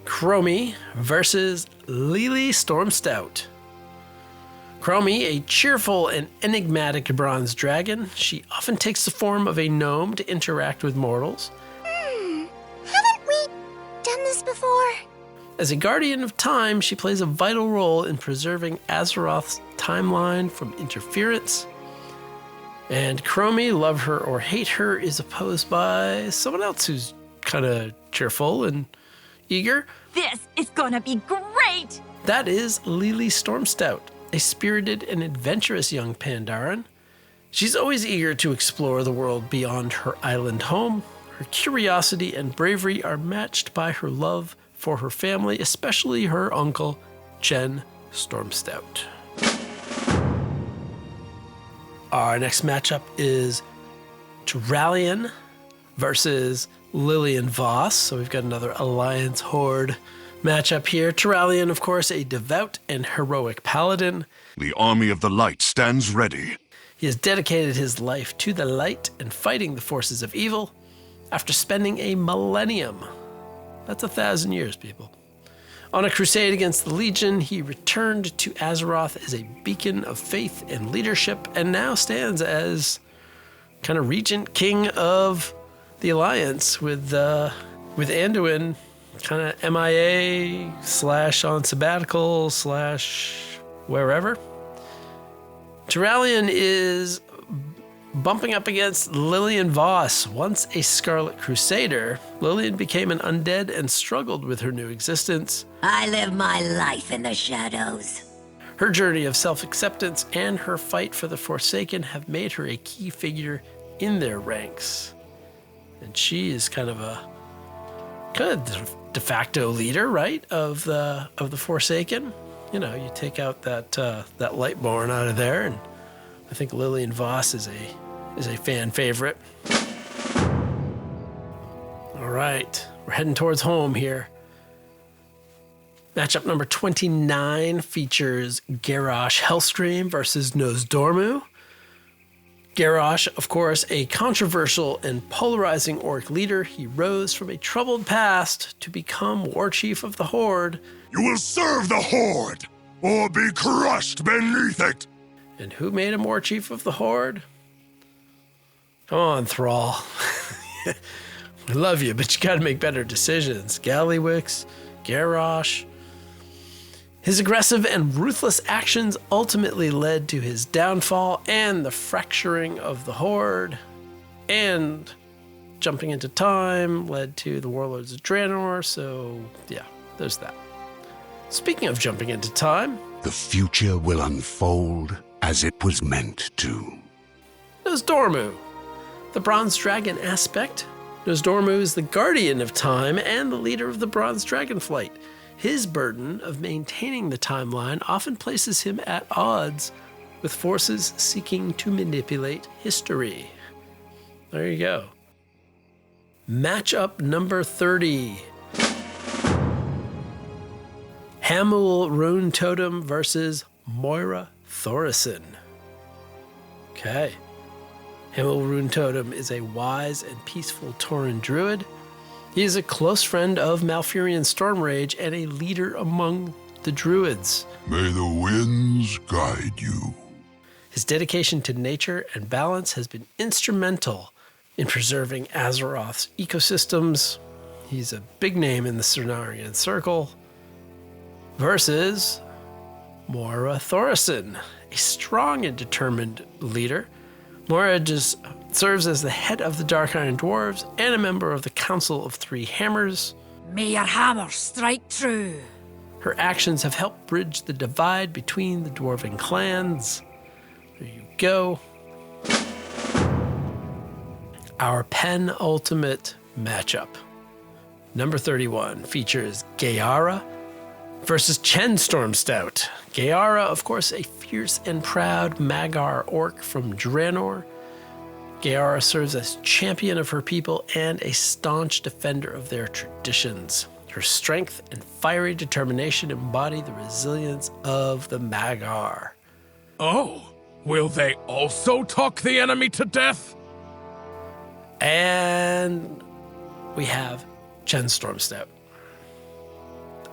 A: Chromie versus Lily Stormstout. Chromie, a cheerful and enigmatic bronze dragon. She often takes the form of a gnome to interact with mortals.
F: Haven't we done this before?
A: As a guardian of time, she plays a vital role in preserving Azeroth's timeline from interference. And Chromie, love her or hate her, is opposed by someone else who's kind of cheerful and eager.
N: This is gonna be great!
A: That is Lily Stormstout, a spirited and adventurous young Pandaren. She's always eager to explore the world beyond her island home. Her curiosity and bravery are matched by her love for her family, especially her uncle, Chen Stormstout. Our next matchup is Turalian versus Lillian Voss. So we've got another Alliance Horde matchup here. Turalian, of course, a devout and heroic paladin.
B: The army of the light stands ready.
A: He has dedicated his life to the light and fighting the forces of evil after spending a millennium. That's 1,000 years, people. On a crusade against the Legion, he returned to Azeroth as a beacon of faith and leadership, and now stands as kind of regent king of the Alliance with Anduin kind of MIA / on sabbatical / wherever. Turalian is bumping up against Lillian Voss. Once a Scarlet Crusader, Lillian became an undead and struggled with her new existence.
O: I live my life in the shadows.
A: Her journey of self-acceptance and her fight for the Forsaken have made her a key figure in their ranks. And she is kind of de facto leader, right, of the Forsaken. You know, you take out that Lightborn out of there, and I think Lillian Voss is a fan favorite. All right, we're heading towards home here. Matchup number 29 features Garrosh Hellscream versus Nosdormu. Garrosh, of course, a controversial and polarizing orc leader. He rose from a troubled past to become War Chief of the Horde.
C: You will serve the Horde, or be crushed beneath it.
A: And who made him War Chief of the Horde? Come on, Thrall. I love you, but you gotta make better decisions. Gallywix, Garrosh. His aggressive and ruthless actions ultimately led to his downfall and the fracturing of the Horde. And jumping into time led to the Warlords of Draenor, so yeah, there's that. Speaking of jumping into time,
B: the future will unfold as it was meant to.
A: Nosdormu, the Bronze Dragon aspect. Nosdormu is the guardian of time and the leader of the Bronze Dragon Flight. His burden of maintaining the timeline often places him at odds with forces seeking to manipulate history. There you go. Matchup number 30. Hamul Rune Totem versus Moira Thorison. Okay. Hamul Rune Totem is a wise and peaceful Tauren druid. He is a close friend of Malfurion Stormrage and a leader among the druids.
C: May the winds guide you.
A: His dedication to nature and balance has been instrumental in preserving Azeroth's ecosystems. He's a big name in the Cenarian Circle. Versus Moira Thorison, a strong and determined leader. Moira just serves as the head of the Dark Iron Dwarves and a member of the Council of Three Hammers.
N: May your hammer strike true.
A: Her actions have helped bridge the divide between the dwarven clans. There you go. Our penultimate matchup. Number 31 features Gayara versus Chen Stormstout. Gayara, of course, a fierce and proud Magar orc from Draenor. Gaara serves as champion of her people and a staunch defender of their traditions. Her strength and fiery determination embody the resilience of the Magyar.
C: Oh, will they also talk the enemy to death?
A: And we have Chen Stormstout,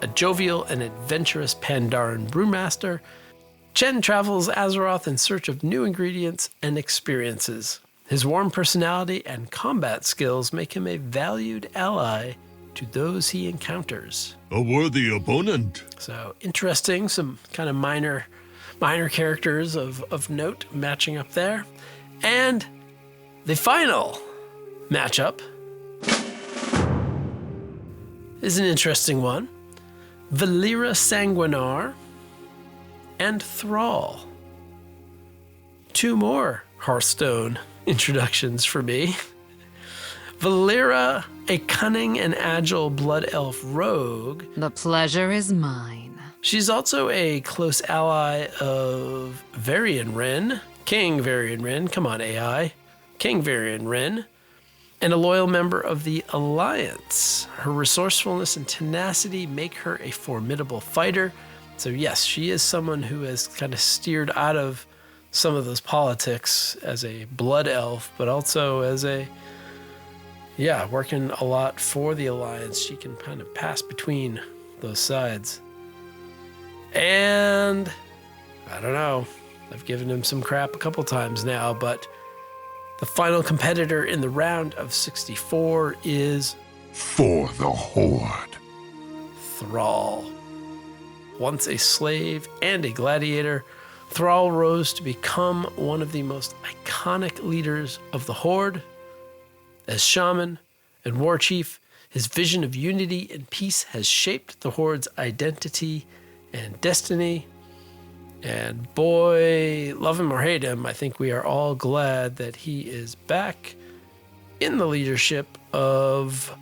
A: a jovial and adventurous Pandaren brewmaster. Chen travels Azeroth in search of new ingredients and experiences. His warm personality and combat skills make him a valued ally to those he encounters.
C: A worthy opponent.
A: So interesting, some kind of minor characters of note matching up there. And the final matchup is an interesting one. Valera Sanguinar and Thrall. Two more Hearthstone introductions for me. Valera, a cunning and agile blood elf rogue.
E: The pleasure is mine.
A: She's also a close ally of Varian Wren, King Varian Wren, come on AI, King Varian Wren, and a loyal member of the Alliance. Her resourcefulness and tenacity make her a formidable fighter. So yes, she is someone who has kind of steered out of some of those politics as a blood elf, but also as a, working a lot for the Alliance. She can kind of pass between those sides. And I don't know, I've given him some crap a couple times now, but the final competitor in the round of 64 is
B: for the Horde.
A: Thrall. Once a slave and a gladiator, Thrall rose to become one of the most iconic leaders of the Horde. As shaman and war chief, his vision of unity and peace has shaped the Horde's identity and destiny. And boy, love him or hate him, I think we are all glad that he is back in the leadership of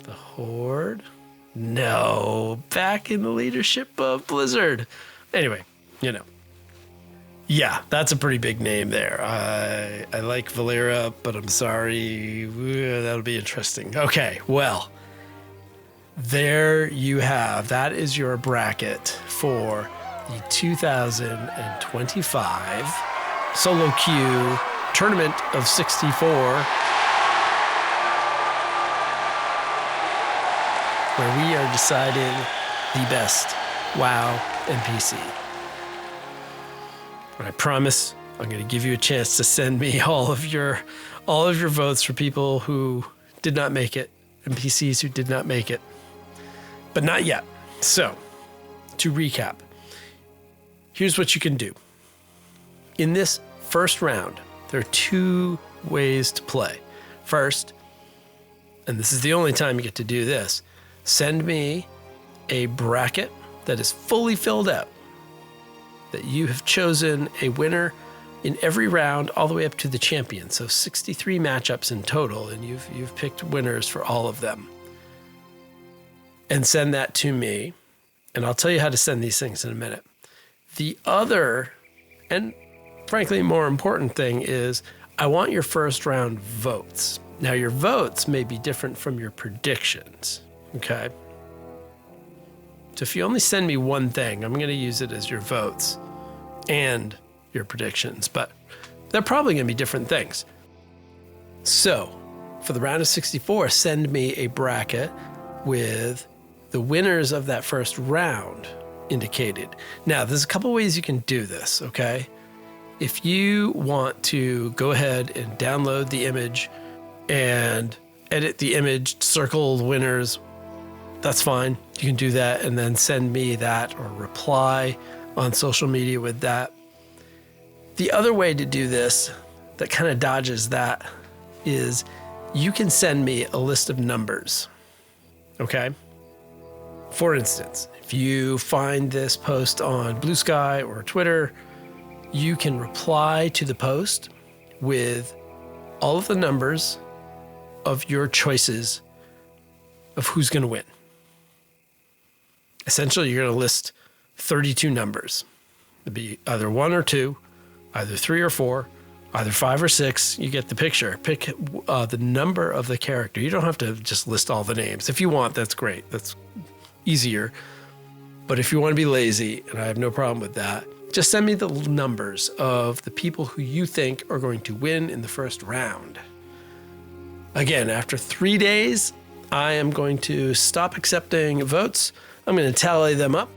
A: the Horde. No, back in the leadership of Blizzard. Anyway, Yeah, that's a pretty big name there. I like Valera, but I'm sorry. That'll be interesting. Okay, well, there you have. That is your bracket for the 2025 Solo Queue Tournament of 64, where we are deciding the best WoW NPC. And I promise I'm going to give you a chance to send me all of your votes for people who did not make it, NPCs who did not make it, but not yet. So, to recap, here's what you can do. In this first round, there are two ways to play. First, and this is the only time you get to do this, send me a bracket that is fully filled out, that you have chosen a winner in every round all the way up to the champion. So 63 matchups in total, and you've picked winners for all of them. And send that to me, and I'll tell you how to send these things in a minute. The other, and frankly more important thing is, I want your first round votes. Now your votes may be different from your predictions, okay? So if you only send me one thing, I'm going to use it as your votes and your predictions, but they're probably going to be different things. So for the round of 64, send me a bracket with the winners of that first round indicated. Now, there's a couple ways you can do this, okay? If you want to go ahead and download the image and edit the image, circle the winners, that's fine. You can do that and then send me that or reply on social media with that. The other way to do this that kind of dodges that is you can send me a list of numbers, okay? For instance, if you find this post on Blue Sky or Twitter, you can reply to the post with all of the numbers of your choices of who's going to win. Essentially, you're going to list 32 numbers. It'd be either 1 or 2, either 3 or 4, either 5 or 6. You get the picture. Pick the number of the character. You don't have to just list all the names. If you want, that's great. That's easier. But if you want to be lazy, and I have no problem with that, just send me the numbers of the people who you think are going to win in the first round. Again, after 3 days, I am going to stop accepting votes. I'm going to tally them up.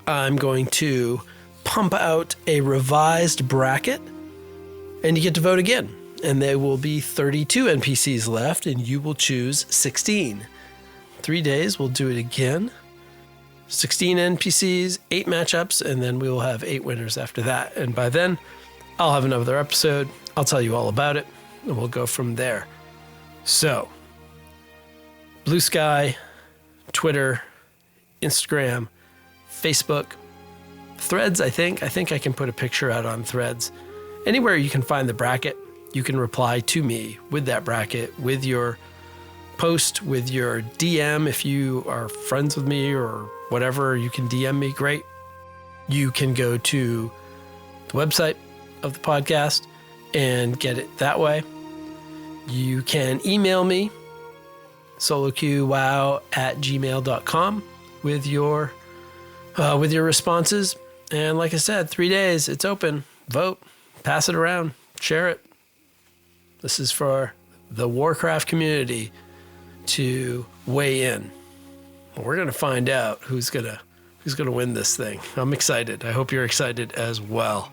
A: I'm going to pump out a revised bracket, and you get to vote again. And there will be 32 NPCs left, and you will choose 16. 3 days, we'll do it again. 16 NPCs, 8 matchups, and then we will have 8 winners after that. And by then, I'll have another episode. I'll tell you all about it, and we'll go from there. So, Blue Sky, Twitter, Instagram, Facebook, Threads, I think. I think I can put a picture out on Threads. Anywhere you can find the bracket, you can reply to me with that bracket, with your post, with your DM. If you are friends with me or whatever, you can DM me, great. You can go to the website of the podcast and get it that way. You can email me, soloqwow@gmail.com with your responses. And like I said, 3 days, it's open. Vote, pass it around, share it. This is for the Warcraft community to weigh in. We're gonna find out who's gonna win this thing. I'm excited. I hope you're excited as well.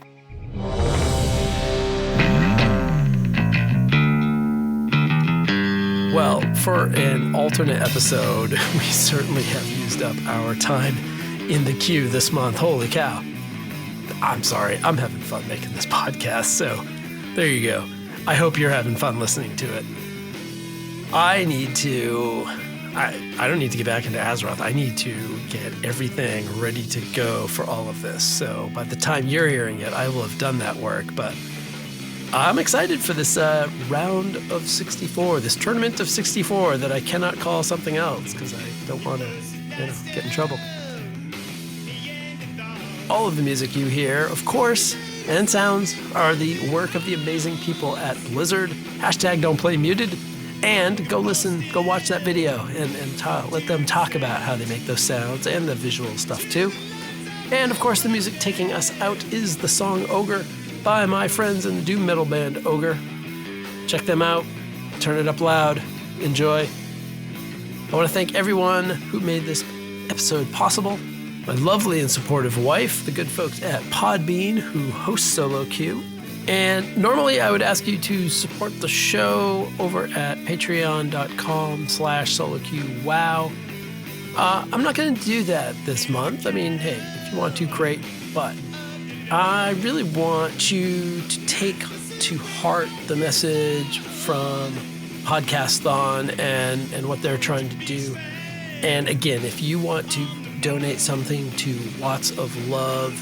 A: Well, for an alternate episode, we certainly have used up our time in the queue this month. Holy cow. I'm sorry. I'm having fun making this podcast, so there you go. I hope you're having fun listening to it. I don't need to get back into Azeroth. I need to get everything ready to go for all of this. So by the time you're hearing it, I will have done that work. But I'm excited for this round of 64, this tournament of 64 that I cannot call something else because I don't want to get in trouble. All of the music you hear, of course, and sounds are the work of the amazing people at Blizzard. #Don'tPlayMuted. And go watch that video and let them talk about how they make those sounds and the visual stuff too. And of course, the music taking us out is the song Ogre by my friends in the doom metal band Ogre. Check them out. Turn it up loud. Enjoy. I want to thank everyone who made this episode possible. My lovely and supportive wife, the good folks at Podbean who host Solo Q. And normally I would ask you to support the show over at patreon.com/soloqwow. I'm not going to do that this month. I mean, hey, if you want to, great. But I really want you to take to heart the message from Podcasthon and what they're trying to do. And again, if you want to donate something to Watts of Love,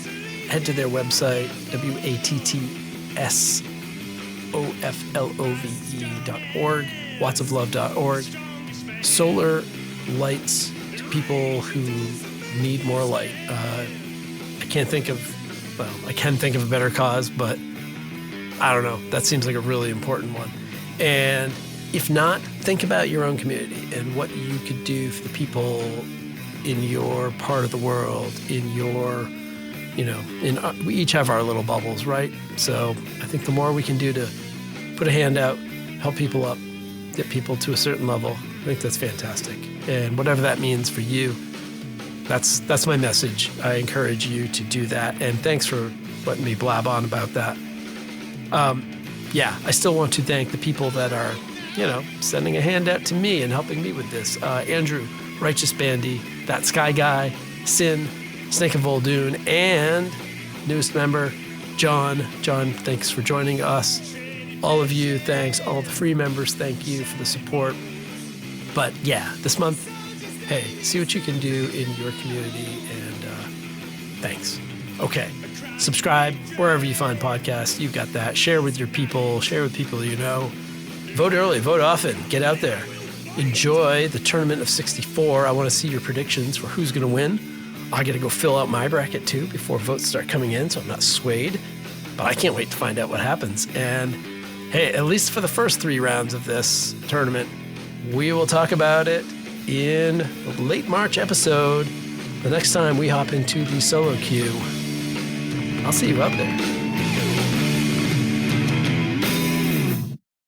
A: head to their website, WATTSOFLOVE.org, wattsoflove.org. Solar lights to people who need more light. I can think of a better cause, but I don't know. That seems like a really important one. And if not, think about your own community and what you could do for the people in your part of the world, we each have our little bubbles, right? So I think the more we can do to put a hand out, help people up, get people to a certain level, I think that's fantastic. And whatever that means for you, that's my message. I encourage you to do that. And thanks for letting me blab on about that. I still want to thank the people that are, sending a hand out to me and helping me with this. Andrew, Righteous Bandy, That Sky Guy, Sin, Snake of Voldoon, and newest member, John. John, thanks for joining us. All of you, thanks. All the free members, thank you for the support. But yeah, this month, hey, see what you can do in your community, and thanks. Okay, subscribe wherever you find podcasts. You've got that. Share with your people. Share with people you know. Vote early. Vote often. Get out there. Enjoy the tournament of 64. I want to see your predictions for who's going to win. I got to go fill out my bracket too before votes start coming in, so I'm not swayed. But I can't wait to find out what happens. And hey, at least for the first 3 rounds of this tournament, we will talk about it in the late March episode, the next time we hop into the solo queue. I'll see you out there.